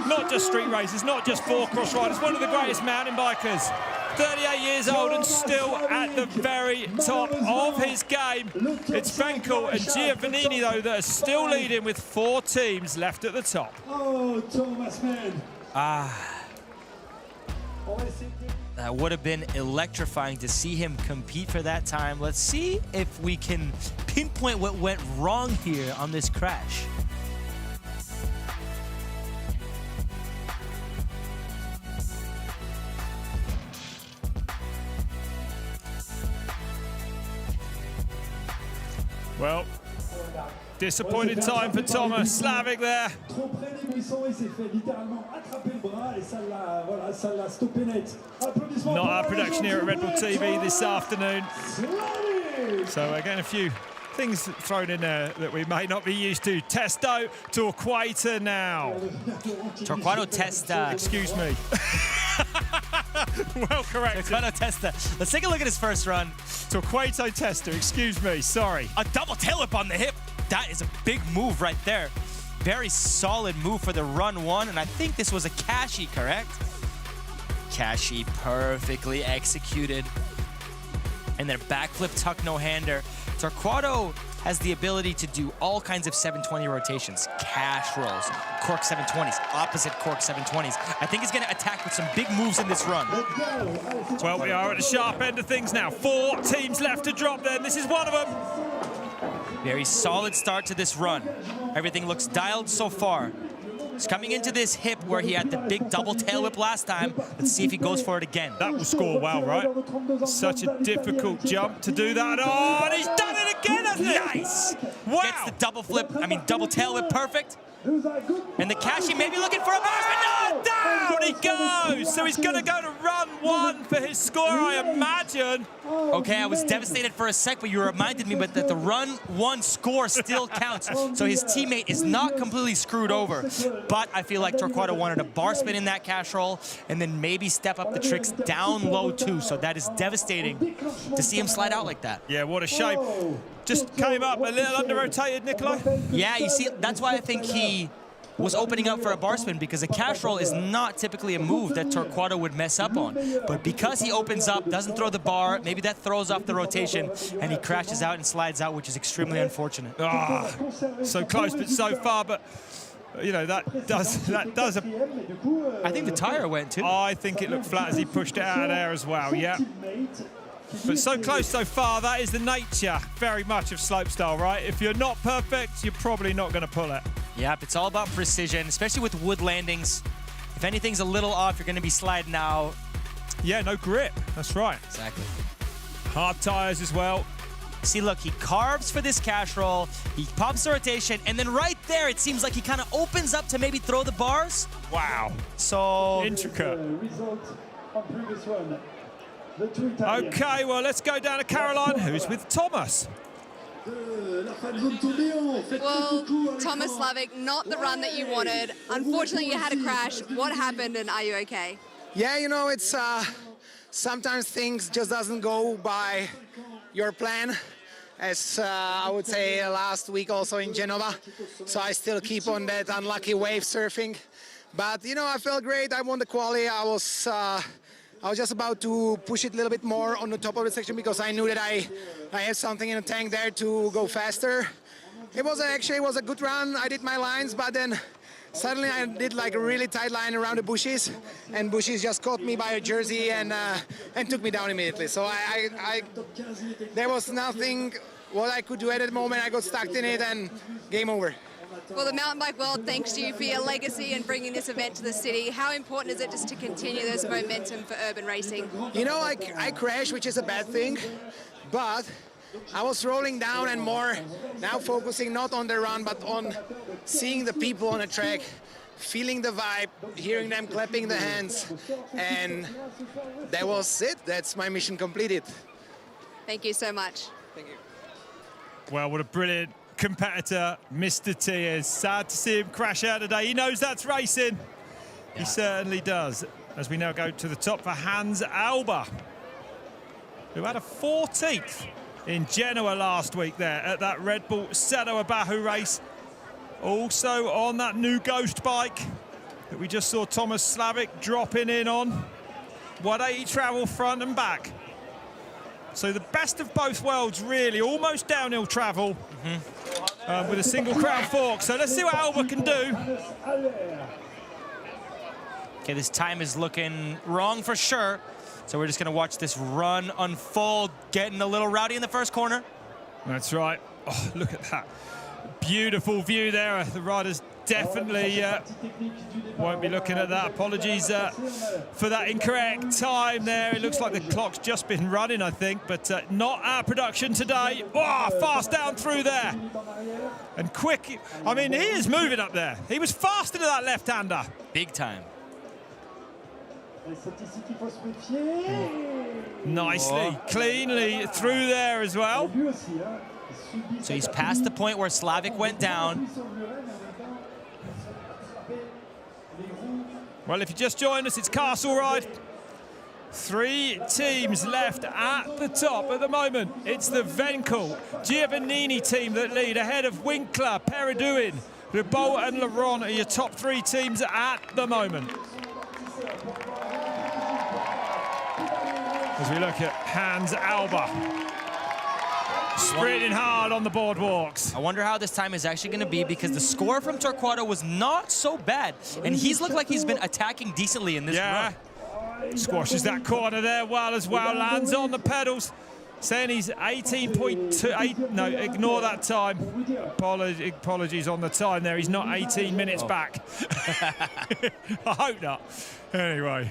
not just street racers, not just four-cross riders, one of the greatest mountain bikers. 38 years old and still at the very top of his game. It's Vencl and Giovannini, though, that are still leading with 4 teams left at the top. Oh, Thomas, man. That would have been electrifying to see him compete for that time. Let's see if we can pinpoint what went wrong here on this crash. Well, disappointing time for Tomas Slavik there. Not our production here at Red Bull TV this afternoon. So we're getting a few things thrown in there that we may not be used to. Testo Torquato now. Torquato Testa. Excuse me. Well corrected. Torquato Testa. Let's take a look at his first run. Torquato Testa, excuse me, sorry. A double tail whip on the hip. That is a big move right there. Very solid move for the run 1, and I think this was a Kashi, correct? Kashi perfectly executed. And then backflip tuck no-hander. Torquato has the ability to do all kinds of 720 rotations, cash rolls, cork 720s, opposite cork 720s. I think he's going to attack with some big moves in this run. Well, we are at the sharp end of things now. 4 teams left to drop then. This is one of them. Very solid start to this run. Everything looks dialed so far. He's coming into this hip where he had the big double tail whip last time. Let's see if he goes for it again. That will score well, right? Such a difficult jump to do that. Oh, and he's done it again, hasn't he? Nice. Wow. Gets the double tail whip perfect. And the Kashi maybe looking for a burst, but no, down he goes. So he's going to go to run 1 for his score, I imagine. Okay, I was devastated for a sec, but you reminded me that the run 1 score still counts. So his teammate is not completely screwed over. But I feel like Torquato wanted a bar spin in that cash roll and then maybe step up the tricks down low too. So that is devastating to see him slide out like that. Yeah, what a shame. Just came up a little under-rotated, Nikolai. Yeah, you see, that's why I think he was opening up for a bar spin, because a cash roll is not typically a move that Torquato would mess up on. But because he opens up, doesn't throw the bar, maybe that throws off the rotation, and he crashes out and slides out, which is extremely unfortunate. So close, but so far, but you know, that does a... I think the tire went too. I think it looked flat as he pushed it out of there as well, yeah. But so close so far, that is the nature very much of slopestyle, right? If you're not perfect, you're probably not going to pull it. Yep, it's all about precision, especially with wood landings. If anything's a little off, you're going to be sliding out. Yeah, no grip. That's right. Exactly. Hard tires as well. See, look, he carves for this cash roll. He pops the rotation, and then right there, it seems like he kind of opens up to maybe throw the bars. Wow. So intricate. Result on previous one. Okay, well, let's go down to Caroline, who's with Thomas. Well, Tomas Slavik, not the run that you wanted. Unfortunately, you had a crash. What happened, and are you okay? Yeah, you know, it's sometimes things just doesn't go by your plan. As I would say last week also in Genova. So I still keep on that unlucky wave surfing. But, you know, I felt great. I won the quali. I was just about to push it a little bit more on the top of the section because I knew that I had something in the tank there to go faster. It was a good run. I did my lines, but then suddenly I did like a really tight line around the bushes, and bushes just caught me by a jersey and took me down immediately. So there was nothing what I could do at that moment. I got stuck in it and game over. Well, the mountain bike world thanks you for your legacy and bringing this event to the city. How important is it just to continue this momentum for urban racing? You know, I crashed, which is a bad thing, but I was rolling down and more now focusing not on the run, but on seeing the people on the track, feeling the vibe, hearing them clapping the hands, and that was it. That's my mission completed. Thank you so much. Thank you. Well, what a brilliant competitor Mr. T is. Sad to see him crash out today. He knows that's racing. Yeah. He certainly does. As we now go to the top for Hans Alba, who had a 14th in Genoa last week there at that Red Bull Sedo Abahu race. Also on that new Ghost bike that we just saw Tomas Slavik dropping in on. 180 travel front and back. So the best of both worlds, really, almost downhill travel with a single crown fork. So let's see what Alba can do. Okay, this time is looking wrong for sure. So we're just going to watch this run unfold, getting a little rowdy in the first corner. That's right. Oh, look at that. Beautiful view there. The riders definitely won't be looking at that. Apologies for that incorrect time there. It looks like the clock's just been running, I think, but not our production today. Oh, fast down through there. And quick. I mean, he is moving up there. He was faster than that left-hander. Big time. Nicely, cleanly through there as well. So he's past the point where Slavik went down. Well, if you just joined us, it's Castle Ride. 3 teams left at the top at the moment. It's the Vencl, Giovannini team that lead ahead of Winkler, Perraudin, Reboul and Loron are your top 3 teams at the moment. As we look at Hans Alba, sprinting hard on the boardwalks. I wonder how this time is actually going to be, because the score from Torquato was not so bad, and he's looked like he's been attacking decently in this run. Squashes that corner there well as well, lands on the pedals. Saying he's 18.28, no, ignore that time. Apologies on the time there, he's not 18 minutes back. I hope not. Anyway,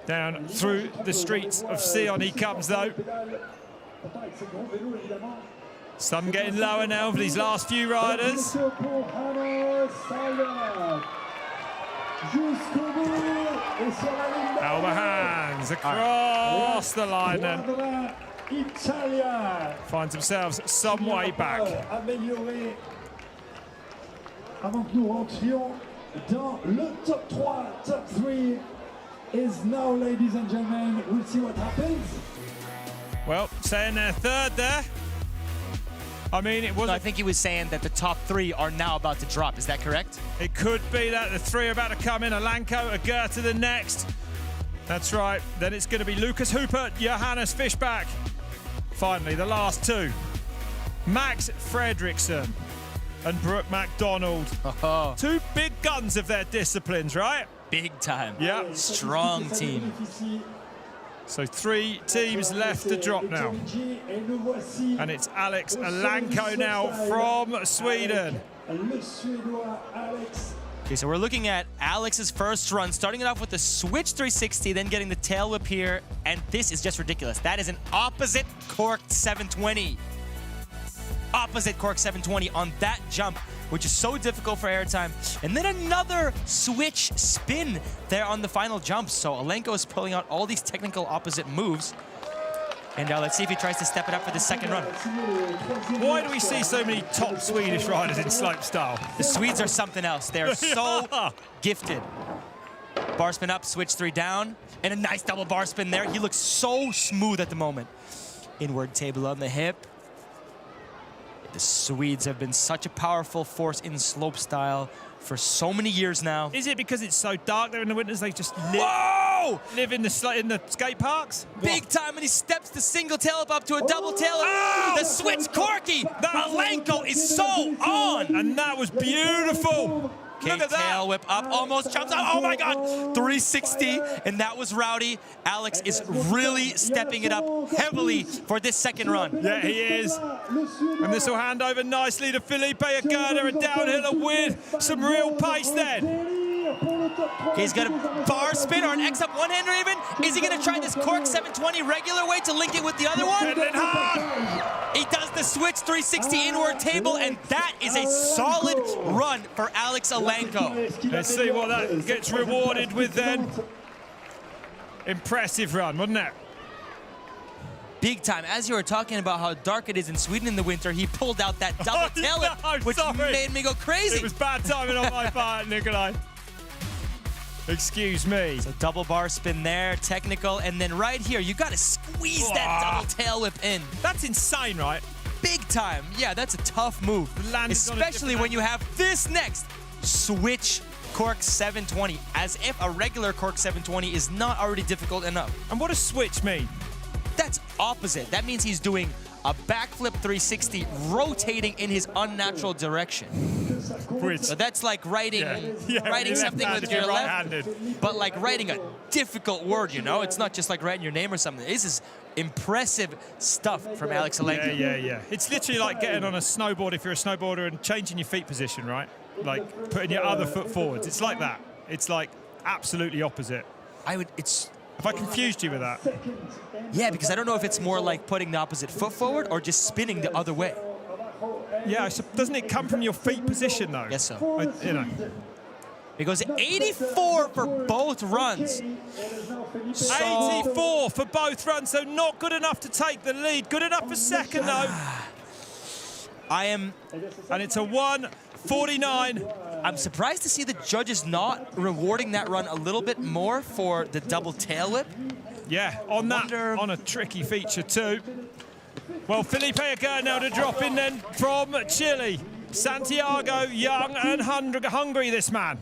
down through the streets of Sion he comes though. Sun getting lower now for these last few riders. Alba hands across the line then. Finds themselves some way back. Avant que nous rentrions dans le top 3, top 3 is now, ladies and gentlemen. We'll see what happens. Well, saying they're third there. I mean, it wasn't... No, I think he was saying that the top 3 are now about to drop. Is that correct? It could be that the 3 are about to come in. Alanko, Agurta the next. That's right. Then it's going to be Lucas Hooper, Johannes Fischbach. Finally, the last 2. Max Fredriksson and Brook MacDonald. 2 big guns of their disciplines, right? Big time. Yeah. Strong team. So 3 teams left to drop now. And it's Alex Alanko now from Sweden. Okay, so we're looking at Alex's first run, starting it off with the switch 360, then getting the tail whip here, and this is just ridiculous. That is an opposite corked 720. Opposite cork 720 on that jump, which is so difficult for airtime. And then another switch spin there on the final jump. So Alanko is pulling out all these technical opposite moves. And let's see if he tries to step it up for the second run. Why do we see so many top Swedish riders in slopestyle? The Swedes are something else. They're so gifted. Bar spin up, switch 3 down, and a nice double bar spin there. He looks so smooth at the moment. Inward table on the hip. The Swedes have been such a powerful force in slopestyle for so many years now. Is it because it's so dark there in the winters they just live in the skate parks? Big time, and he steps the single tail up to a double tail. Oh! The switch corky! Alanko is so on! And that was beautiful. Okay, Look at that. tail whip up, almost jumps out. Oh my God, 360, and that was rowdy. Alex is really stepping it up heavily for this second run. Yeah, he is. And this will hand over nicely to Felipe Vergara, a downhiller with some real pace then. He's got a bar spin or an X-up one-hander even. Is he going to try this cork 720 regular way to link it with the other one? And then hard. He does the switch 360 inward table, and that is a solid run for Alex Alenko. Let's see what that gets rewarded with then. Impressive run, wasn't it? Big time. As you were talking about how dark it is in Sweden in the winter, he pulled out that double tail whip, which made me go crazy. It was bad timing on my part, Nikolai. Excuse me. So double bar spin there, technical, and then right here, you got to squeeze that double tail whip in. That's insane, right? Big time. Yeah, that's a tough move. Especially when you have this next. Switch cork 720, as if a regular cork 720 is not already difficult enough. And what does switch mean? That's opposite. That means he's doing a backflip 360, rotating in his unnatural direction. So that's like writing, writing something with your left, but like writing a difficult word, you know? It's not just like writing your name or something. This is impressive stuff from Alex Alenko. Yeah. It's literally like getting on a snowboard if you're a snowboarder and changing your feet position, right? Like putting your other foot forwards. It's like that. It's like absolutely opposite. Have I confused you with that? Yeah, because I don't know if it's more like putting the opposite foot forward or just spinning the other way. Yeah, so doesn't it come from your feet position, though? Yes, so. You know. It goes 84 for both runs. 84 for both runs, so not good enough to take the lead. Good enough for second, though. And it's a 1:49. I'm surprised to see the judges not rewarding that run a little bit more for the double tail whip. Yeah, on a tricky feature too. Well, Felipe Vergara now to drop in then from Chile. Santiago, young and hungry, this man.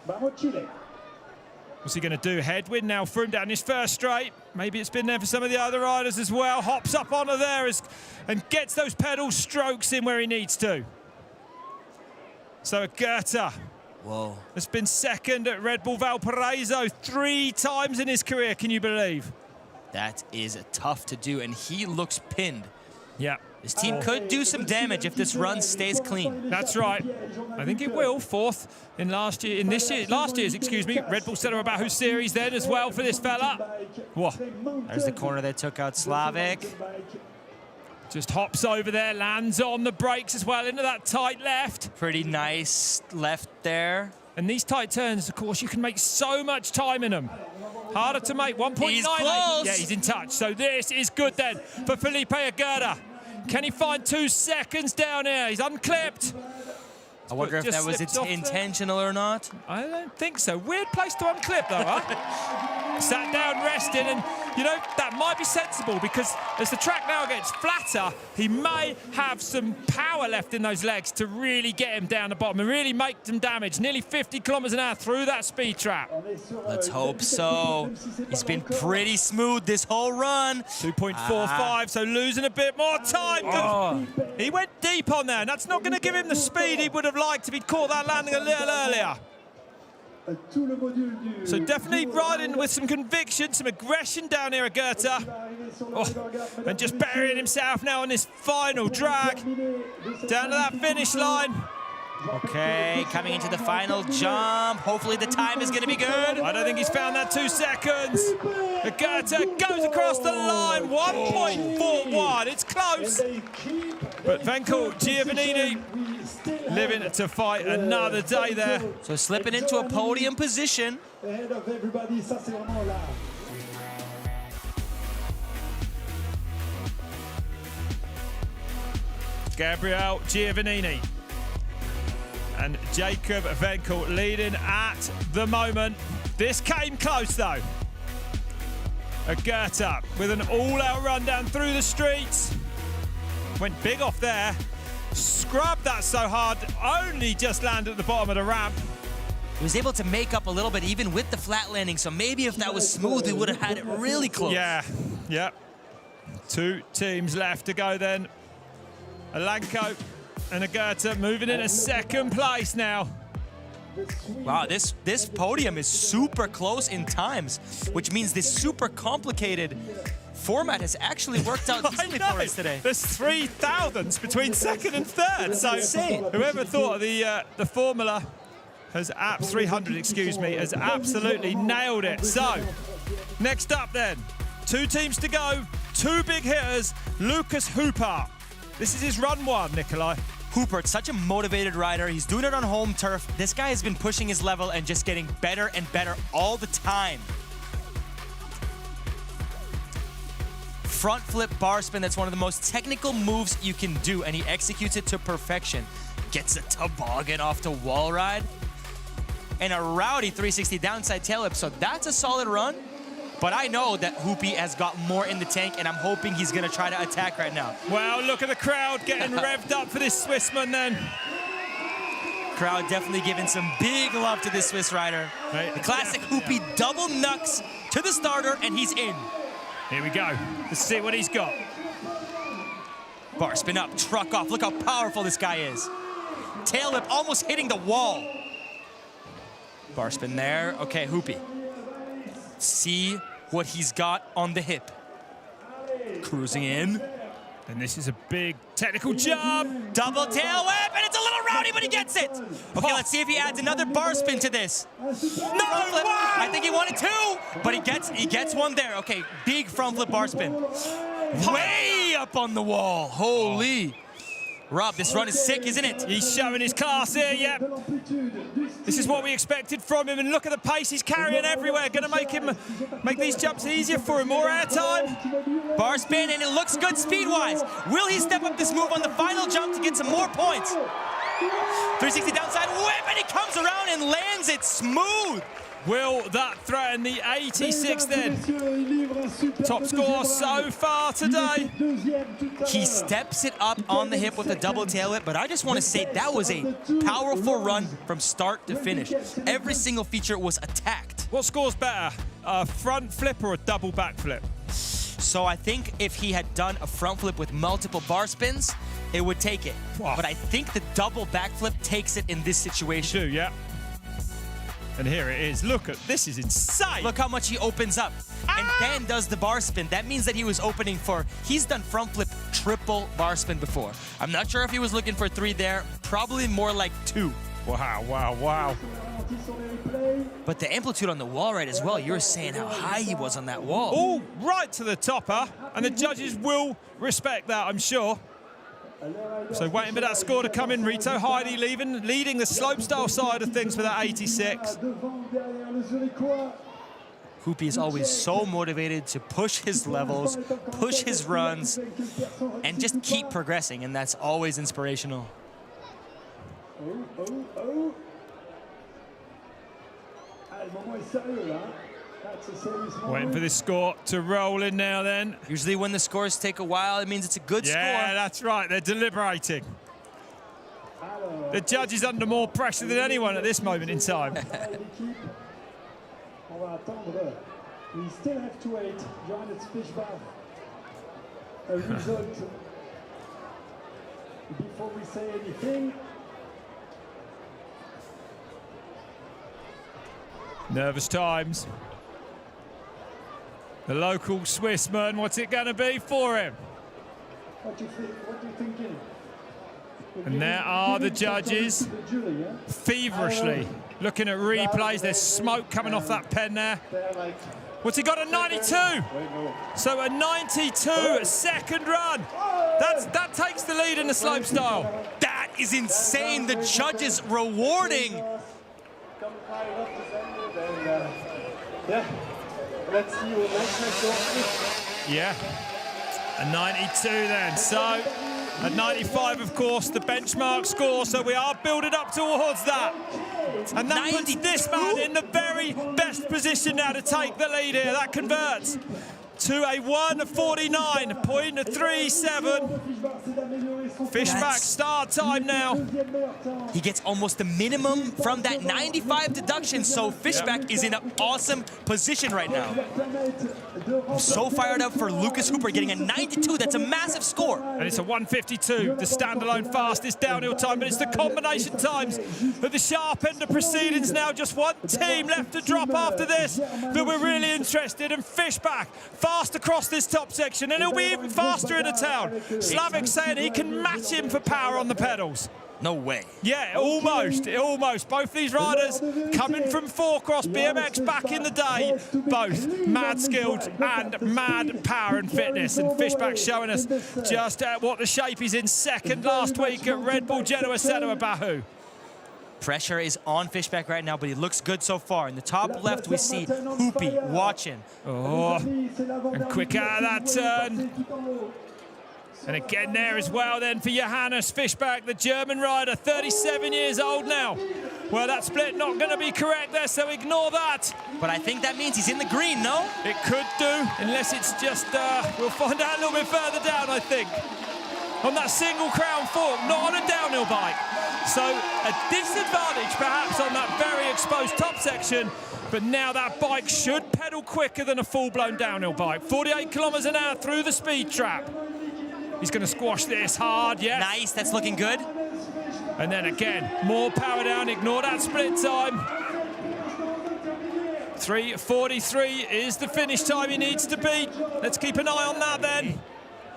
What's he going to do? Headwind now for him down his first straight. Maybe it's been there for some of the other riders as well. Hops up onto there and gets those pedal strokes in where he needs to. So Vergara has been second at Red Bull Valparaiso 3 times in his career, can you believe? That is tough to do, and he looks pinned. Yeah. His team could do some damage if this run stays clean. That's right. I think it will. 4th in last year's, Red Bull Center Bahu series then as well for this fella. Whoa. There's the corner that took out Slavik. Just hops over there, lands on the brakes as well into that tight left. Pretty nice left there. And these tight turns, of course, you can make so much time in them. Harder to make, 1.9. He's close. Yeah, he's in touch. So this is good then for Felipe Vergara. Can he find 2 seconds down here? He's unclipped. I wonder if that was intentional or not. I don't think so. Weird place to unclip though, huh? Sat down resting, and you know, that might be sensible because as the track now gets flatter, he may have some power left in those legs to really get him down the bottom and really make some damage. Nearly 50 kilometers an hour through that speed trap. Let's hope so. He's been pretty smooth this whole run. 2.45, so losing a bit more time. Oh. He went deep on there, and that's not going to give him the speed he would have liked if he'd caught that landing a little earlier. So definitely riding with some conviction, some aggression down here at Vergara. Oh, and just burying himself now on this final drag. Down to that finish line. Okay, coming into the final jump. Hopefully the time is going to be good. I don't think he's found that 2 seconds. Vergara goes across the line, 1.41. It's close. But Vencl, Giovannini, living to fight another day there. So slipping into a podium position. Ahead of everybody, ça c'est vraiment là. Gabriel, Giovannini and Jakub Vencl leading at the moment. This came close though. Vergara with an all-out run down through the streets. Went big off there. Scrubbed that so hard, only just landed at the bottom of the ramp. He was able to make up a little bit even with the flat landing, so maybe if that was smooth, we would have had it really close. Yeah. 2 teams left to go then. Alenko and Vergara moving in a second place now. Wow, this podium is super close in times, which means this super complicated format has actually worked out easily for us today. There's 3 thousandths between second and third. So insane. Whoever thought of the formula has 300, excuse me, has absolutely nailed it. So next up then, 2 teams to go, 2 big hitters. Lucas Hooper. This is his run 1, Nikolai. Hooper, such a motivated rider. He's doing it on home turf. This guy has been pushing his level and just getting better and better all the time. Front flip bar spin, that's one of the most technical moves you can do, and he executes it to perfection. Gets a toboggan off to wall ride. And a rowdy 360 downside tail whip, so that's a solid run. But I know that Hoopy has got more in the tank, and I'm hoping he's gonna try to attack right now. Well, look at the crowd getting revved up for this Swissman then. Crowd definitely giving some big love to this Swiss rider. Right. The classic Hoopy double knucks to the starter, and he's in. Here we go. Let's see what he's got. Bar spin up, truck off. Look how powerful this guy is. Tail whip almost hitting the wall. Bar spin there. Okay, Hoopy. See what he's got on the hip. Cruising in. And this is a big technical jump. Double tail whip, and it's a little rowdy, but he gets it. Okay, let's see if he adds another bar spin to this. No, flip. I think he wanted 2, but he gets one there. Okay, big front flip bar spin. Way up on the wall. Holy. Rob, this run is sick, isn't it? He's showing his class here, yep. This is what we expected from him, and look at the pace he's carrying everywhere. Gonna make these jumps easier for him, more airtime. Bar spin, and it looks good speed-wise. Will he step up this move on the final jump to get some more points? 360 downside whip, and he comes around and lands it smooth. Will that threaten the 86 then? Top score so far today. He steps it up on the hip with a double tail whip, but I just want to say that was a powerful run from start to finish. Every single feature was attacked. What score's better, a front flip or a double back flip? So I think if he had done a front flip with multiple bar spins, it would take it. Wow. But I think the double back flip takes it in this situation. Too, yeah. And here it is. Look at this, is insane. Look how much he opens up. And then does the bar spin. That means that he was opening for, he's done front flip triple bar spin before. I'm not sure if he was looking for 3 there, probably more like 2. Wow, wow, wow. But the amplitude on the wall right as well, you were saying how high he was on that wall. Oh, right to the topper. And the judges will respect that, I'm sure. So waiting for that score to come in. Rito Heidi leading the slopestyle side of things for that 86. Hoopy is always so motivated to push his levels, push his runs, and just keep progressing, and that's always inspirational. Waiting for this score to roll in now then. Usually when the scores take a while, it means it's a good score. Yeah, that's right. They're deliberating. The judge is under more pressure than anyone at this moment in time. We still have to wait. Johannes Fischbach, a result before we say anything. Nervous times. The local Swissman, what's it going to be for him? What do you think? What are you thinking? And there are the judges, feverishly looking at replays. There's smoke coming off that pen there. What's he got? A 92. So a 92 second run. That takes the lead in the slopestyle. That is insane. The judges rewarding. Yeah. Let's see what next. Yeah. A 92 then. So a 95, of course, the benchmark score. So we are building up towards that. And that puts this man in the very best position now to take the lead here. That converts to a 1:49.37. Fishback start time now. He gets almost the minimum from that 95 deduction, so Fishback is in an awesome position right now. I'm so fired up for Lucas Hooper getting a 92. That's a massive score. And it's a 152, the standalone fastest downhill time, but it's the combination times at the sharp end of proceedings now. Just one team left to drop after this that we're really interested in. Fishback fast across this top section, and he'll be even faster into town. Slavik saying he can match him for power on the pedals. No way. Yeah, almost. Both these riders coming from four-cross BMX back in the day, both mad skilled and mad power and fitness. And Fishback showing us just what the shape he's in second last week at Red Bull Genoa Sedoa Bahu. Pressure is on Fishback right now, but he looks good so far. In the top left, we see Hoopy watching. Oh, and quick out of that turn. And again there as well then for Johannes Fishback, the German rider, 37 years old now. Well, that split not going to be correct there, so ignore that. But I think that means he's in the green, no? It could do, unless it's just, we'll find out a little bit further down, I think. On that single crown fork, not on a downhill bike. So a disadvantage perhaps on that very exposed top section, but now that bike should pedal quicker than a full-blown downhill bike. 48 kilometers an hour through the speed trap. He's going to squash this hard, yes. Nice, that's looking good. And then again, more power down, ignore that split time. 3:43 is the finish time he needs to beat. Let's keep an eye on that then.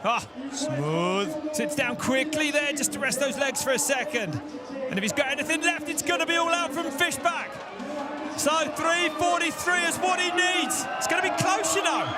Ah, smooth. Sits down quickly there just to rest those legs for a second. And if he's got anything left, it's going to be all out from Fishback. So 3:43 is what he needs. It's going to be close, you know.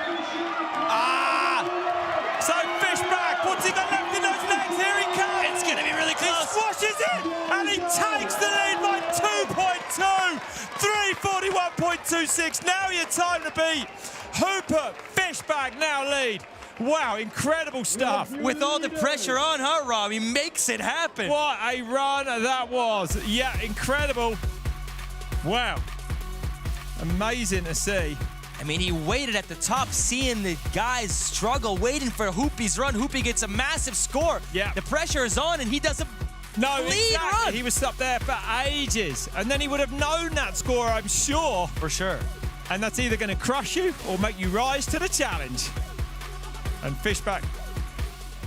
So Fishback, what's he got left in those legs? Here he comes. It's going to be really close. He squashes it, and he takes the lead by 2.2. 3:41.26. Now your time to beat. Hooper, Fishback now lead. Wow, incredible stuff. With all the pressure on, huh, Rob? He makes it happen. What a run that was. Yeah, incredible. Wow. Amazing to see. I mean, he waited at the top, seeing the guys struggle, waiting for Hoopy's run. Hoopy gets a massive score. Yeah. The pressure is on, and he does a lead run. He was up there for ages, and then he would have known that score, I'm sure. For sure. And that's either going to crush you or make you rise to the challenge. And Fishback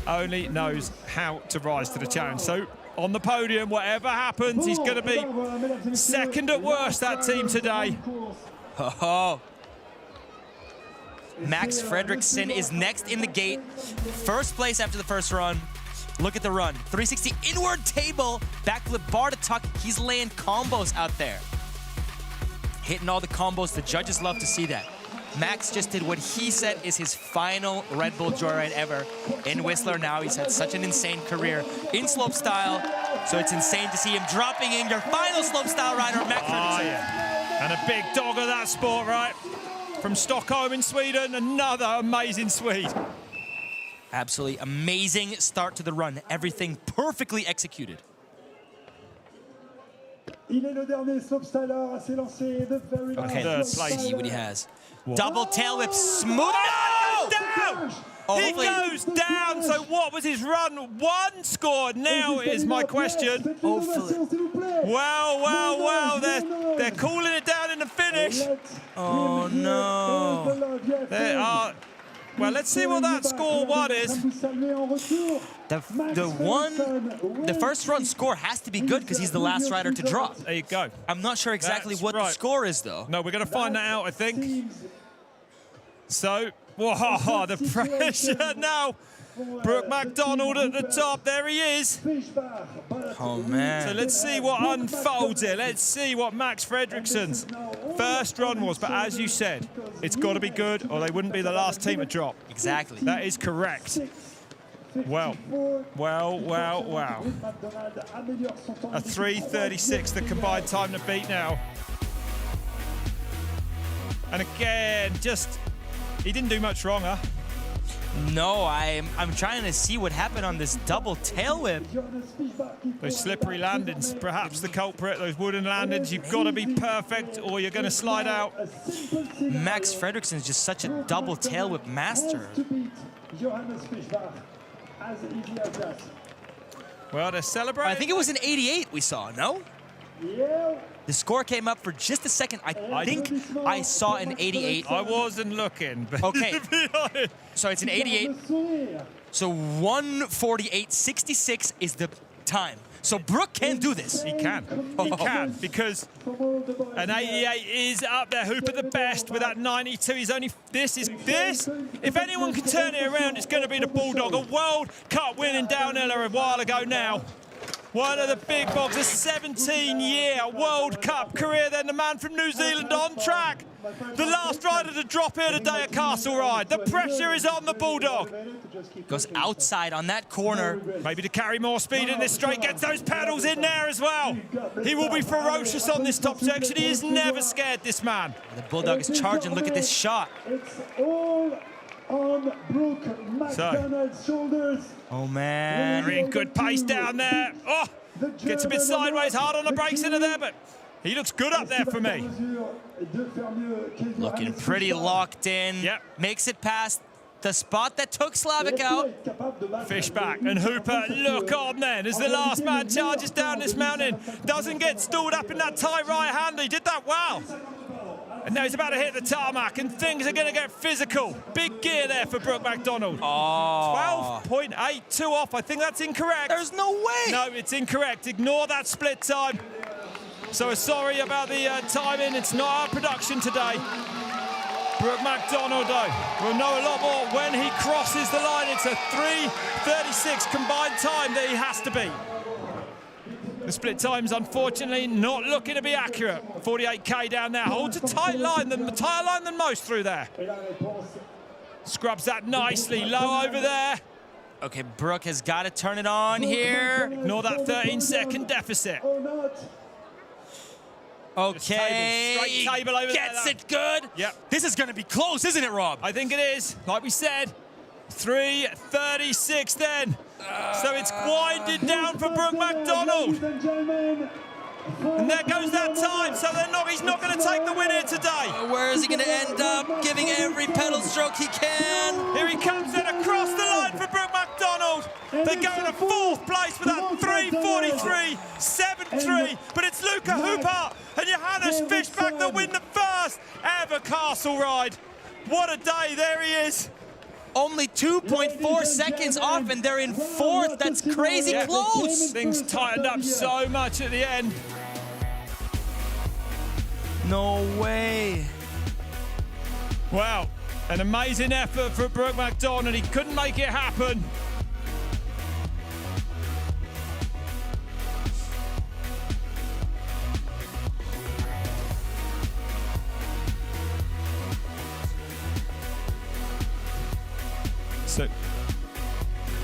only knows how to rise to the challenge. So on the podium, whatever happens, he's going to be second at worst, that team today. Oh. Max Fredriksson is next in the gate. First place after the first run. Look at the run. 360 inward table, backflip bar to tuck. He's laying combos out there. Hitting all the combos. The judges love to see that. Max just did what he said is his final Red Bull Joyride ever in Whistler now. He's had such an insane career in slopestyle, so it's insane to see him dropping in your final slopestyle rider, Max Fredriksson. Oh, yeah. And a big dog of that sport, right? From Stockholm in Sweden, another amazing Swede. Absolutely amazing start to the run. Everything perfectly executed. Okay, let's see what he has. Double tail whip, smooth. Oh, down! Oh, he goes down. So what was his run? One score. Now is my question. Hopefully. Well. They're cooling it down in the finish. Oh no. They are. Well, let's see what that score one is. The first run score has to be good because he's the last rider to drop. There you go. I'm not sure exactly what the score is, though. No, we're going to find that out, I think. So, whoa, the pressure now. Brook MacDonald at the top. There he is. Oh, man. So let's see what unfolds here. Let's see what Max Fredriksson's first run was. But as you said, it's got to be good or they wouldn't be the last team to drop. Exactly. That is correct. Well. A 3:36, the combined time to beat now. And again, he didn't do much wrong, huh? No, I'm trying to see what happened on this double tail whip. Those slippery landings, perhaps the culprit, those wooden landings. You've got to be perfect or you're going to slide out. Max Fredriksson is just such a double tail whip master. Well, they're celebrating. I think it was an 88 we saw, no? The score came up for just a second. I think I saw an 88. I wasn't looking. But Okay. to be honest. So it's an 88. So 1:48.66 is the time. So Brook can do this. He can. He can, because an 88 is up there. Hooper the best with that 92. He's only this. If anyone can turn it around, it's going to be the Bulldog. A World Cup winning downhiller a while ago now. One of the big bogs, a 17-year World Cup career. Then the man from New Zealand on track. The last rider to drop here today at Castle Ride. The pressure is on the Bulldog. Goes outside on that corner. Maybe to carry more speed in this straight. Gets those pedals in there as well. He will be ferocious on this top section. He is never scared, this man. The Bulldog is charging. Look at this shot. It's all on Brook MacDonald's shoulders. Oh, man. Very good pace down there. Oh, gets a bit sideways, hard on the brakes into there, but he looks good up there for me. Looking pretty locked in. Yep. Makes it past the spot that took Slavik out. Fishback and Hooper, look on then as the last man charges down this mountain. Doesn't get stalled up in that tight right hand. He did that well. And now he's about to hit the tarmac and things are going to get physical. Big gear there for Brook MacDonald. Oh. 12.82 off. I think that's incorrect. There's no way. No, it's incorrect. Ignore that split time. So sorry about the timing. It's not our production today. Brook MacDonald, though, will know a lot more when he crosses the line. It's a 3:36 combined time that he has to beat. The split time's unfortunately not looking to be accurate. 48k down there, holds a tighter line than most through there. Scrubs that nicely, low over there. Okay, Brook has got to turn it on here. Ignore that 13-second deficit. Okay, straight table over gets there. it good. Yep. This is going to be close, isn't it, Rob? I think it is. Like we said, 3:36 then. So it's winded down for Brook MacDonald. And there goes that time. So he's not going to take the win here today. Where is he going to end up? Giving every pedal stroke he can. Here he comes then across the line for Brook MacDonald. They go in a fourth place with that 3:43.73. But it's Luca Hooper and Johannes Fishback that win the first ever Castle Ride. What a day, there he is. Only 2.4 seconds off and they're in fourth. That's crazy close. Things tightened up so much at the end. No way. Wow, an amazing effort for Brook MacDonald. He couldn't make it happen. So,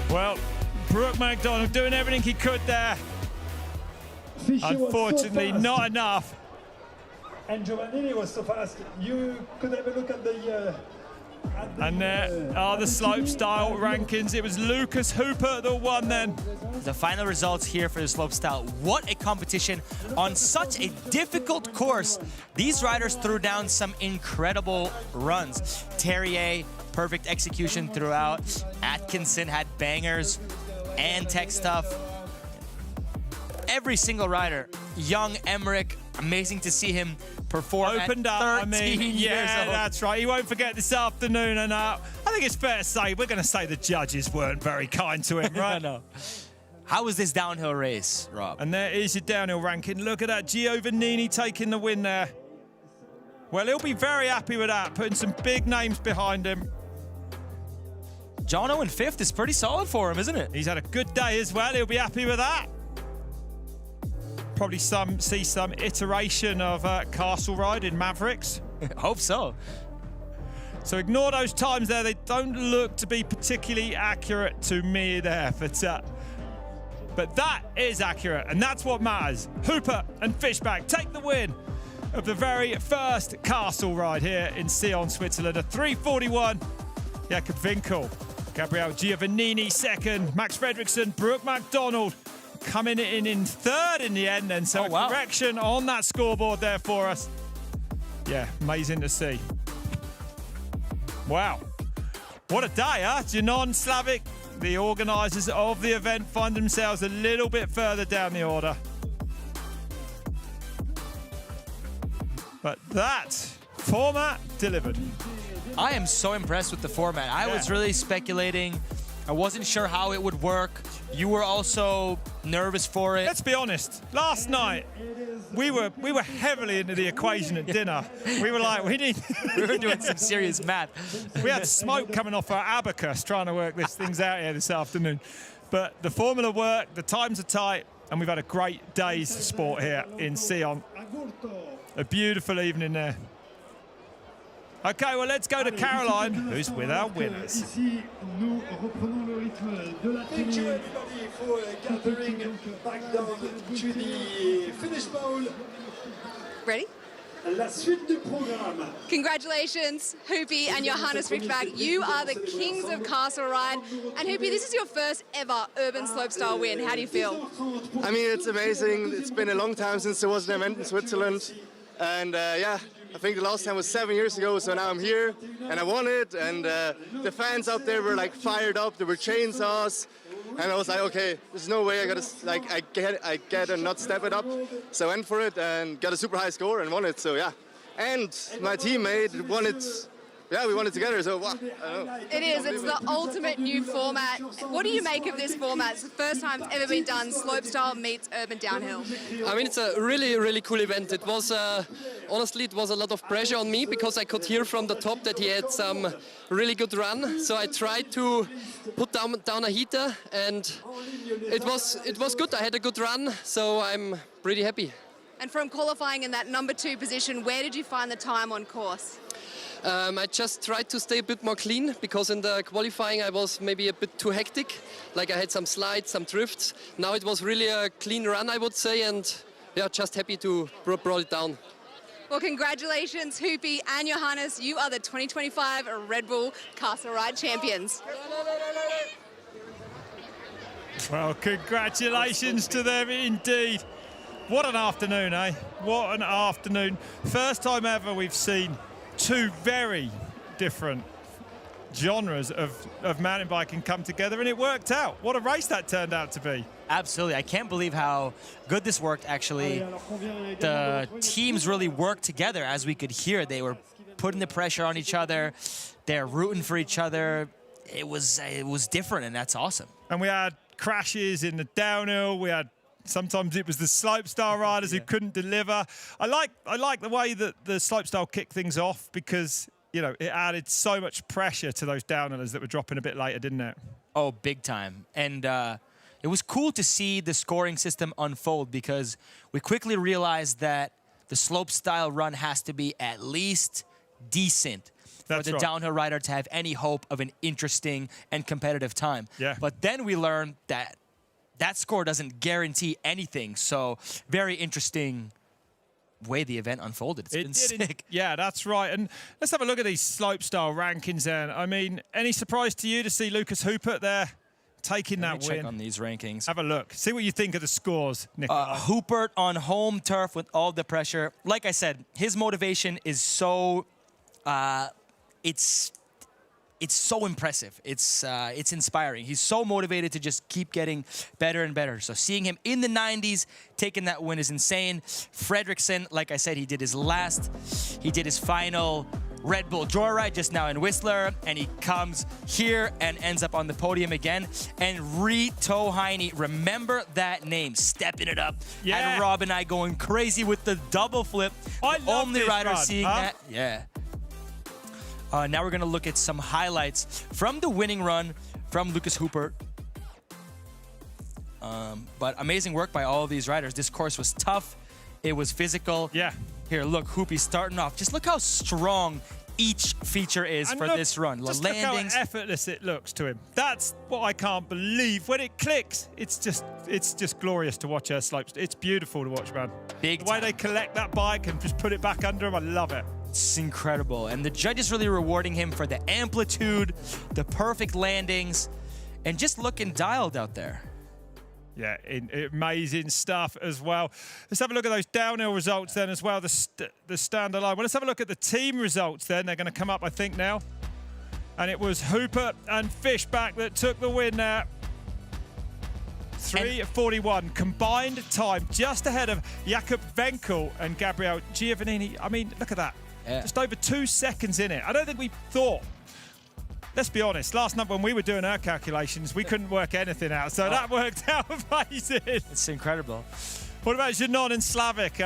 well, Brook MacDonald doing everything he could there. Unfortunately, not enough. And Giovannini was so fast. You could have a look at the... And there are the slopestyle rankings. It was Lucas Hooper that won then. The final results here for the slopestyle. What a competition on such a difficult course. These riders threw down some incredible runs. Terrier, perfect execution throughout. Atkinson had bangers and tech stuff. Every single rider. Young Emric, amazing to see him perform Opened at up, 13 years yeah, old. that's right. He won't forget this afternoon. And I think it's fair to say we're going to say the judges weren't very kind to him, right? I know. How was this downhill race, Rob? And there is your downhill ranking. Look at that, Giovannini taking the win there. Well, he'll be very happy with that, putting some big names behind him. Jono in fifth is pretty solid for him, isn't it? He's had a good day as well. He'll be happy with that. Probably see some iteration of Castle Ride in Mavericks. Hope so. So ignore those times there. They don't look to be particularly accurate to me there. But that is accurate, and that's what matters. Hooper and Fishback take the win of the very first Castle Ride here in Sion, Switzerland. A 3:41. Jakub Vencl, Gabriel Giovannini second, Max Fredriksson, Brook MacDonald coming in third in the end then. So a correction on that scoreboard there for us. Yeah, amazing to see. Wow. What a day, huh? Jono Slavik the organisers of the event find themselves a little bit further down the order. But that format delivered. I am so impressed with the format. I was really speculating. I wasn't sure how it would work. You were also nervous for it. Let's be honest. Last night, we were heavily into the equation at dinner. We were like, we were doing some serious math. We had smoke coming off our abacus trying to work these things out here this afternoon. But the formula worked, the times are tight, and we've had a great day's sport here in Sion. A beautiful evening there. Okay, well, let's go to Caroline, who's with our winners. Ici, nous reprenons le rythme de la Thank you everybody for gathering back down to the finish bowl. Ready? La suite du programme. Congratulations, Hoopy and Johannes Richtbach. You are the kings of Castle Ride. And Hoopy, this is your first ever urban slopestyle win. How do you feel? I mean, it's amazing. It's been a long time since there was an event in Switzerland. And yeah, I think the last time was 7 years ago, so now I'm here and I won it. And the fans out there were like fired up. There were chainsaws. And I was like, okay, there's no way I gotta not step it up. So I went for it and got a super high score and won it. So yeah, and my teammate won it. Yeah, we won it together. So wow, I don't know. It is. It's the ultimate new format. What do you make of this format? It's the first time it's ever been done. Slopestyle meets urban downhill. I mean, it's a really, really cool event. It was honestly, it was a lot of pressure on me because I could hear from the top that he had some really good run. So I tried to put down a heater, and it was good. I had a good run, so I'm pretty happy. And from qualifying in that #2 position, where did you find the time on course? I just tried to stay a bit more clean because in the qualifying I was maybe a bit too hectic. Like I had some slides, some drifts. Now it was really a clean run, I would say, and yeah, just happy to brought it down. Well, congratulations, Hoopy and Johannes. You are the 2025 Reboul Castle Ride champions. Well, congratulations to them indeed. What an afternoon, eh? What an afternoon. First time ever we've seen two very different genres of mountain biking come together, and it worked out. What a race that turned out to be. Absolutely. I can't believe how good this worked, actually. The teams really worked together, as we could hear. They were putting the pressure on each other. They're rooting for each other. It was different, and that's awesome. And we had crashes in the downhill. We had sometimes it was the slopestyle riders who couldn't deliver. I like the way that the slopestyle kicked things off because, you know, it added so much pressure to those downhillers that were dropping a bit later, didn't it? Oh, big time. And it was cool to see the scoring system unfold because we quickly realized that the slopestyle run has to be at least decent for the downhill rider to have any hope of an interesting and competitive time. Yeah. But then we learned that that score doesn't guarantee anything. So very interesting way the event unfolded. It's been sick. Yeah, that's right. And let's have a look at these slopestyle rankings then. I mean, any surprise to you to see Lucas Hoopert there taking that win? Check on these rankings. Have a look. See what you think of the scores, Nick. Hoopert on home turf with all the pressure. Like I said, his motivation is so... It's so impressive. It's inspiring. He's so motivated to just keep getting better and better. So seeing him in the 90s, taking that win is insane. Fredriksson, like I said, he did his final Red Bull Joyride just now in Whistler, and he comes here and ends up on the podium again. And Rito Heine, remember that name, stepping it up. Yeah. And Rob and I going crazy with the double flip. I love Only this rider run, seeing that. Yeah. Now we're going to look at some highlights from the winning run from Lucas Hoopert. But amazing work by all of these riders. This course was tough. It was physical. Yeah. Here, look, Hoopy starting off. Just look how strong each feature is for this run. Just the landings. Look how effortless it looks to him. That's what I can't believe. When it clicks, it's just glorious to watch her slopes. It's beautiful to watch, man. Big the way they collect that bike and just put it back under him, I love it. It's incredible. And the judges really rewarding him for the amplitude, the perfect landings, and just looking dialed out there. Yeah, amazing stuff as well. Let's have a look at those downhill results then as well, the standalone. Well, let's have a look at the team results then. They're going to come up, I think, now. And it was Hooper and Fishback that took the win there. 3:41 combined time, just ahead of Jakub Vencl and Gabriel. Giovannini, I mean, look at that. Yeah. Just over 2 seconds in it. I don't think we thought, let's be honest, last night when we were doing our calculations, we couldn't work anything out. So that worked out amazing. It's incredible. What about Jono and Slavik?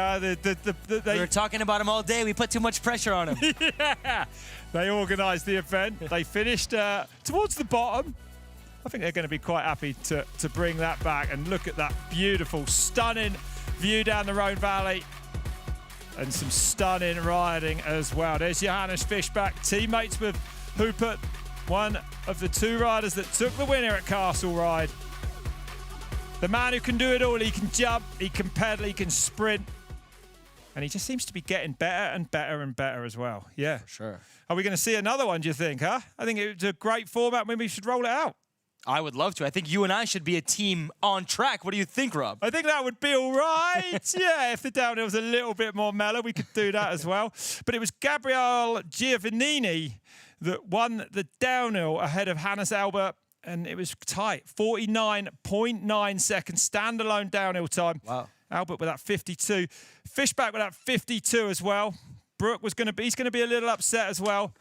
We were talking about him all day. We put too much pressure on him. Yeah. They organised the event. They finished towards the bottom. I think they're going to be quite happy to bring that back. And look at that beautiful, stunning view down the Rhone Valley. And some stunning riding as well. There's Johannes Fishback, teammates with Hooper, one of the 2 riders that took the winner at Castle Ride. The man who can do it all. He can jump, he can pedal, he can sprint. And he just seems to be getting better and better and better as well. Yeah. For sure. Are we going to see another one, do you think, huh? I think it's a great format. Maybe we should roll it out. I would love to. I think you and I should be a team on track. What do you think, Rob? I think that would be all right. Yeah, if the downhill was a little bit more mellow, we could do that as well. But it was Gabriel Giovannini that won the downhill ahead of Hannes Albert. And it was tight, 49.9 seconds, standalone downhill time. Wow. Albert with that 52. Fishback with that 52 as well. Brook was he's going to be a little upset as well.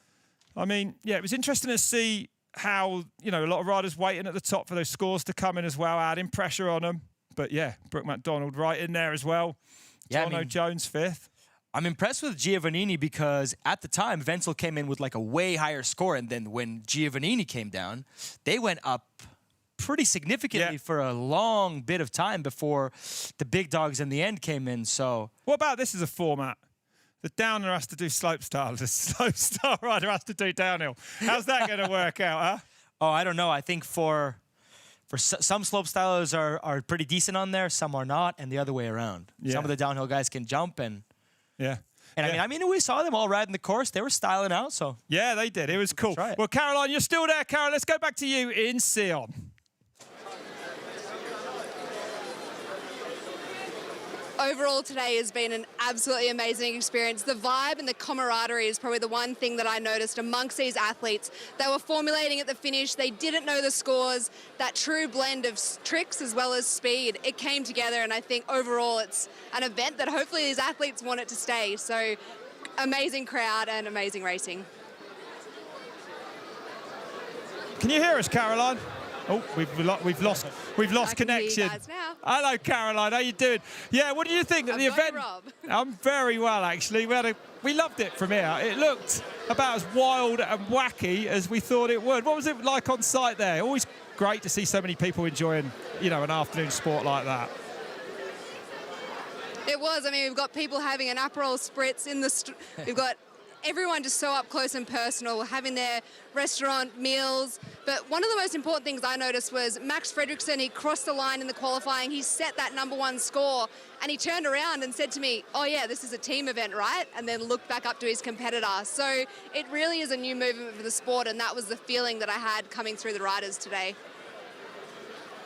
I mean, yeah, it was interesting to see how, a lot of riders waiting at the top for those scores to come in as well, adding pressure on them. But yeah, Brook MacDonald right in there as well. Yeah, Jono Jones 5th. I'm impressed with Giovannini because at the time, Vencl came in with like a way higher score. And then when Giovannini came down, they went up pretty significantly for a long bit of time before the big dogs in the end came in. So what about this as a format? The downer has to do slopestyle. The slopestyle rider has to do downhill. How's that going to work out, huh? Oh, I don't know. I think for some slopestylers are pretty decent on there. Some are not, and the other way around. Yeah. Some of the downhill guys can jump and... Yeah. And I mean, we saw them all riding the course. They were styling out, so... Yeah, they did. It was cool. Well, Caroline, you're still there, Carol. Let's go back to you in Sion. Overall today has been an absolutely amazing experience. The vibe and the camaraderie is probably the one thing that I noticed amongst these athletes. They were formulating at the finish. They didn't know the scores. That true blend of tricks as well as speed, it came together, and I think overall it's an event that hopefully these athletes want it to stay. So amazing crowd and amazing racing. Can you hear us, Caroline? Oh, we've lost connection. Guys now. Hello, Caroline. How you doing? Yeah, what do you think of the event? Rob. I'm very well, actually. We loved it from here. It looked about as wild and wacky as we thought it would. What was it like on site there? Always great to see so many people enjoying, an afternoon sport like that. It was. I mean, we've got people having an Aperol spritz in the... We've got everyone just so up close and personal, having their restaurant meals. But one of the most important things I noticed was Max Fredriksson. He crossed the line in the qualifying. He set that #1 score, and he turned around and said to me, "Oh yeah, this is a team event, right?" And then looked back up to his competitor. So it really is a new movement for the sport, and that was the feeling that I had coming through the riders today.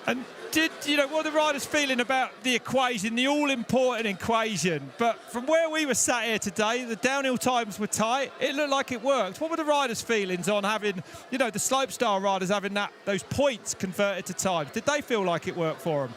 And what are the riders feeling about the equation, the all-important equation? But from where we were sat here today, the downhill times were tight. It looked like it worked. What were the riders' feelings on having, the slopestyle riders having those points converted to times? Did they feel like it worked for them?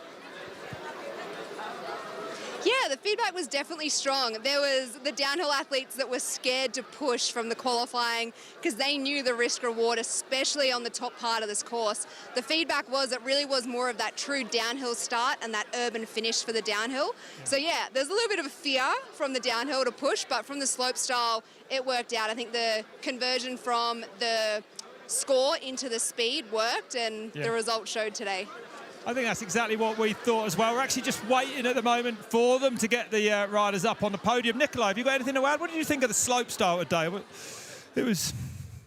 Yeah, the feedback was definitely strong. There was the downhill athletes that were scared to push from the qualifying because they knew the risk reward, especially on the top part of this course. The feedback was it really was more of that true downhill start and that urban finish for the downhill. So yeah, there's a little bit of a fear from the downhill to push, but from the slopestyle, it worked out. I think the conversion from the score into the speed worked, and the result showed today. I think that's exactly what we thought as well. We're actually just waiting at the moment for them to get the riders up on the podium. Nikolai, have you got anything to add? What did you think of the slopestyle today? It was...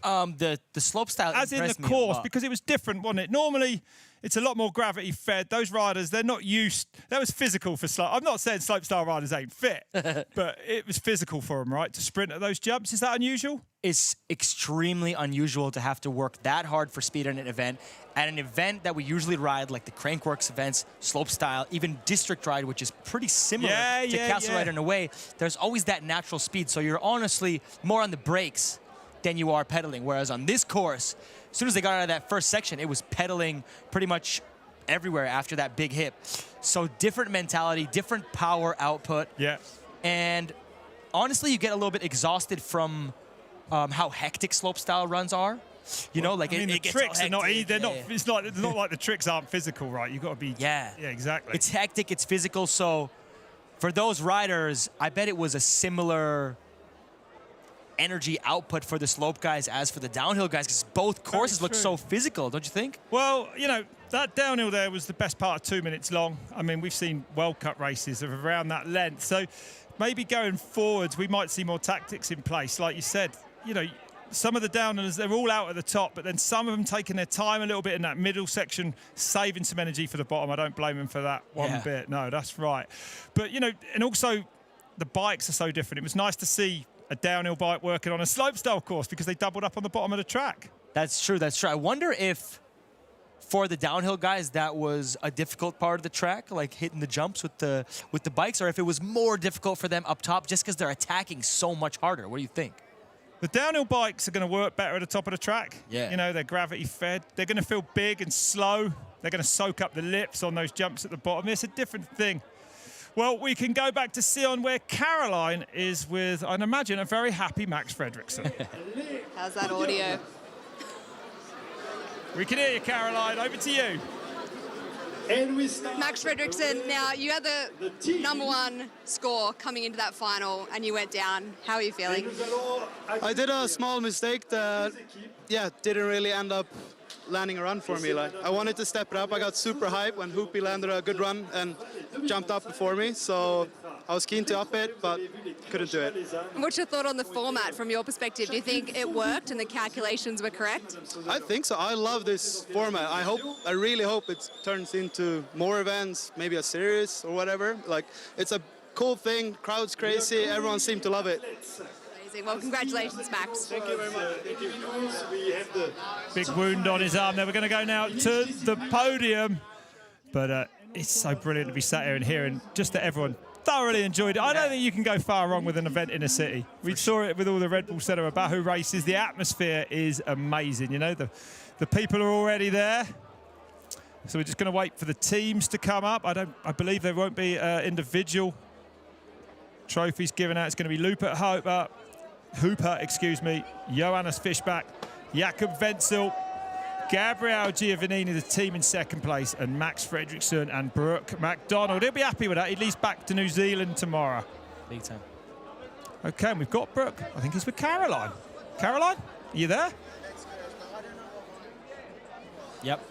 the slopestyle as in the course, because it was different, wasn't it? Normally, it's a lot more gravity fed. Those riders, they're not used... That was physical for slope. I'm not saying slopestyle riders ain't fit, but it was physical for them, right, to sprint at those jumps. Is that unusual? It's extremely unusual to have to work that hard for speed in an event. At an event that we usually ride, like the Crankworks events, slopestyle, even District Ride, which is pretty similar to Castle Ride in a way, there's always that natural speed. So you're honestly more on the brakes than you are pedaling. Whereas on this course, as soon as they got out of that first section, it was pedaling pretty much everywhere after that big hip. So different mentality, different power output. Yeah. And honestly, you get a little bit exhausted from how hectic slopestyle runs are. You know, like I mean, it the gets tricks all are not. hectic. They're not. It's not like the tricks aren't physical, right? You've got to be. Yeah. Yeah, exactly. It's hectic. It's physical. So for those riders, I bet it was a similar energy output for the slope guys as for the downhill guys, because both courses look so physical, don't you think? Well, you know, that downhill there was the best part of 2 minutes long. I mean, we've seen World Cup races of around that length. So maybe going forwards, we might see more tactics in place. Like you said, you know, some of the downhillers, they're all out at the top, but then some of them taking their time a little bit in that middle section, saving some energy for the bottom. I don't blame them for that one bit. No, that's right. But, you know, and also the bikes are so different. It was nice to see a downhill bike working on a slopestyle course because they doubled up on the bottom of the track. That's true. That's true. I wonder if for the downhill guys that was a difficult part of the track, like hitting the jumps with the bikes, or if it was more difficult for them up top just because they're attacking so much harder. What do you think? The downhill bikes are going to work better at the top of the track. Yeah. You know, they're gravity fed. They're going to feel big and slow. They're going to soak up the lips on those jumps at the bottom. It's a different thing. Well, we can go back to Sion, where Caroline is with, I'd imagine, a very happy Max Fredriksson. How's that audio? We can hear you, Caroline. Over to you. Max Fredriksson, now you had the #1 score coming into that final and you went down. How are you feeling? I did a small mistake that, didn't really end up landing a run for me. Like, I wanted to step it up. I got super hyped when Hoopy landed a good run and jumped up before me. So I was keen to up it, but couldn't do it. What's your thought on the format from your perspective? Do you think it worked and the calculations were correct? I think so. I love this format. I really hope it turns into more events, maybe a series or whatever. Like, it's a cool thing. Crowd's crazy. Everyone seemed to love it. Amazing. Well, congratulations, Max. Thank you very much. Big wound on his arm there. We're going to go now to the podium. But it's so brilliant to be sat here and hearing just that everyone thoroughly enjoyed it. I don't think you can go far wrong with an event in a city. We saw it with all the Red Bull Center Bahu races. The atmosphere is amazing. You know, the people are already there. So we're just going to wait for the teams to come up. I believe there won't be individual trophies given out. It's going to be Hooper, excuse me, Johannes Fischbach, Jakub Vencl, Gabriel Giovannini, the team in second place, and Max Fredriksson and Brook MacDonald. He'll be happy with that. He leaves back to New Zealand tomorrow. Big time. Okay, and we've got Brook. I think he's with Caroline. Caroline, are you there? Yep.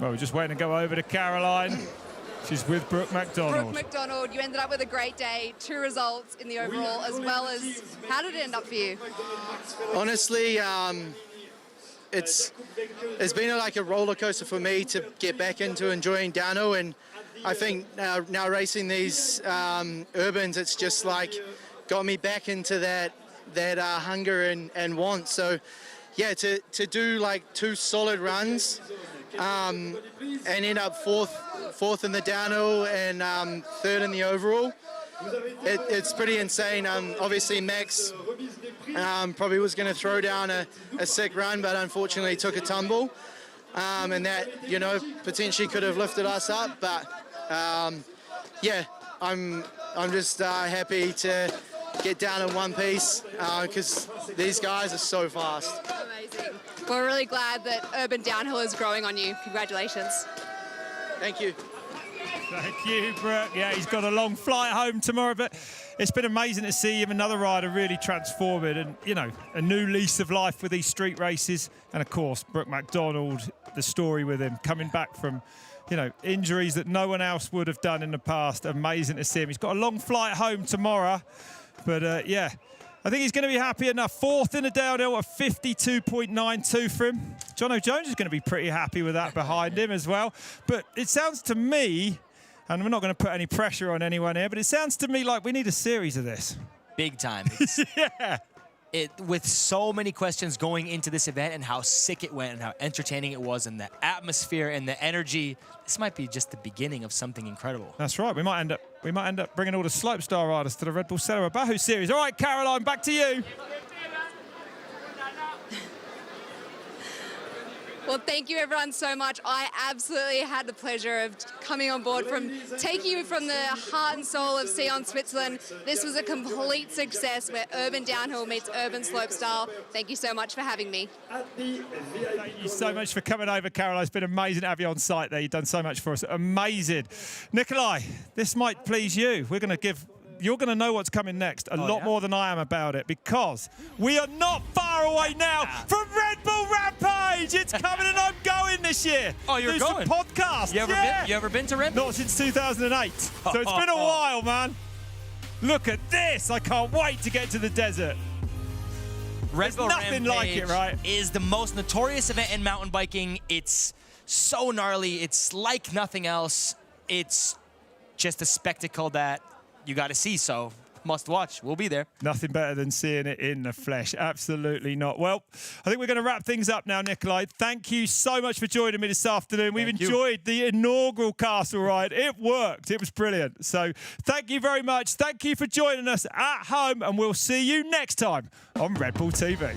Well, we're just waiting to go over to Caroline. She's with Brook MacDonald. Brook MacDonald, you ended up with a great day, 2 results in the overall, as well as, how did it end up for you? Honestly, it's been like a roller coaster for me to get back into enjoying downhill, and I think now racing these urbans, it's just like got me back into that hunger and want. So yeah, to do like 2 solid runs and end up fourth in the downhill and 3rd in the overall, it's pretty insane. Obviously Max probably was going to throw down a sick run, but unfortunately took a tumble, and that, you know, potentially could have lifted us up. But yeah, I'm just happy to get down in one piece because these guys are so fast. Amazing. We're really glad that urban downhill is growing on you. Congratulations. Thank you. Thank you, Brook. Yeah, he's got a long flight home tomorrow, but it's been amazing to see him, another rider really transform it, and, you know, a new lease of life with these street races. And, of course, Brook MacDonald, the story with him, coming back from, you know, injuries that no one else would have done in the past. Amazing to see him. He's got a long flight home tomorrow, but, yeah, I think he's going to be happy enough. 4th in the downhill at 52.92 for him. Jono Jones is going to be pretty happy with that behind him as well. But it sounds to me, and we're not going to put any pressure on anyone here, but it sounds to me like we need a series of this. Big time. Yeah. with so many questions going into this event and how sick it went and how entertaining it was and the atmosphere and the energy, this might be just the beginning of something incredible. That's right. We might end up bringing all the slopestyle riders to the Red Bull Cedar Abajo series. All right, Caroline, back to you. Well, thank you everyone so much. I absolutely had the pleasure of coming on board taking you from the heart and soul of Sion, Switzerland. This was a complete success where urban downhill meets urban slopestyle. Thank you so much for having me. Thank you so much for coming over, Caroline. It's been amazing to have you on site there. You've done so much for us. Amazing. Nikolai, this might please you. You're going to know what's coming next a lot more than I am about it, because we are not far away now from Red Bull Rampage. It's coming and I'm going this year. Oh, you're going? Some podcasts. You ever been to Rampage? Not since 2008. So it's been a while, man. Look at this. I can't wait to get to the desert. Red Bull nothing Rampage like it, right? Is the most notorious event in mountain biking. It's so gnarly. It's like nothing else. It's just a spectacle that you got to see, so must watch. We'll be there. Nothing better than seeing it in the flesh. Absolutely not. Well, I think we're going to wrap things up now, Nikolai. Thank you so much for joining me this afternoon. We've enjoyed the inaugural Castle Ride. It worked. It was brilliant. So thank you very much. Thank you for joining us at home, and we'll see you next time on Red Bull TV.